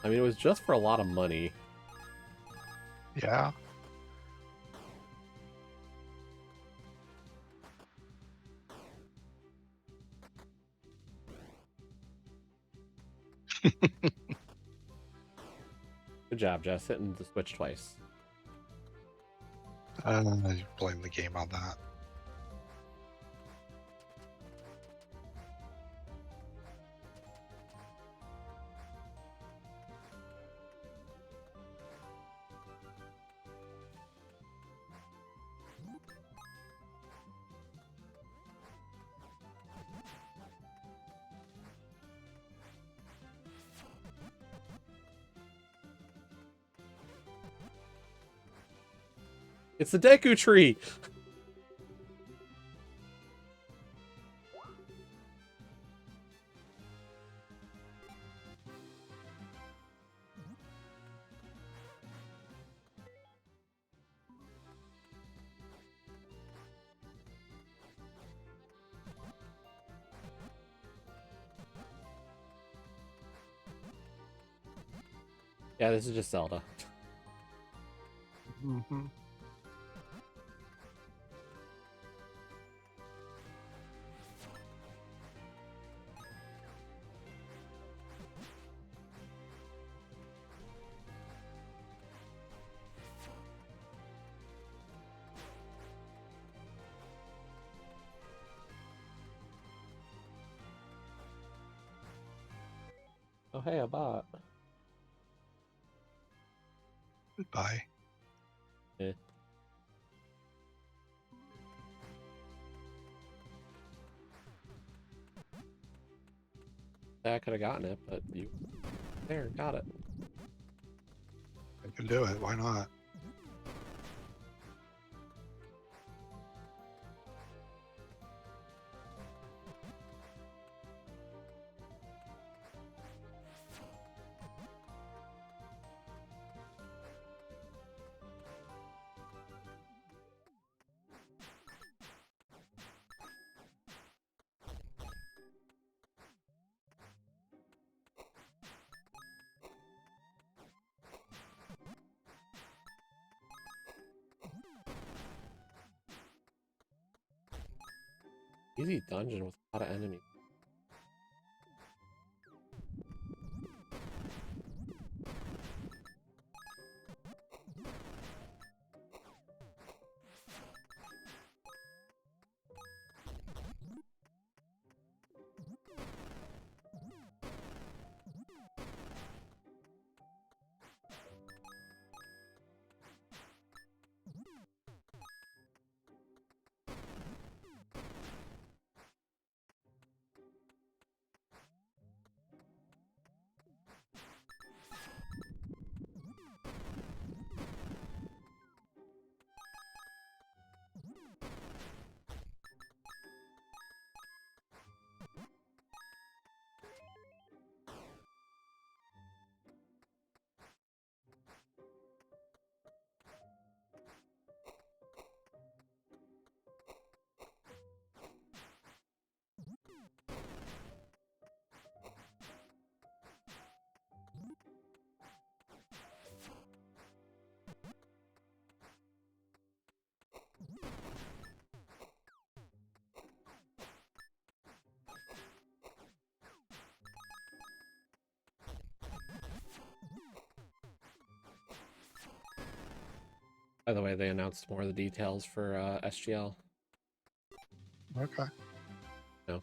I mean, it was just for a lot of money. Yeah. Good job, Jess. Hitting the switch twice. I blame the game on that. It's the Deku tree! Yeah, this is just Zelda. Mm-hmm. Oh, hey, a bot. Goodbye. Eh. I could have gotten it, but you there got it. I can do it. Why not? Easy dungeon with a lot of enemies. By the way, they announced more of the details for SGL. Okay. No.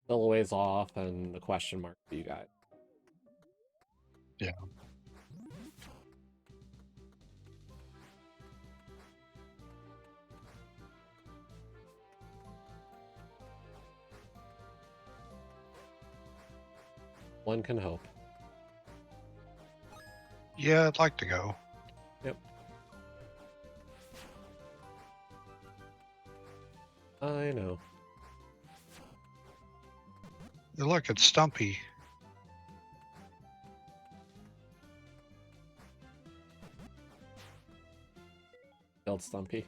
Still a ways off, and the question mark for you guys. Yeah. One can hope. Yeah, I'd like to go. Yep. I know. Hey, look, it's Stumpy. Killed Stumpy.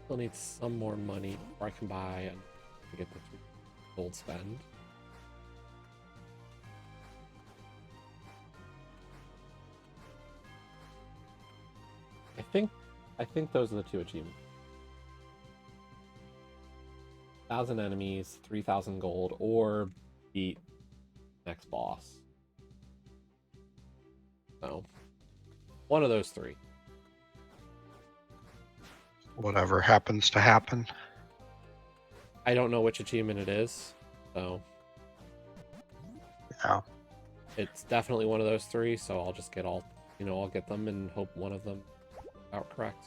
Still need some more money before I can buy and to get the 3 gold spend. I think those are the 2 achievements. 1,000 enemies, 3,000 gold, or beat next boss. So, one of those 3. whatever happens to happen. I don't know which achievement it is, so Yeah. it's definitely one of those three. So I'll just get all, I'll get them and hope one of them out correct.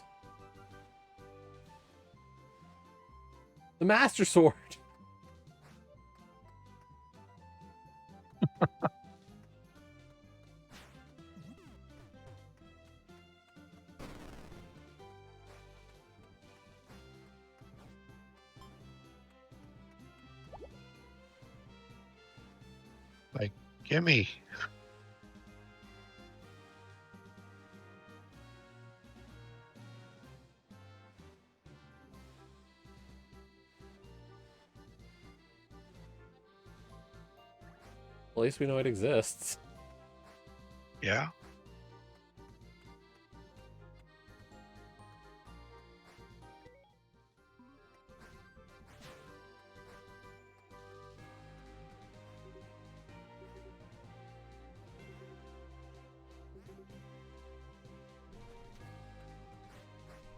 The Master Sword. Like, gimme. At least we know it exists. Yeah.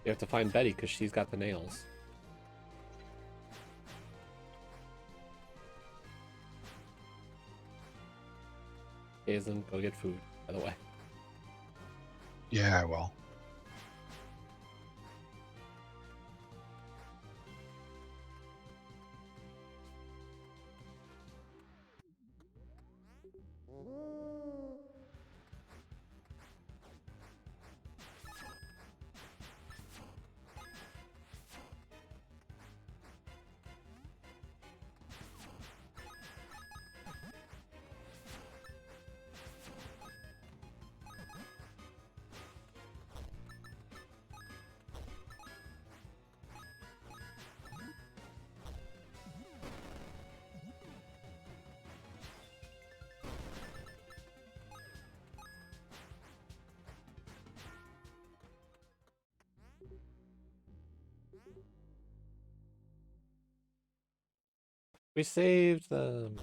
You have to find Betty because she's got the nails. Kaesden, go get food, by the way. Yeah, I will. We saved them.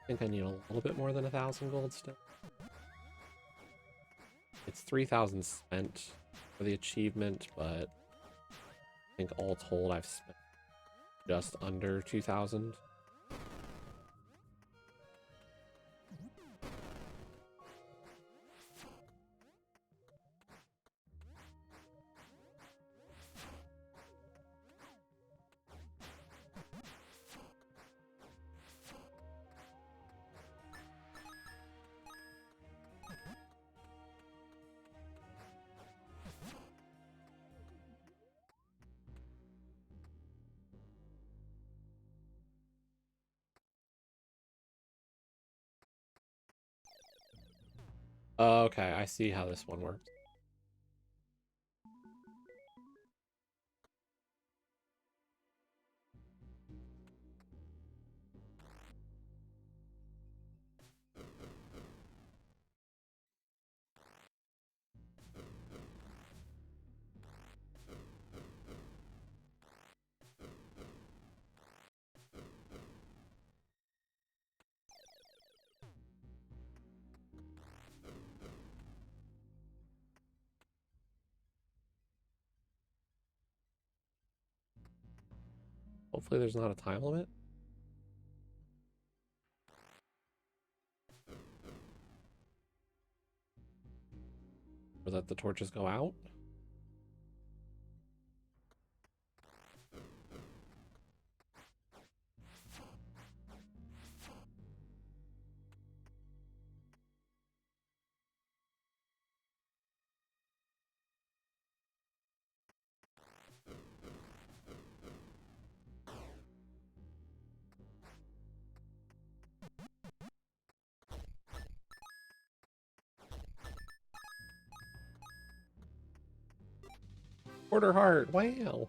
I think I need a little bit more than 1,000 gold still. It's 3,000 spent for the achievement, but I think all told I've spent just under 2,000. Okay, I see how this one works. Hopefully there's not a time limit. Or that the torches go out? Quarter heart, wow.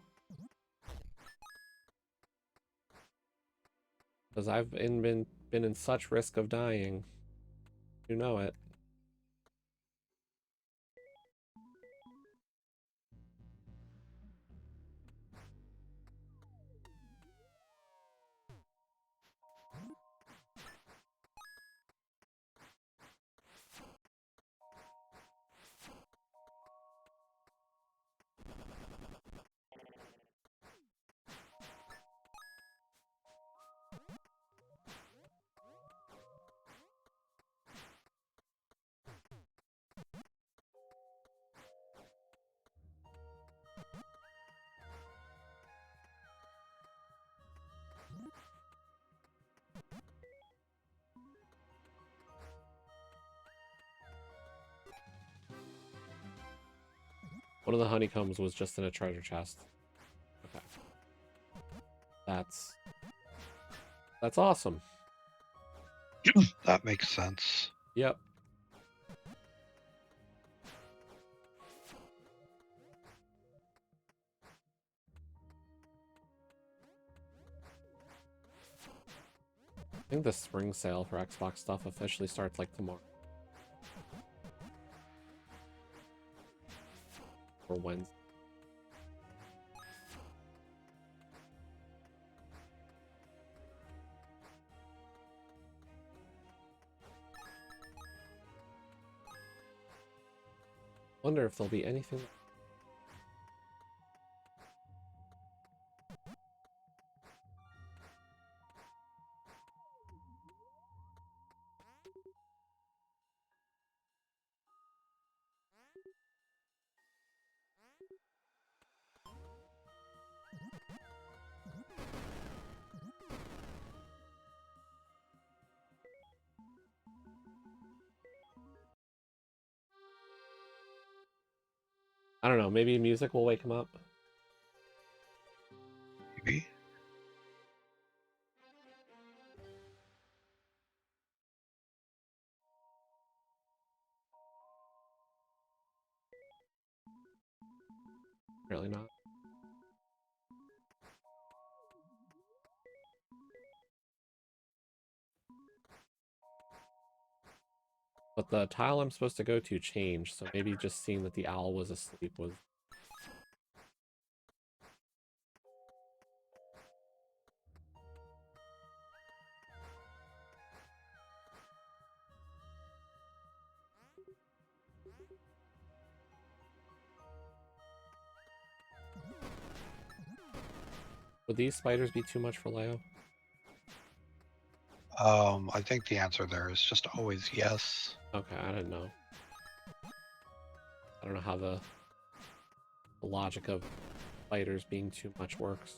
Because I've been in such risk of dying. You know it. One of the honeycombs was just in a treasure chest. Okay. That's awesome. That makes sense. Yep. I think the spring sale for Xbox stuff officially starts like tomorrow. Or Wednesday. Wonder if there'll be anything. I don't know, maybe music will wake him up. Maybe. Apparently not. But the tile I'm supposed to go to changed, so maybe just seeing that the owl was asleep was... Would these spiders be too much for Leo? I think the answer there is just always yes. Okay, I didn't know. I don't know how the logic of spiders being too much works.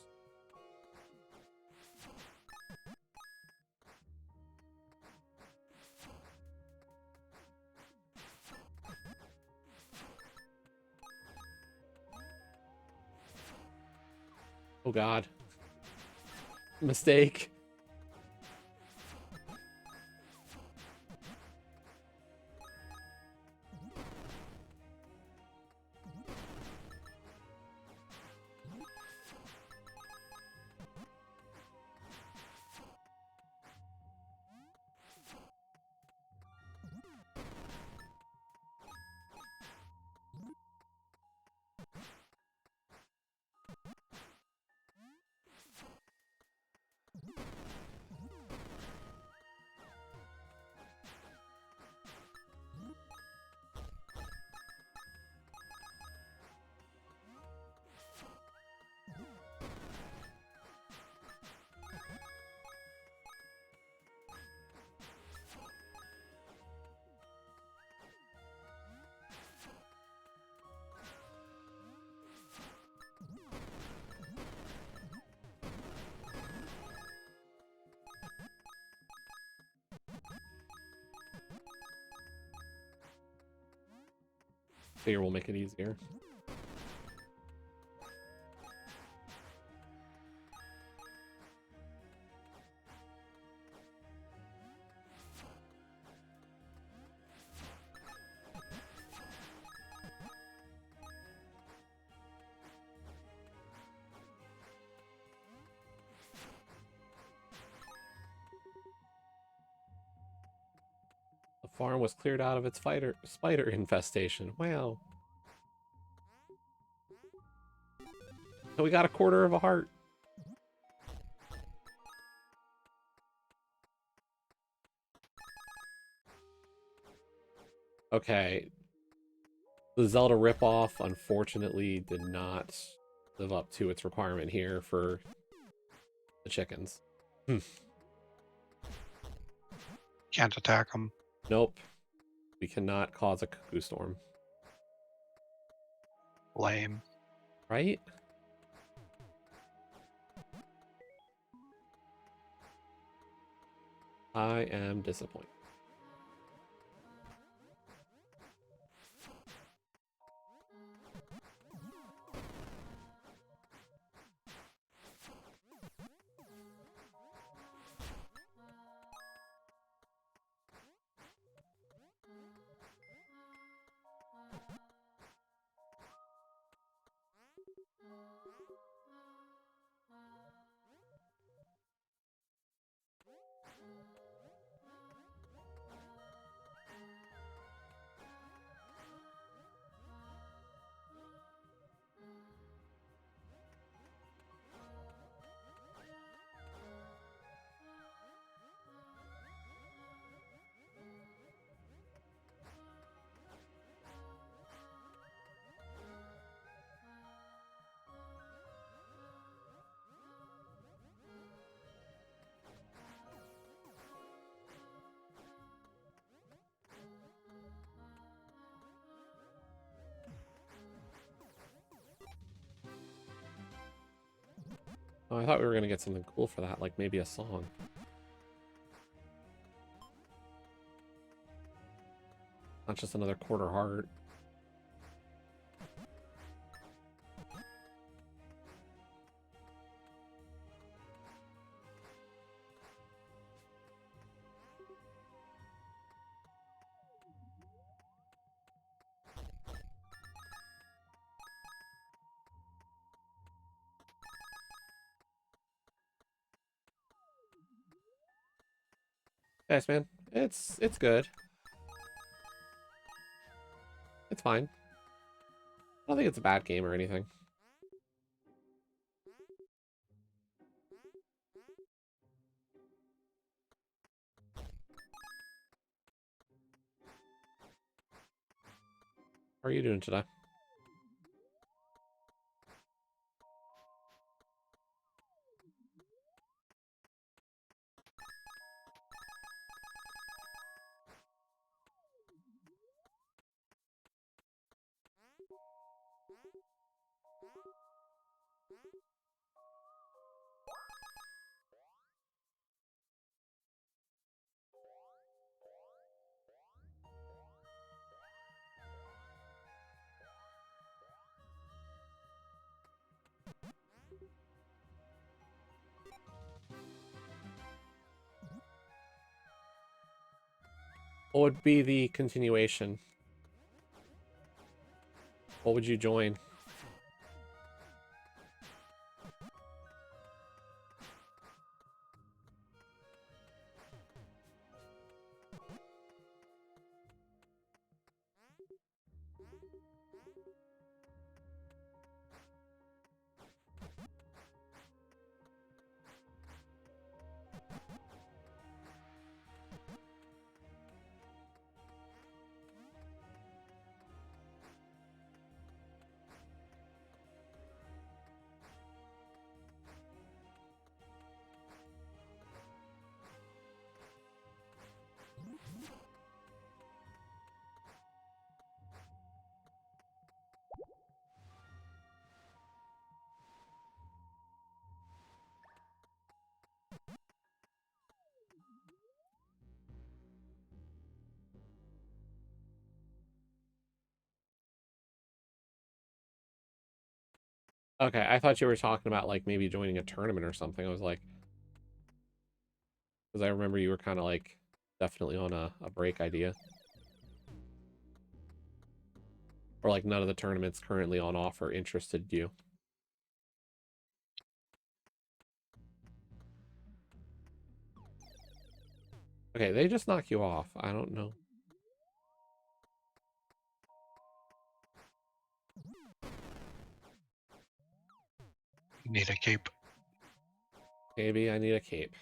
Oh god. Mistake. Figure we'll make it easier. The farm was cleared out of its spider infestation. Wow. So we got a quarter of a heart. Okay. The Zelda ripoff, unfortunately, did not live up to its requirement here for the chickens. Can't attack them. Nope. We cannot cause a cuckoo storm. Lame. Right? I am disappointed. Oh, I thought we were going to get something cool for that, like maybe a song. Not just another quarter heart. Yes, man. It's good. It's fine. I don't think it's a bad game or anything. How are you doing today? What would be the continuation? What would you join? Okay, I thought you were talking about like maybe joining a tournament or something. I was like, because I remember you were kind of like definitely on a break idea. Or like none of the tournaments currently on offer interested you. Okay, they just knock you off. I don't know. Need a cape. Maybe I need a cape.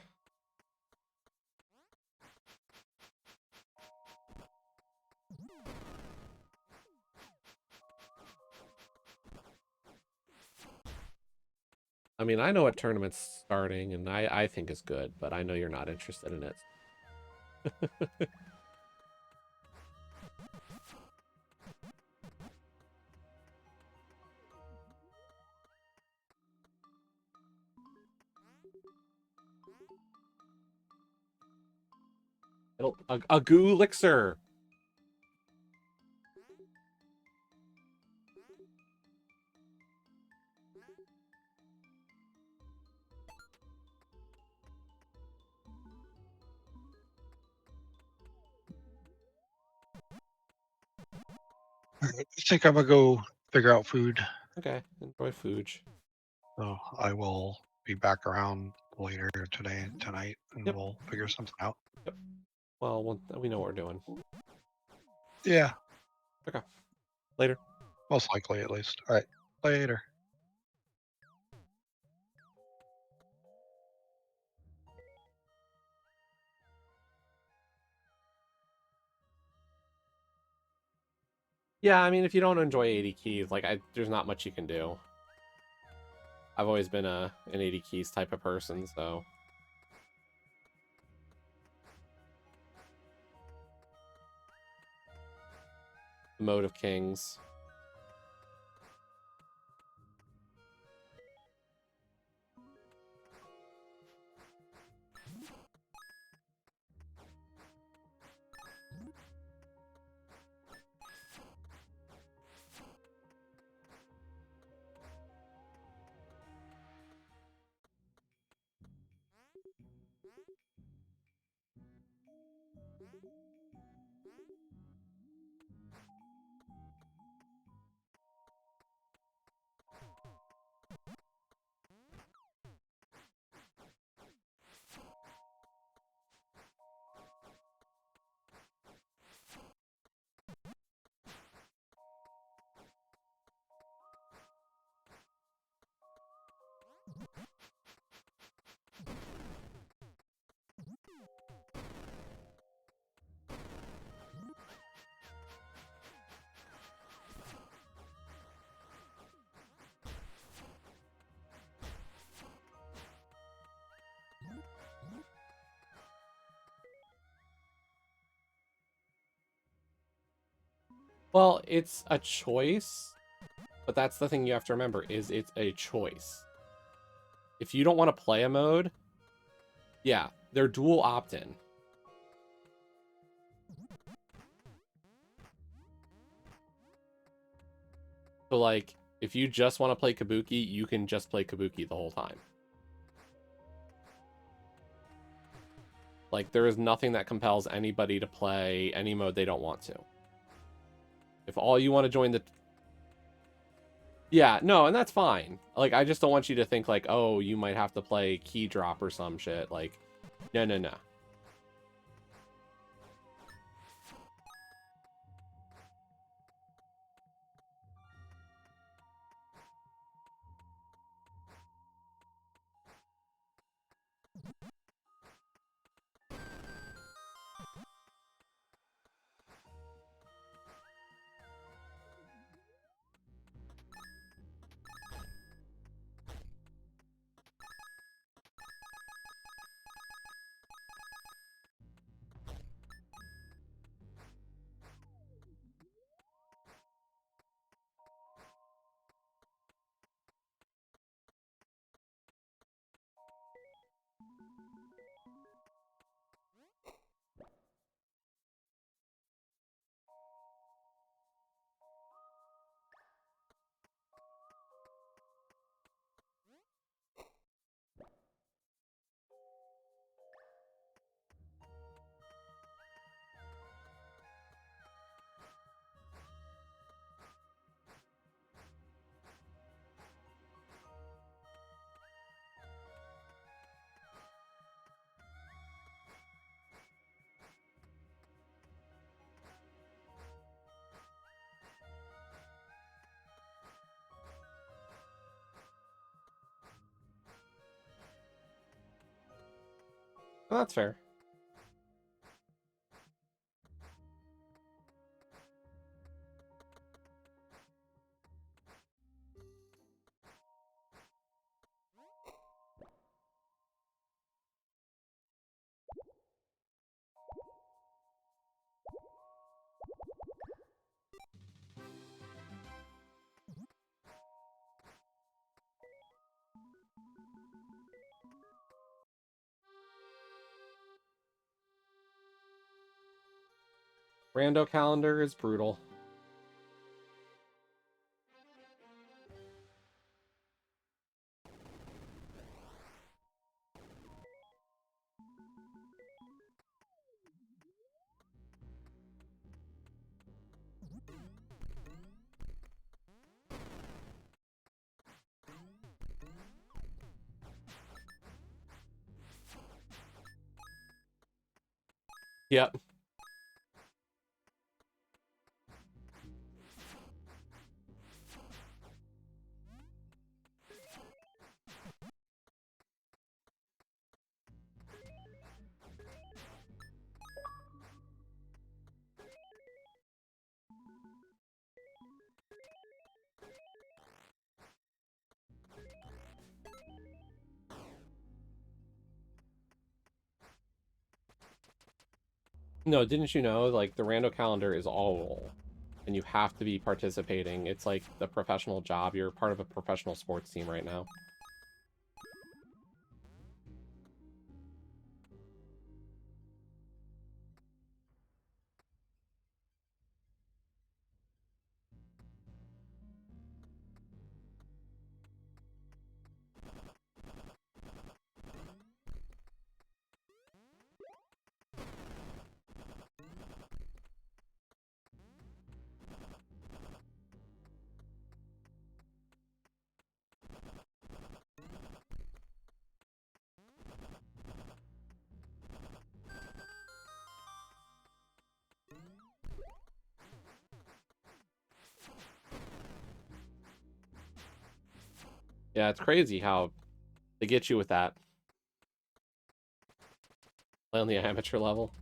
I mean, I know what tournament's starting, and I think is good, but I know you're not interested in it. A goo elixir. I think I'm gonna go figure out food. Okay, enjoy food. So I will be back around later tonight, and Yep. we'll figure something out. Yep. Well, we know what we're doing. Yeah. Okay. Later. Most likely, at least. All right. Later. Yeah, I mean, if you don't enjoy 80 keys, like, there's not much you can do. I've always been an 80 keys type of person, so. Mode of Kings. Well, it's a choice, but that's the thing you have to remember, is it's a choice. If you don't want to play a mode, yeah, they're dual opt-in. So, like, if you just want to play Kabuki, you can just play Kabuki the whole time. Like, there is nothing that compels anybody to play any mode they don't want to. If all you want to join the... Yeah, no, and that's fine. Like, I just don't want you to think, like, oh, you might have to play Key Drop or some shit. Like, no, no, no. Well, that's fair. Rando calendar is brutal. Yep. No, didn't you know, like, the rando calendar is all roll, and you have to be participating. It's like the professional job. You're part of a professional sports team right now. Yeah, it's crazy how they get you with that. Play on the amateur level.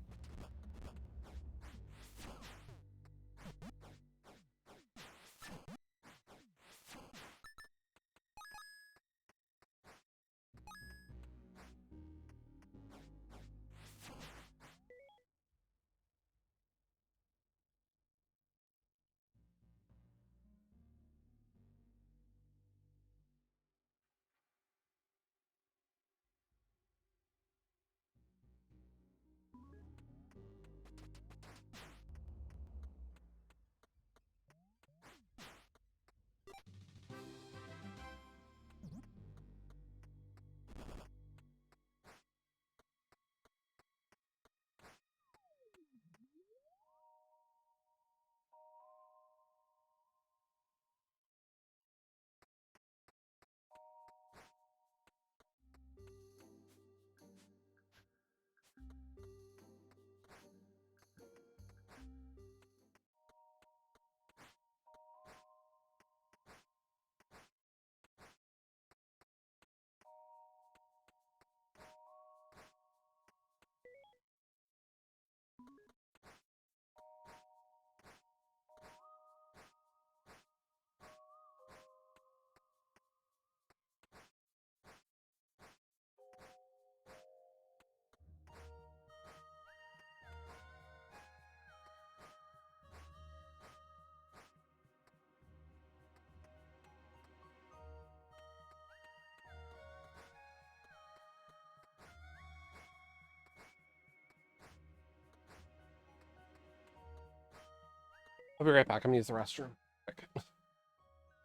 I'll be right back. I'm gonna use the restroom.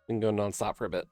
We can go nonstop for a bit.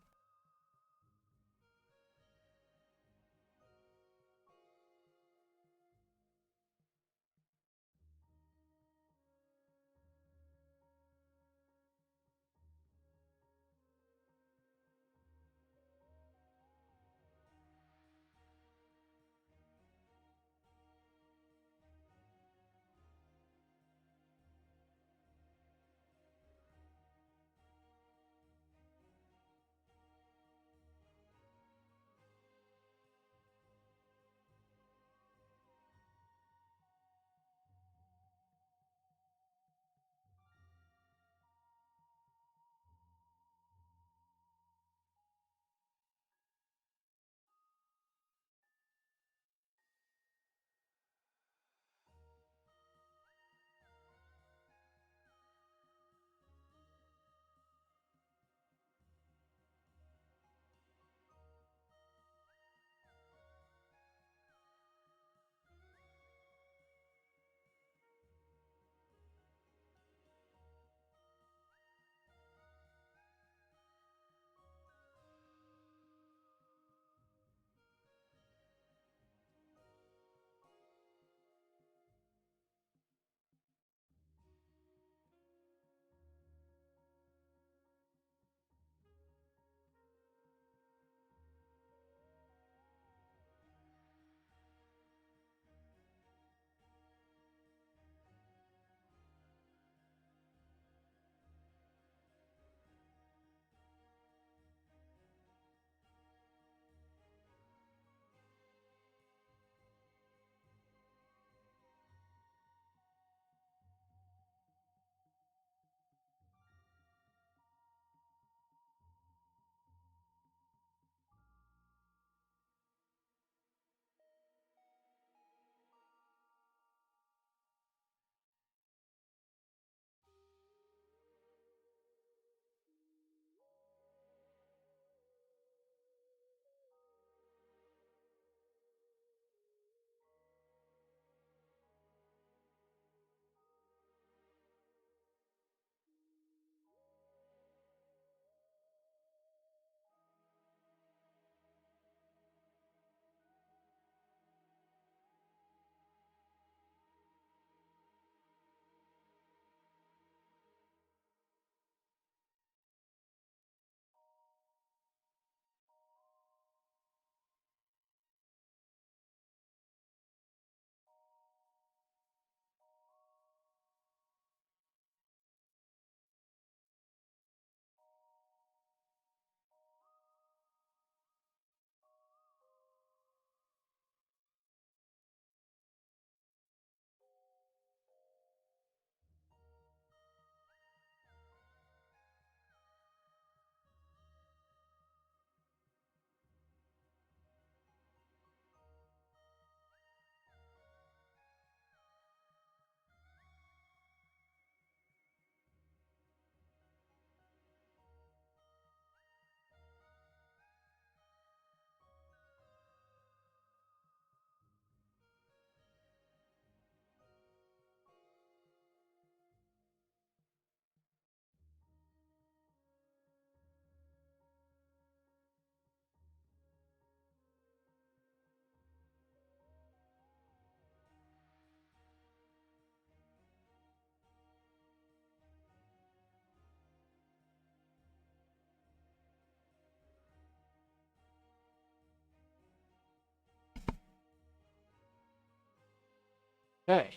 Okay.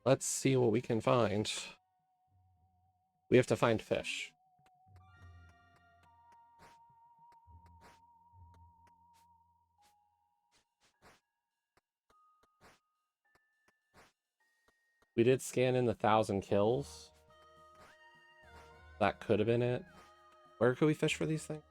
Let's see what we can find. We have to find fish. We did scan in the 1,000 kills. That could have been it. Where could we fish for these things?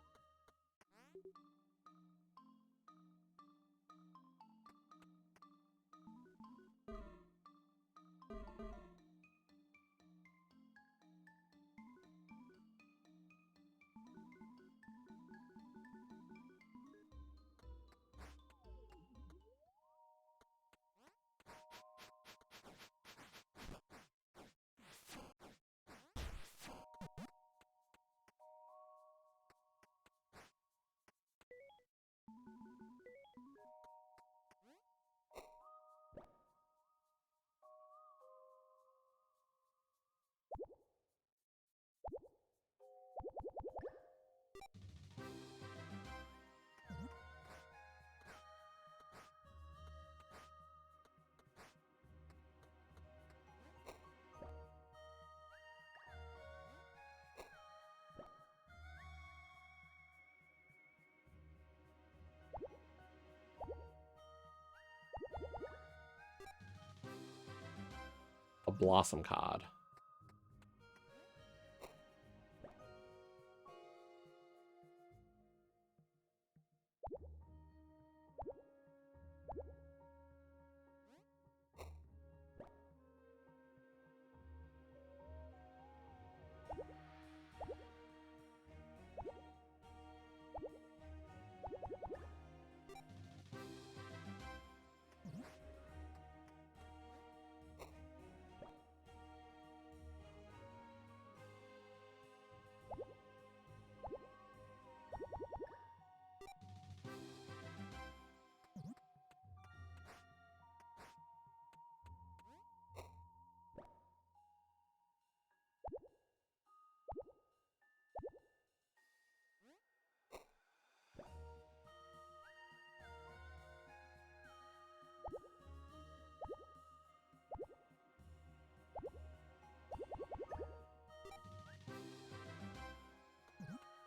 A blossom cod.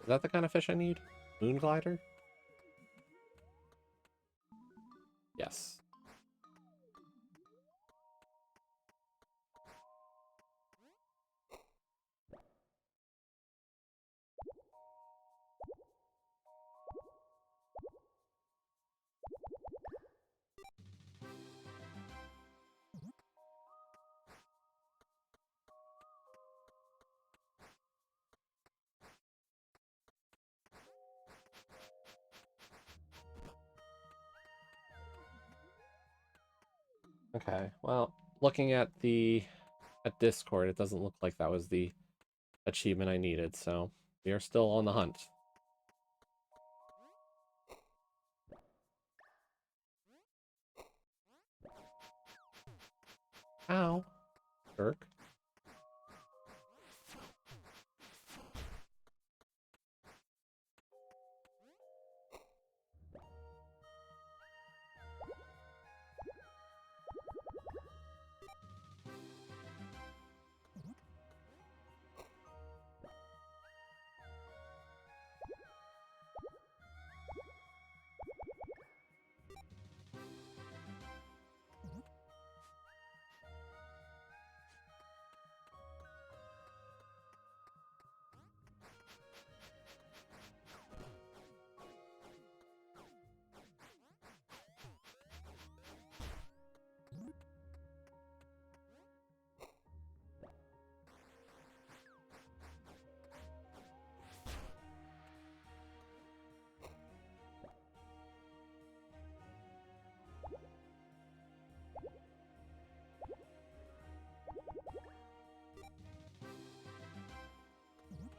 Is that the kind of fish I need? Moon glider? Yes. Okay, well, looking at Discord, it doesn't look like that was the achievement I needed, so we are still on the hunt. Ow. Jerk.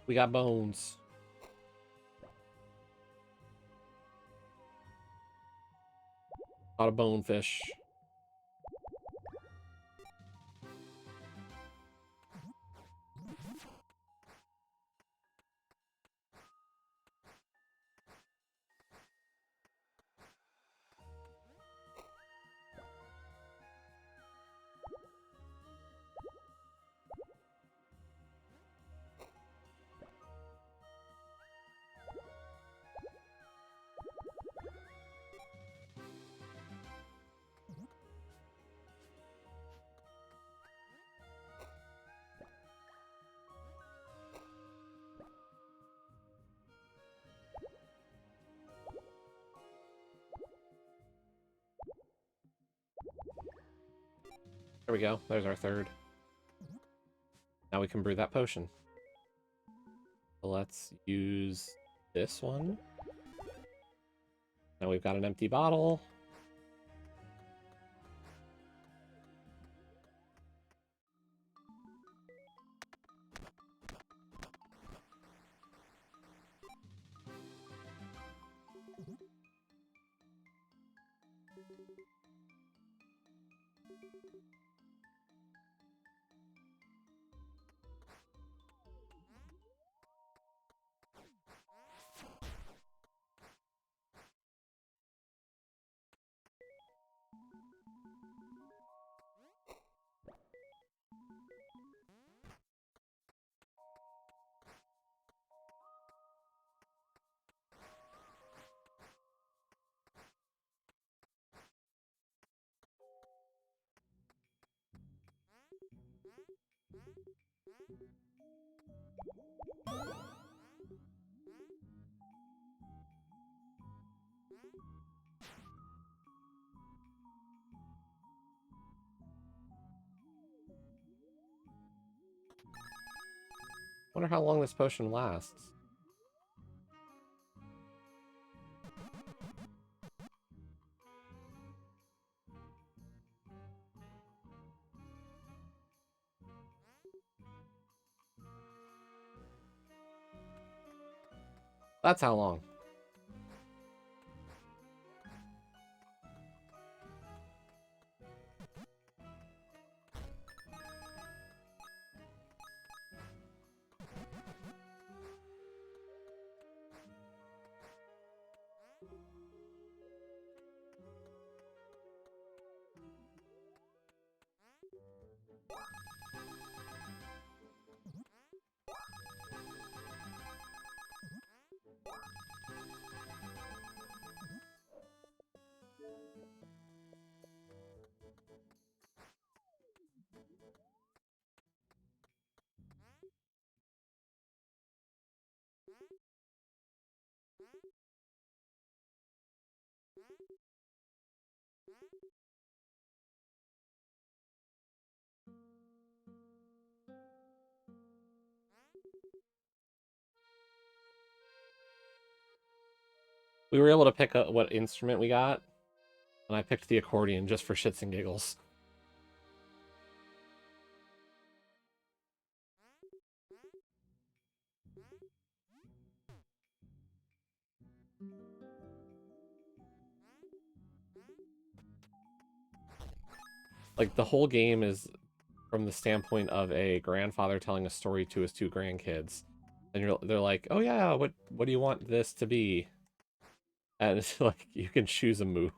We got bones. A lot of bonefish. There we go. There's our third. Now we can brew that potion. So let's use this one. Now we've got an empty bottle. Wonder how long this potion lasts. That's how long. We were able to pick what instrument we got, and I picked the accordion just for shits and giggles. Like, the whole game is from the standpoint of a grandfather telling a story to his two grandkids. And they're like, oh yeah, what do you want this to be? And it's like, you can choose a move.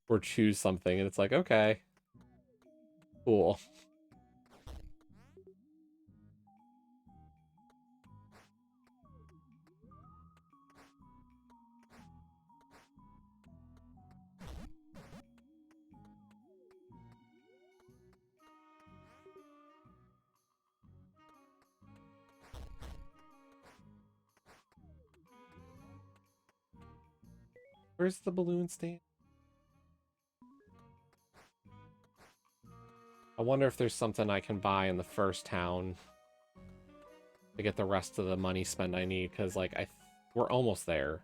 Or choose something, and it's like, okay. Cool. Where's the balloon stand? I wonder if there's something I can buy in the first town to get the rest of the money spent I need, because, like, we're almost there.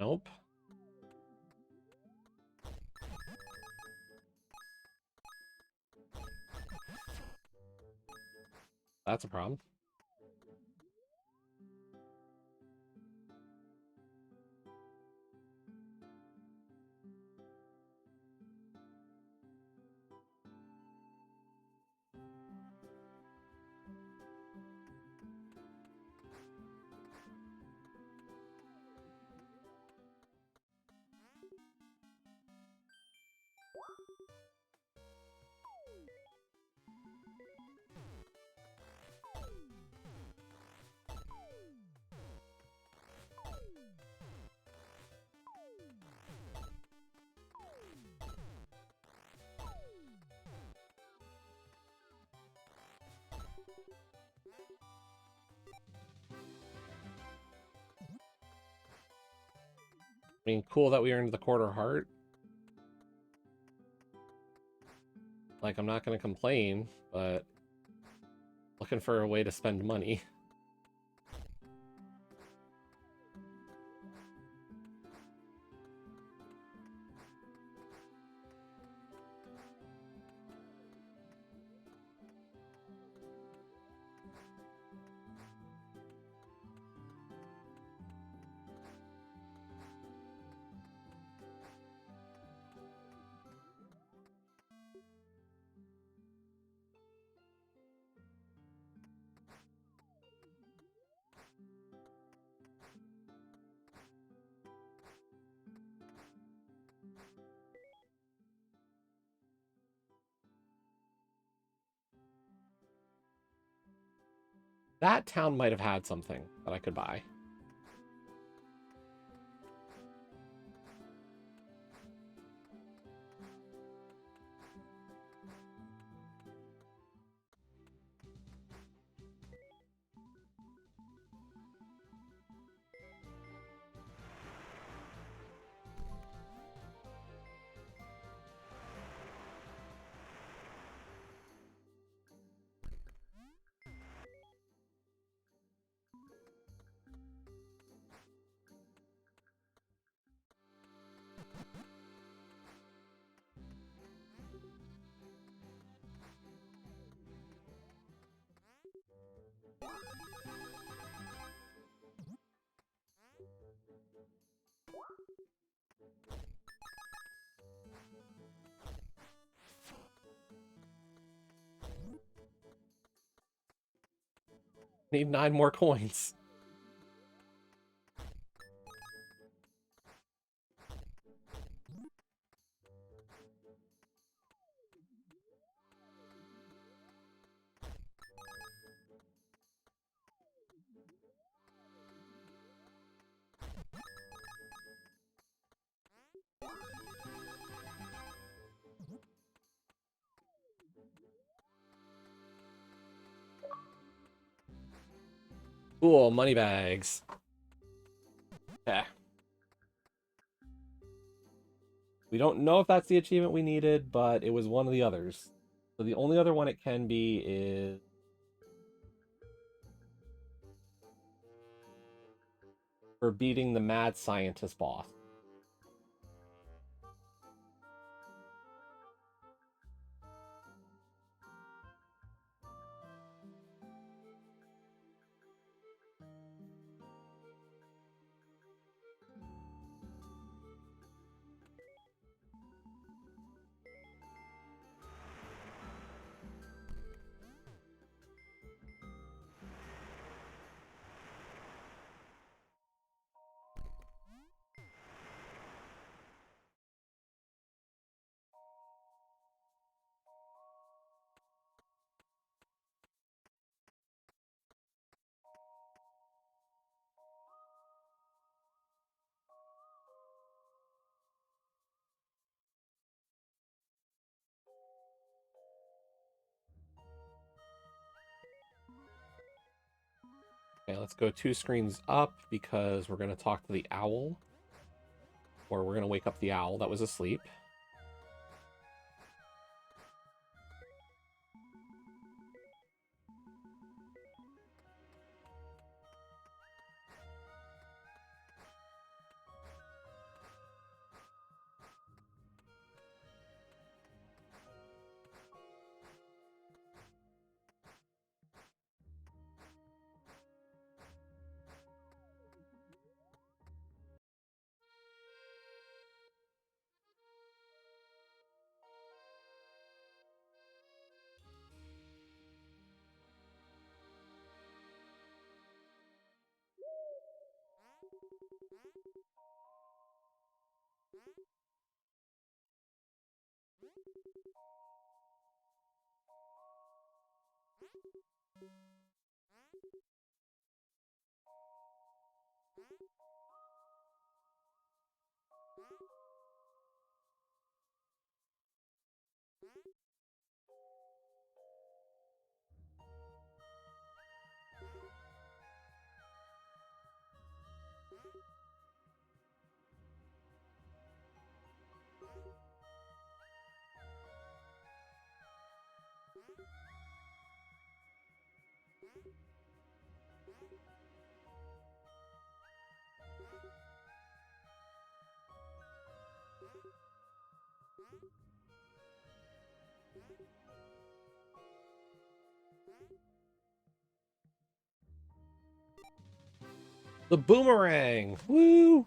Nope. That's a problem. I mean, cool that we earned the quarter heart. Like, I'm not going to complain, but looking for a way to spend money. That town might have had something that I could buy. Need 9 more coins. Cool, money bags. Okay. We don't know if that's the achievement we needed, but it was one of the others. So the only other one it can be is... for beating the mad scientist boss. Okay, let's go 2 screens up because we're going to talk to the owl. Or we're going to wake up the owl that was asleep. The boomerang! Woo!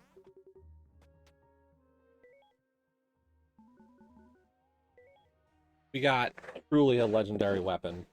We got truly a legendary weapon.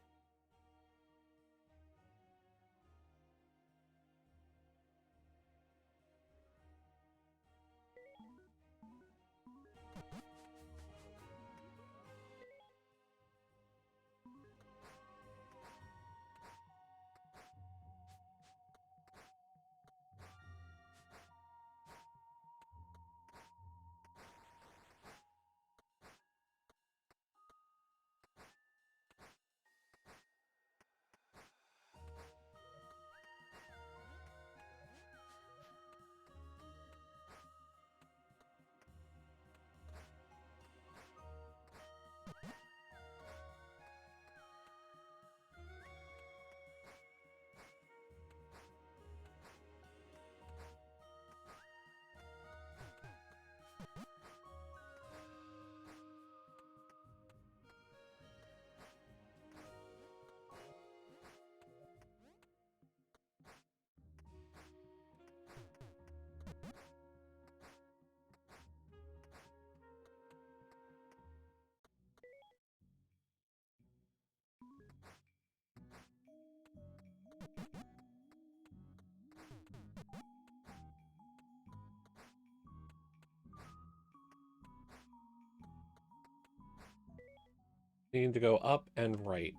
You need to go up and right.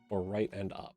Or right and up.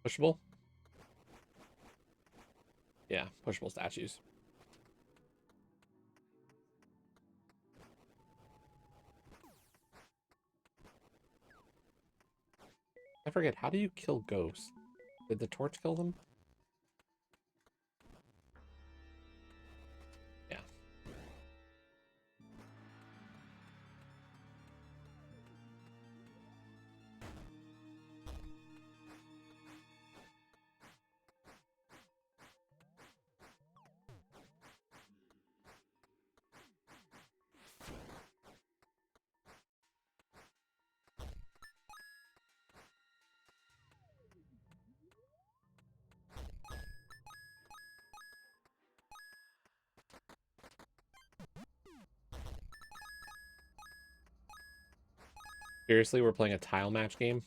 Pushable? Yeah, pushable statues. I forget, how do you kill ghosts? Did the torch kill them? Yeah. Seriously, we're playing a tile match game?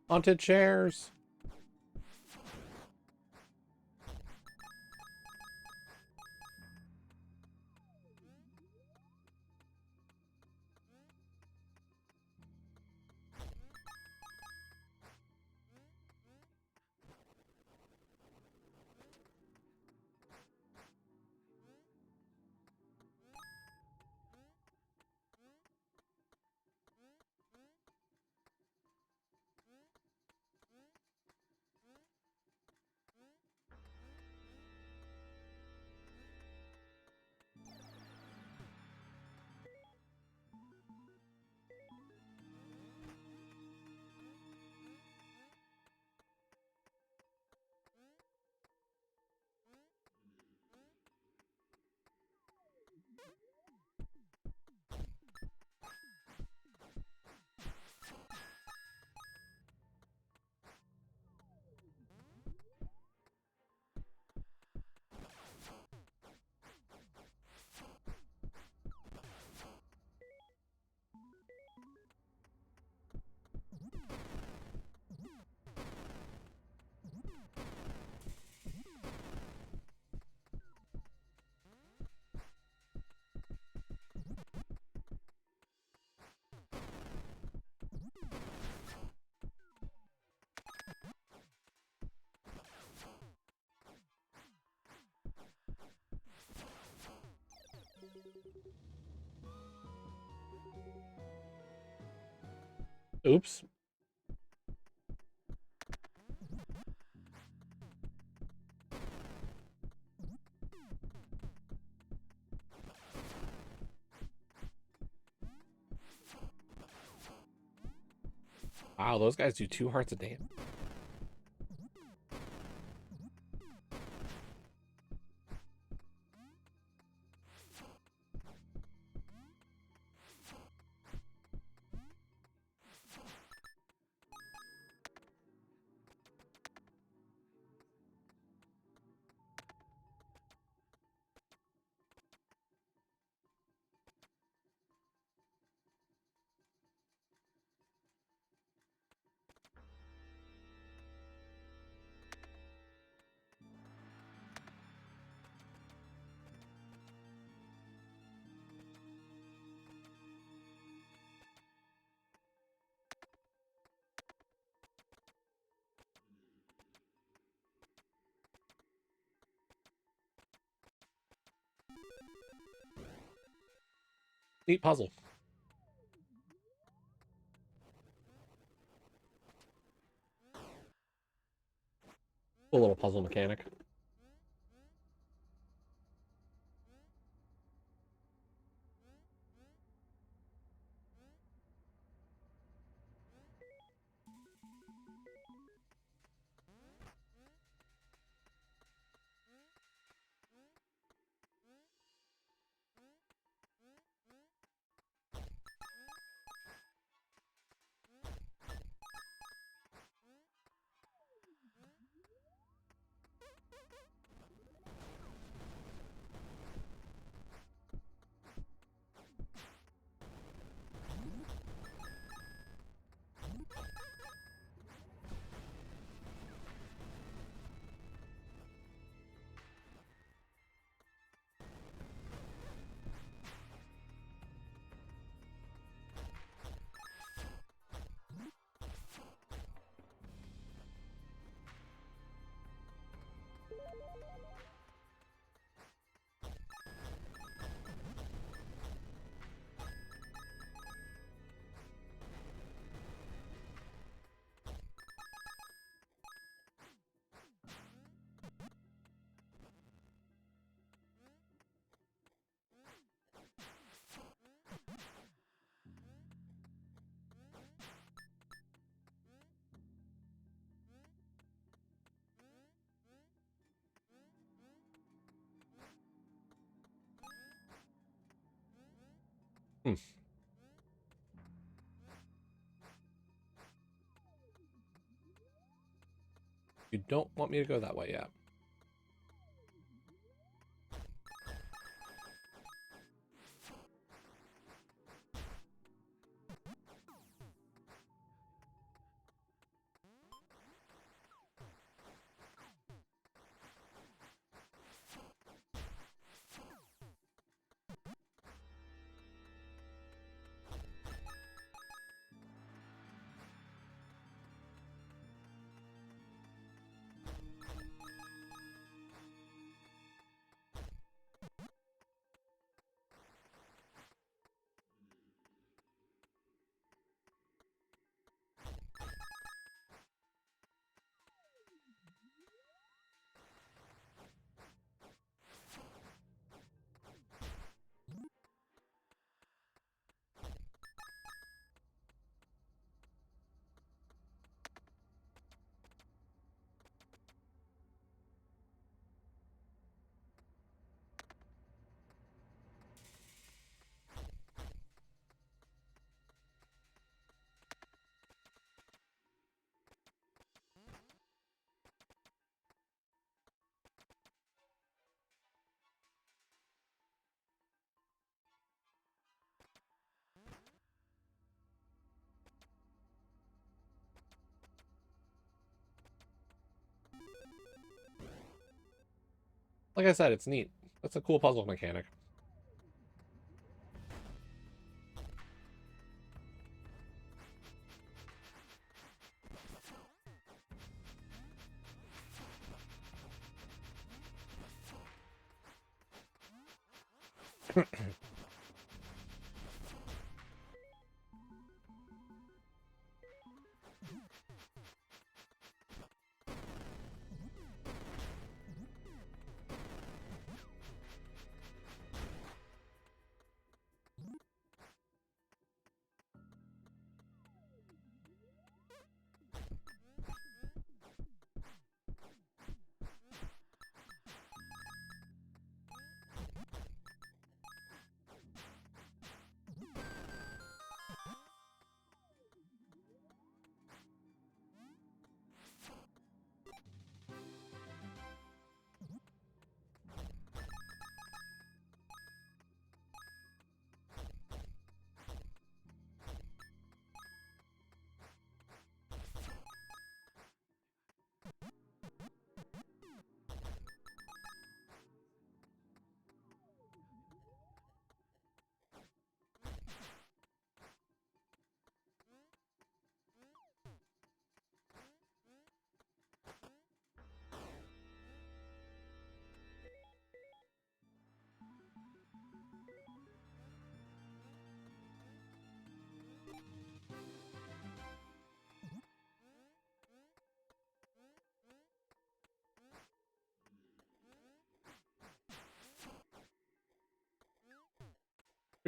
Haunted chairs! Oops. Wow, those guys do 2 hearts a damage. Neat puzzle. Cool little puzzle mechanic. Hmm. You don't want me to go that way yet. Like I said, it's neat. That's a cool puzzle mechanic.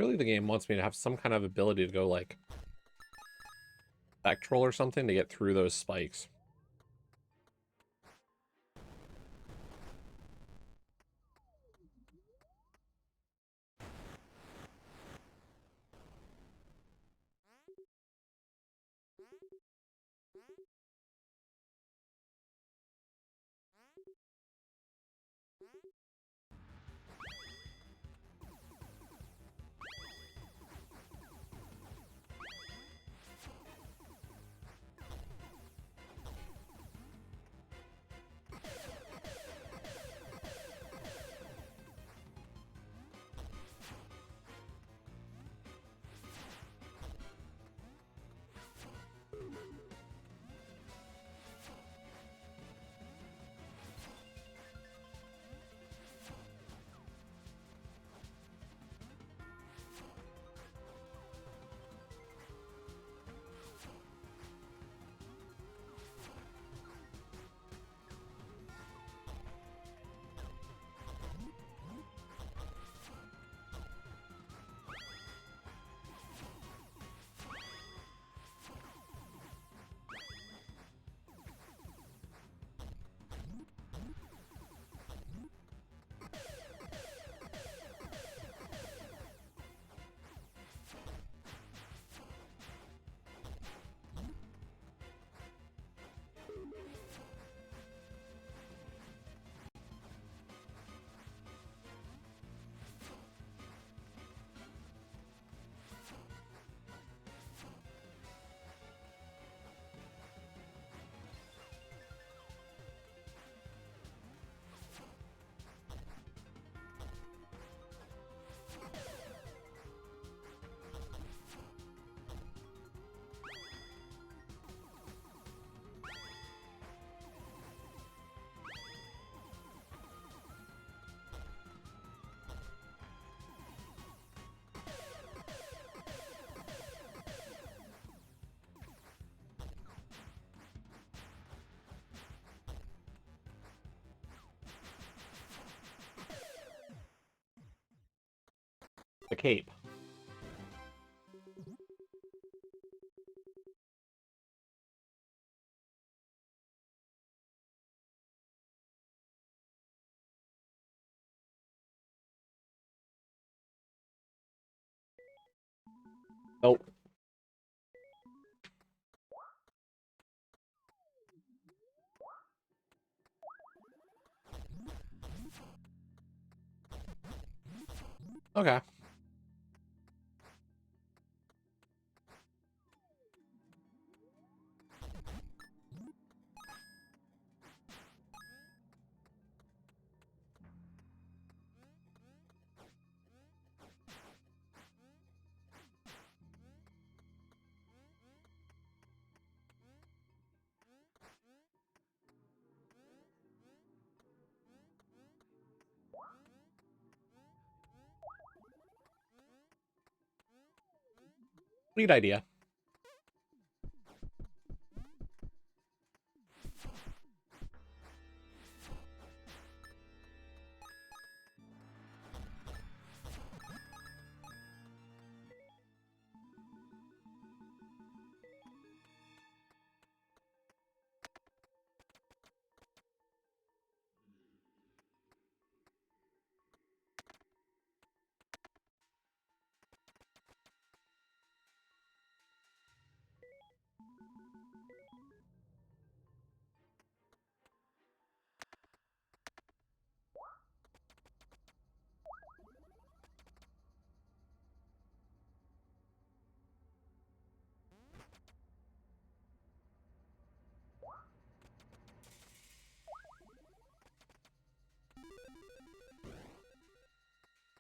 Clearly the game wants me to have some kind of ability to go, like, spectral or something to get through those spikes. The cape. Nope. Okay. Neat idea.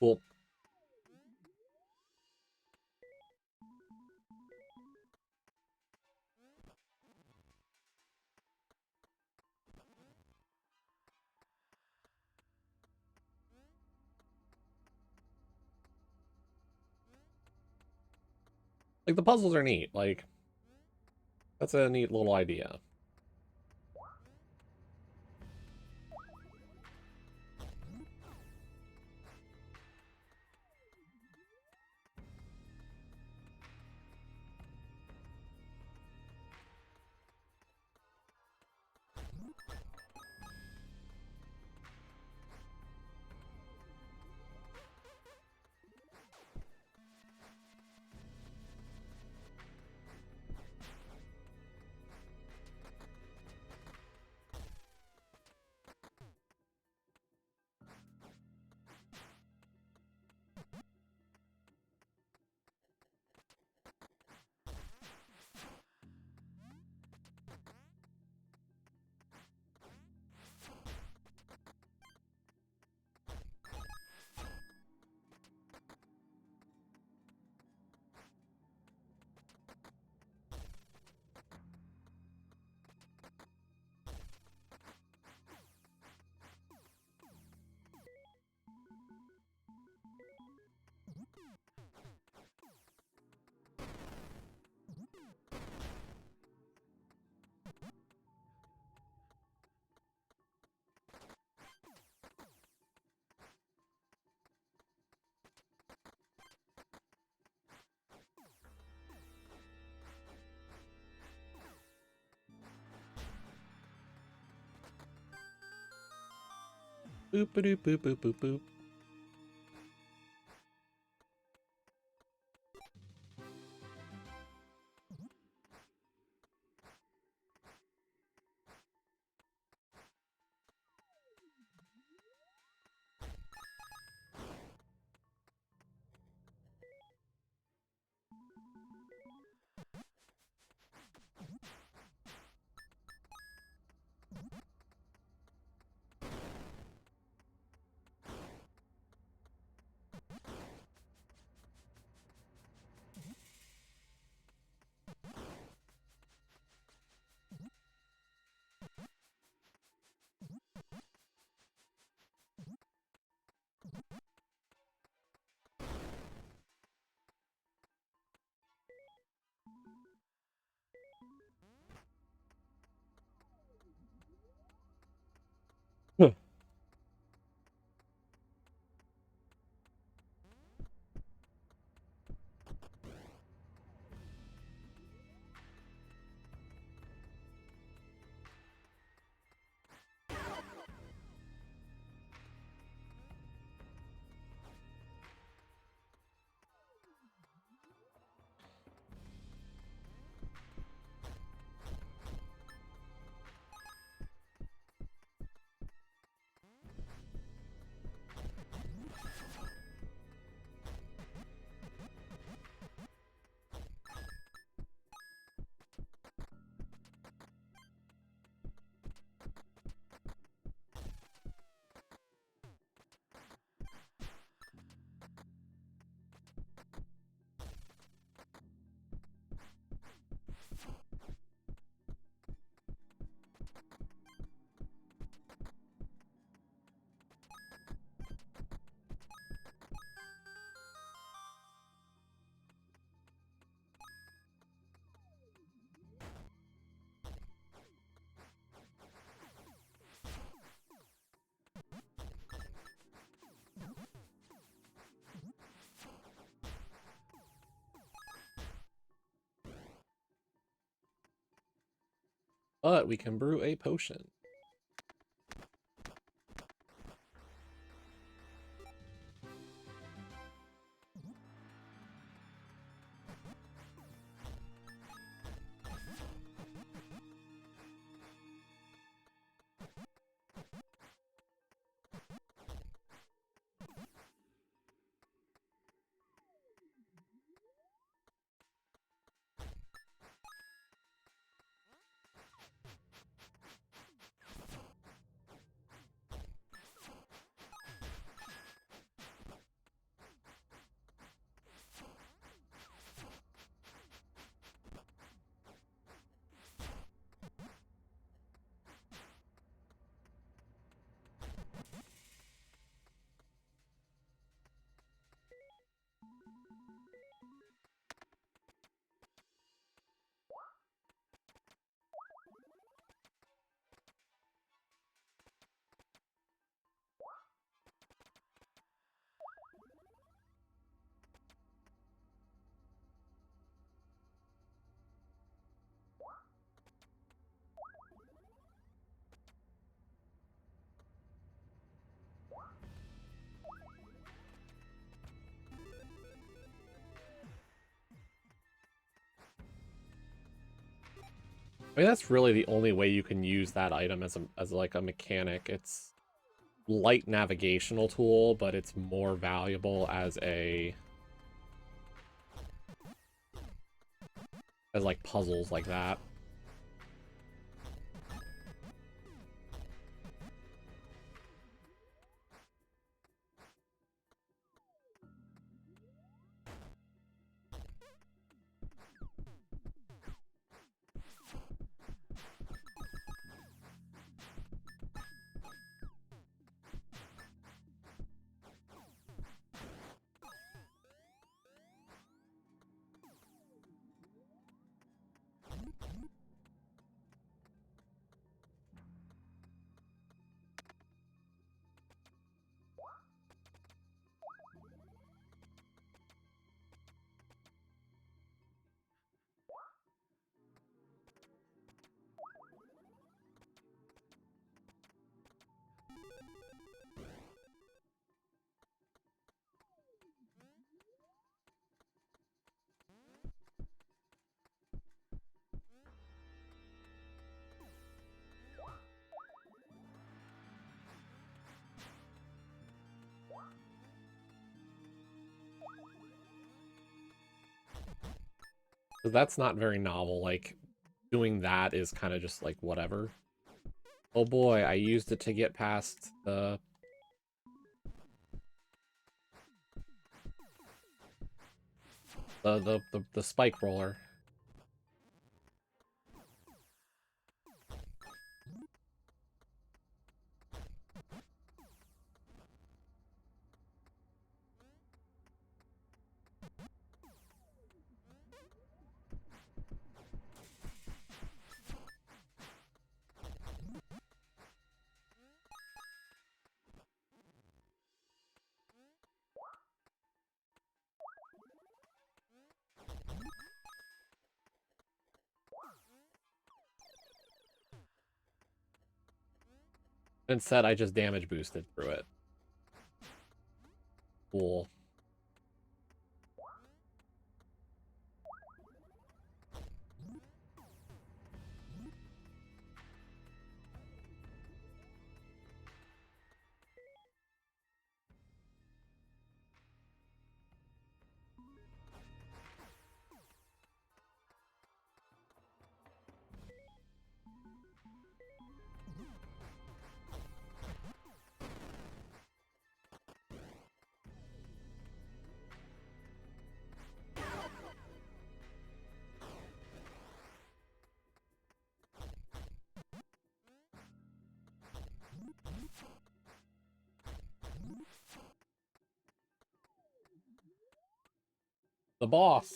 Cool. Like, the puzzles are neat. Like, that's a neat little idea. Boop boop boop boop boop boop. Huh. But we can brew a potion. I mean, that's really the only way you can use that item as like a mechanic. It's light navigational tool, but it's more valuable as like puzzles like that. 'Cause that's not very novel. Like, doing that is kind of just like whatever. Oh boy, I used it to get past the spike roller. Instead, I just damage boosted through it. Cool. The boss.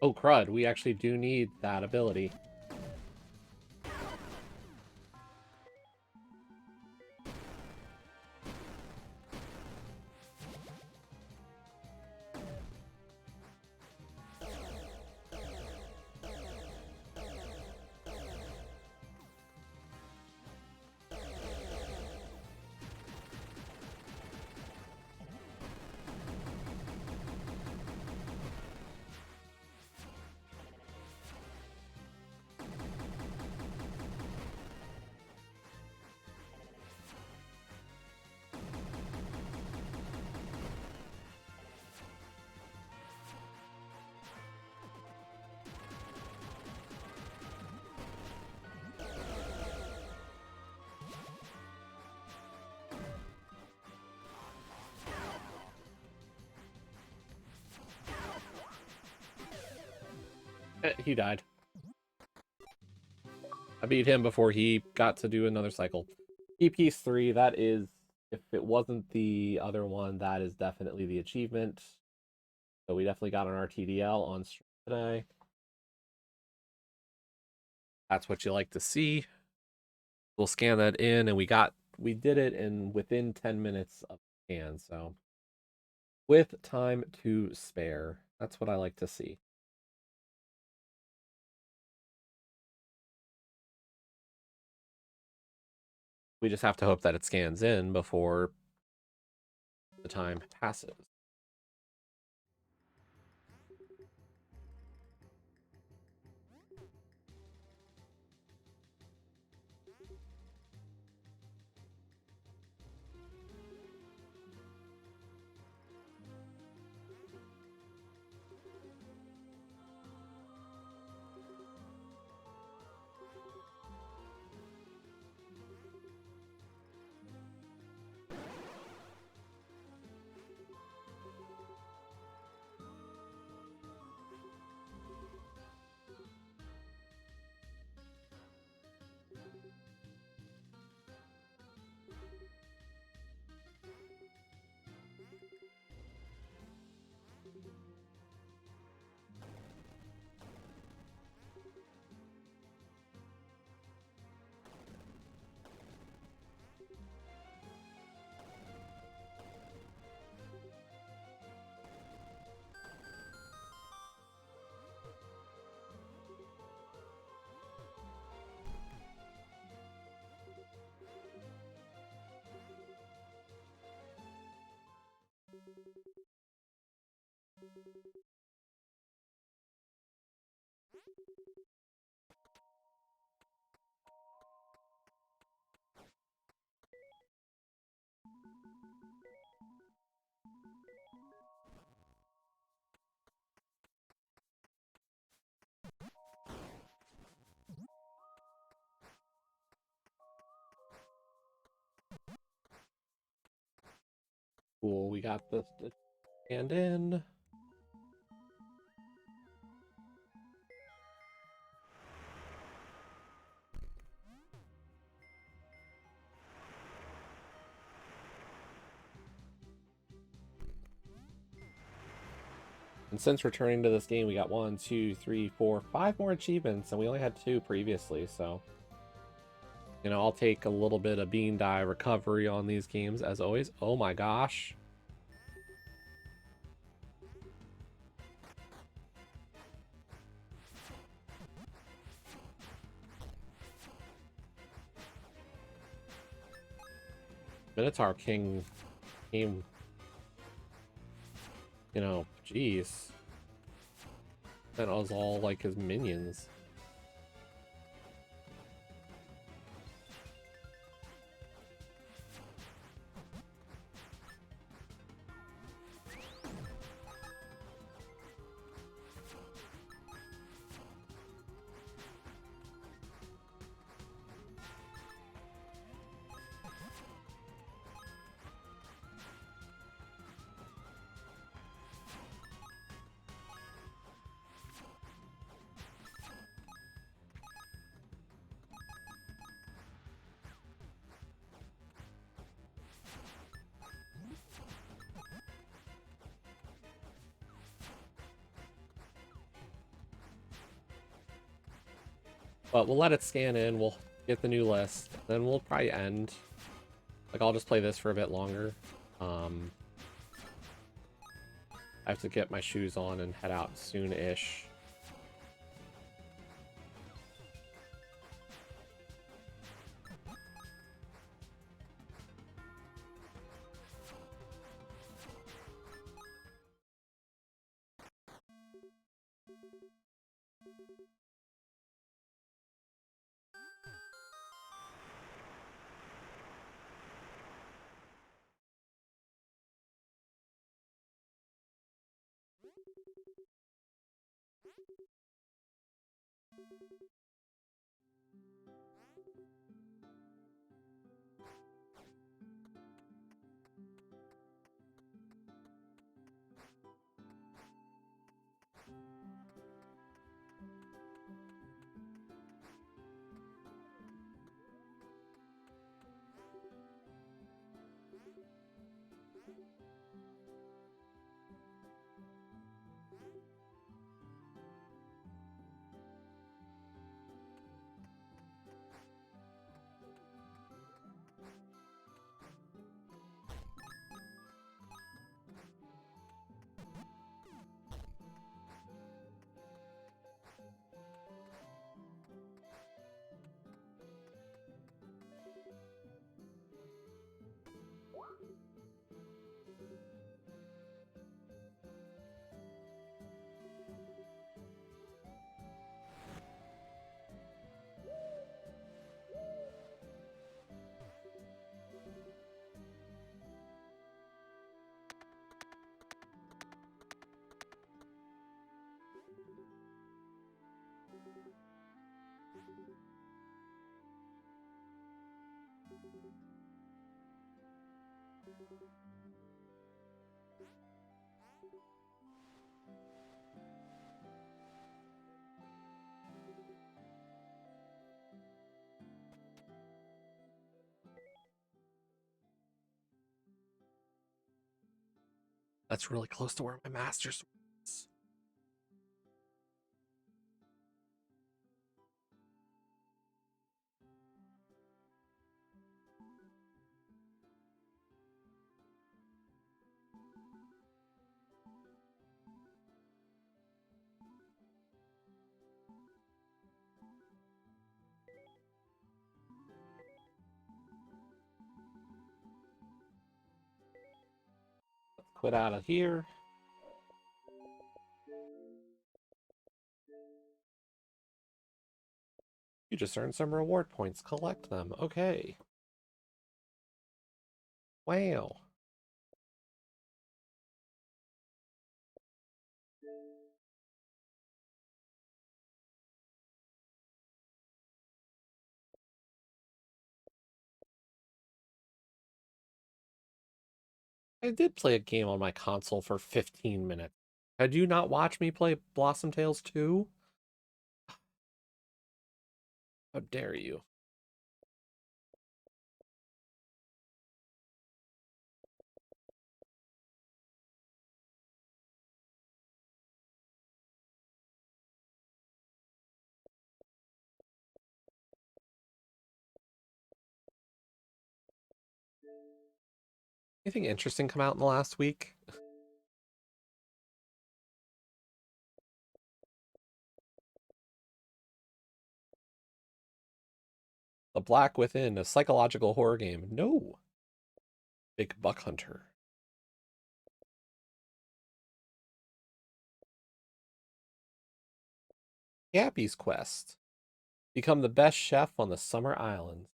Oh crud, we actually do need that ability. He died. I beat him before he got to do another cycle. Piece 3, that is, if it wasn't the other one, that is definitely the achievement. So we definitely got an RTDL on stream today. That's what you like to see. We'll scan that in, and we did it in within 10 minutes of the scan, so with time to spare. That's what I like to see. We just have to hope that it scans in before the time passes. Cool, we got the stand in. And since returning to this game, we got 1, 2, 3, 4, 5 more achievements, and we only had 2 previously, so... You know, I'll take a little bit of bean die recovery on these games, as always. Oh my gosh. Minotaur King came... You know, jeez. That was all like his minions. But we'll let it scan in, we'll get the new list, then we'll probably end. Like, I'll just play this for a bit longer. I have to get my shoes on and head out soon-ish. That's really close to where my master's was. quit out of here. You just earned some reward points. Collect them. Okay. Wow. I did play a game on my console for 15 minutes. Had you not watched me play Blossom Tales 2? How dare you? Anything interesting come out in the last week? The Black Within, a psychological horror game. No. Big Buck Hunter. Gappy's Quest. Become the best chef on the Summer Islands.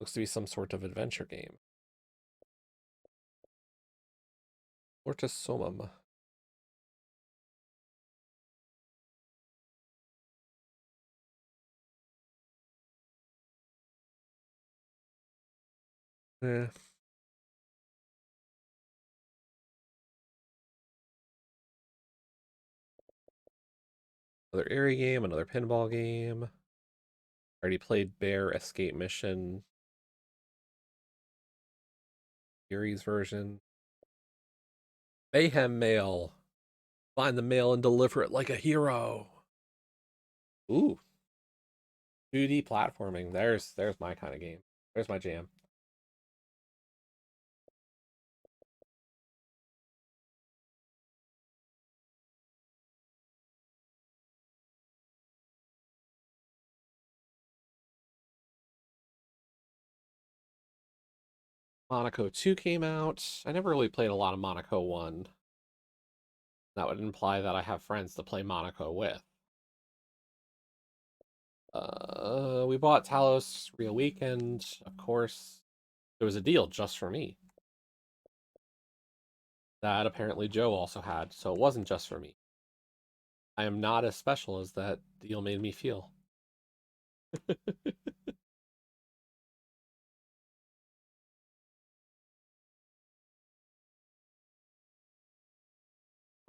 Looks to be some sort of adventure game. Mortis Summum. Eh. Another Airy game, another pinball game. Already played Bear Escape Mission. Yuri's version. Mayhem Mail. Find the mail and deliver it like a hero. Ooh. 2D platforming. There's my kind of game. There's my jam. Monaco 2 came out. I never really played a lot of Monaco 1. That would imply that I have friends to play Monaco with. We bought Talos Real Weekend, of course. There was a deal just for me. That apparently Joe also had, so it wasn't just for me. I am not as special as that deal made me feel.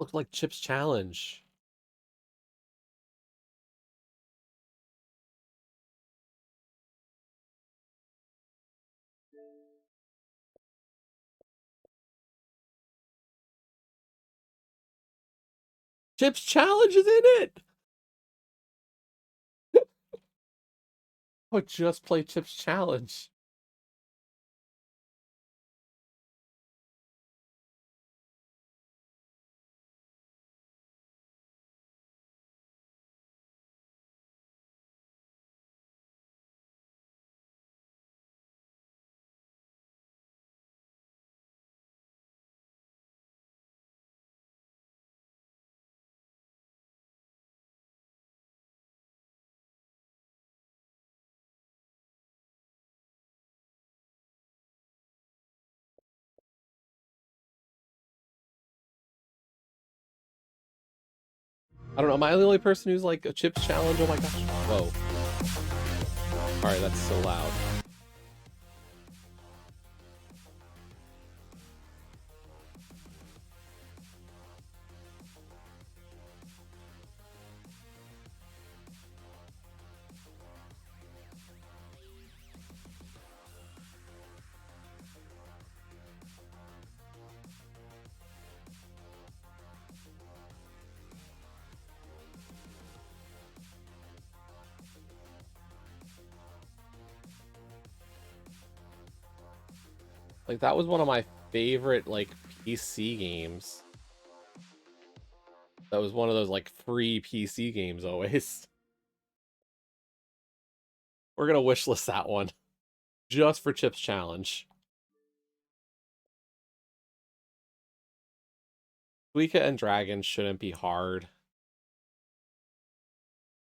Looked like Chip's Challenge. Chip's Challenge is in it! I would just play Chip's Challenge. I don't know, am I the only person who's like a Chips Challenge? Oh my gosh. Whoa. Alright, that's so loud. Like, that was one of my favorite, like, PC games. That was one of those like free PC games always. We're gonna wishlist that one just for Chip's challenge. Suika and Dragon shouldn't be hard.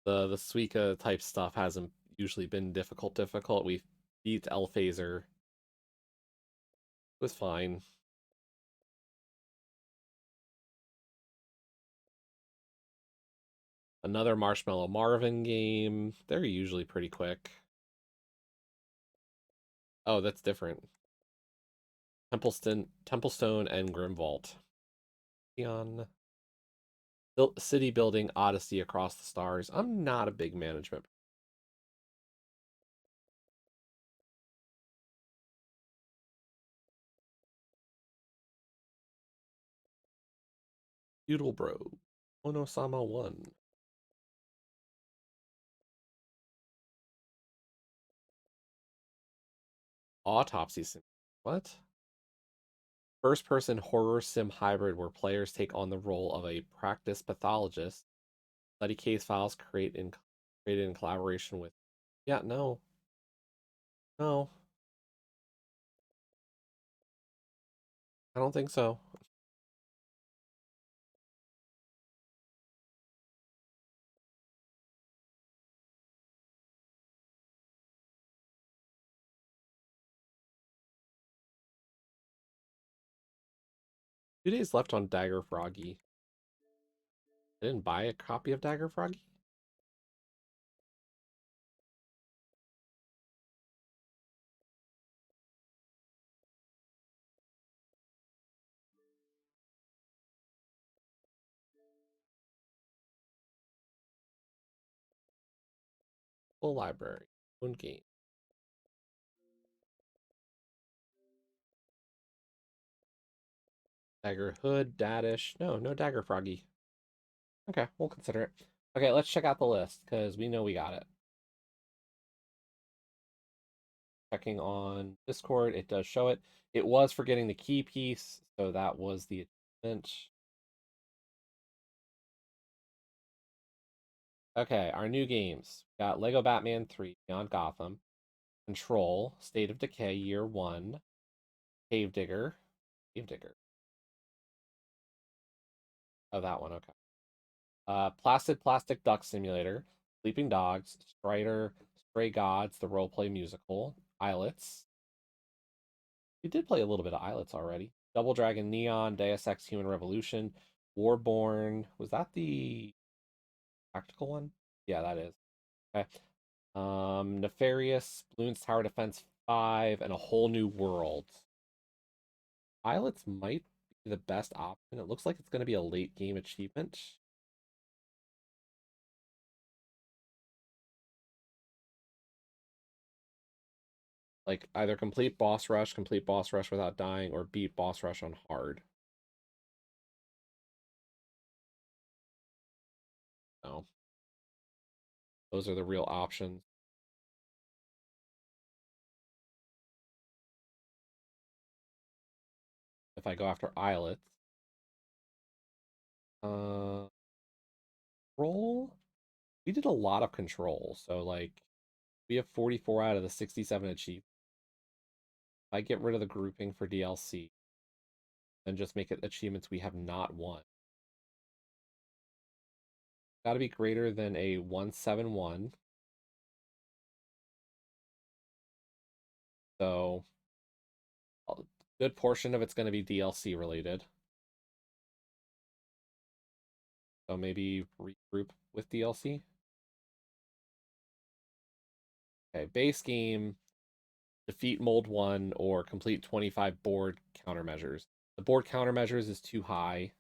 The Suika type stuff hasn't usually been difficult. We beat Phaser. It was fine. Another Marshmallow Marvin game. They're usually pretty quick. Oh, that's different. Templestone and Grimvault. On City Building Odyssey Across the Stars. I'm not a big management. Doodle Bro. Onosama 1. Autopsy Sim. What? First person horror sim hybrid where players take on the role of a practice pathologist, study case files created in collaboration with. Yeah, no. No. I don't think so. 2 days left on Dagger Froggy. I didn't buy a copy of Dagger Froggy. Full library. Own game. Dagger Hood, Dadish. No, no Dagger Froggy. Okay, we'll consider it. Okay, let's check out the list because we know we got it. Checking on Discord, it does show it. It was for getting the key piece, so that was the achievement. Okay, our new games. We got Lego Batman 3, Beyond Gotham, Control, State of Decay Year 1, Cave Digger. Cave Digger. Oh, that one, okay. Placid Plastic Duck Simulator, Sleeping Dogs, Strider, Stray Gods, the roleplay musical, Islets. We did play a little bit of Islets already. Double Dragon Neon, Deus Ex Human Revolution, Warborn. Was that the tactical one? Yeah, that is. Okay. Nefarious, Bloons Tower Defense 5, and A Whole New World. Islets might be the best option. It looks like it's going to be a late game achievement. Like either complete boss rush without dying, or beat boss rush on hard. No. Those are the real options. If I go after Islets. Roll. We did a lot of control, so like we have 44 out of the 67 achieved. If I get rid of the grouping for DLC, then just make it achievements we have not won. Got to be greater than a 171. So a good portion of it's going to be DLC related. So maybe regroup with DLC. Okay, base game, defeat mold 1 or complete 25 board countermeasures. The board countermeasures is too high.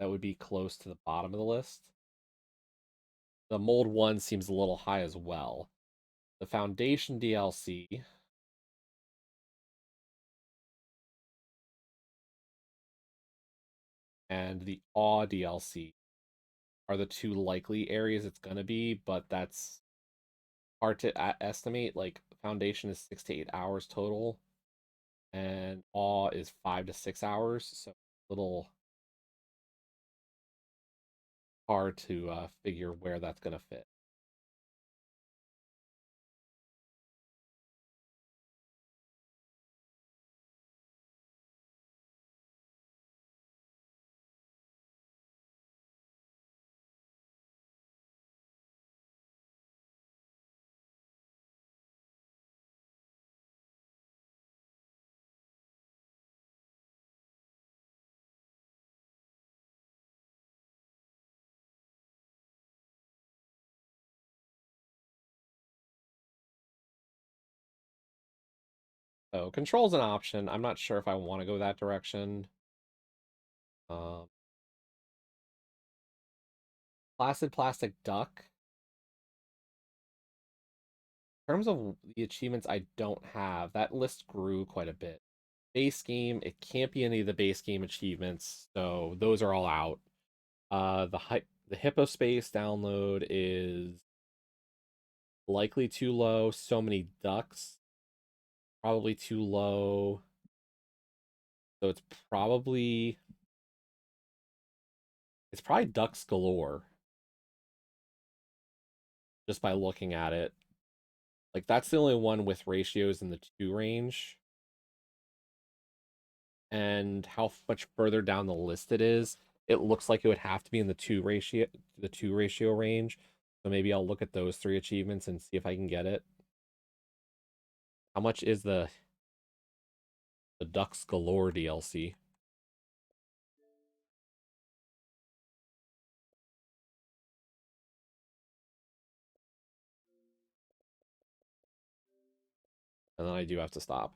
That would be close to the bottom of the list. The mold 1 seems a little high as well. The Foundation DLC and the Awe DLC are the two likely areas it's going to be, but that's hard to estimate. Like, Foundation is 6 to 8 hours total, and Awe is 5 to 6 hours, so a little hard to figure where that's going to fit. So control's an option. I'm not sure if I want to go that direction. Um, Placid Plastic Duck. In terms of the achievements I don't have, that list grew quite a bit. Base game, it can't be any of the base game achievements, so those are all out. The Hippospace download is likely too low. So many ducks, probably too low. So it's probably ducks galore. Just by looking at it, like that's the only one with ratios in the 2 range. And how much further down the list it is, it looks like it would have to be in the 2 ratio range. So maybe I'll look at those 3 achievements and see if I can get it. How much is the Ducks Galore DLC? And then I do have to stop.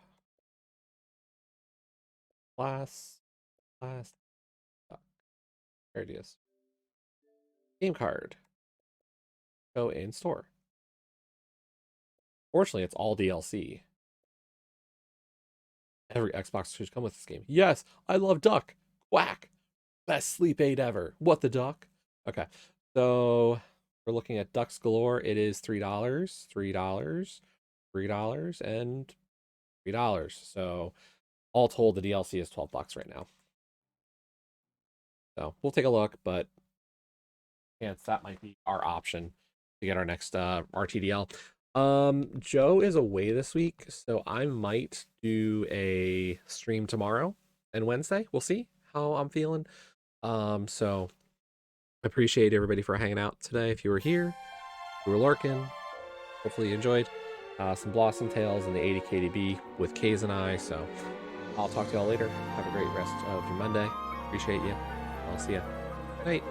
Last Duck. There it is. Game card. Go in store. Fortunately, it's all DLC. Every Xbox should come with this game. Yes, I love Duck. Quack. Best sleep aid ever. What the duck? Okay. So we're looking at Ducks Galore. It is $3, $3, $3, and $3. So all told, the DLC is $12 right now. So we'll take a look, but chance that might be our option to get our next RTDL. Joe is away this week, so I might do a stream tomorrow and Wednesday. We'll see how I'm feeling. So appreciate everybody for hanging out today. If you were here, you were lurking, hopefully you enjoyed some Blossom Tales and the ADKDB with Kays and I. So I'll talk to y'all later. Have a great rest of your Monday. Appreciate you. I'll see you. Night.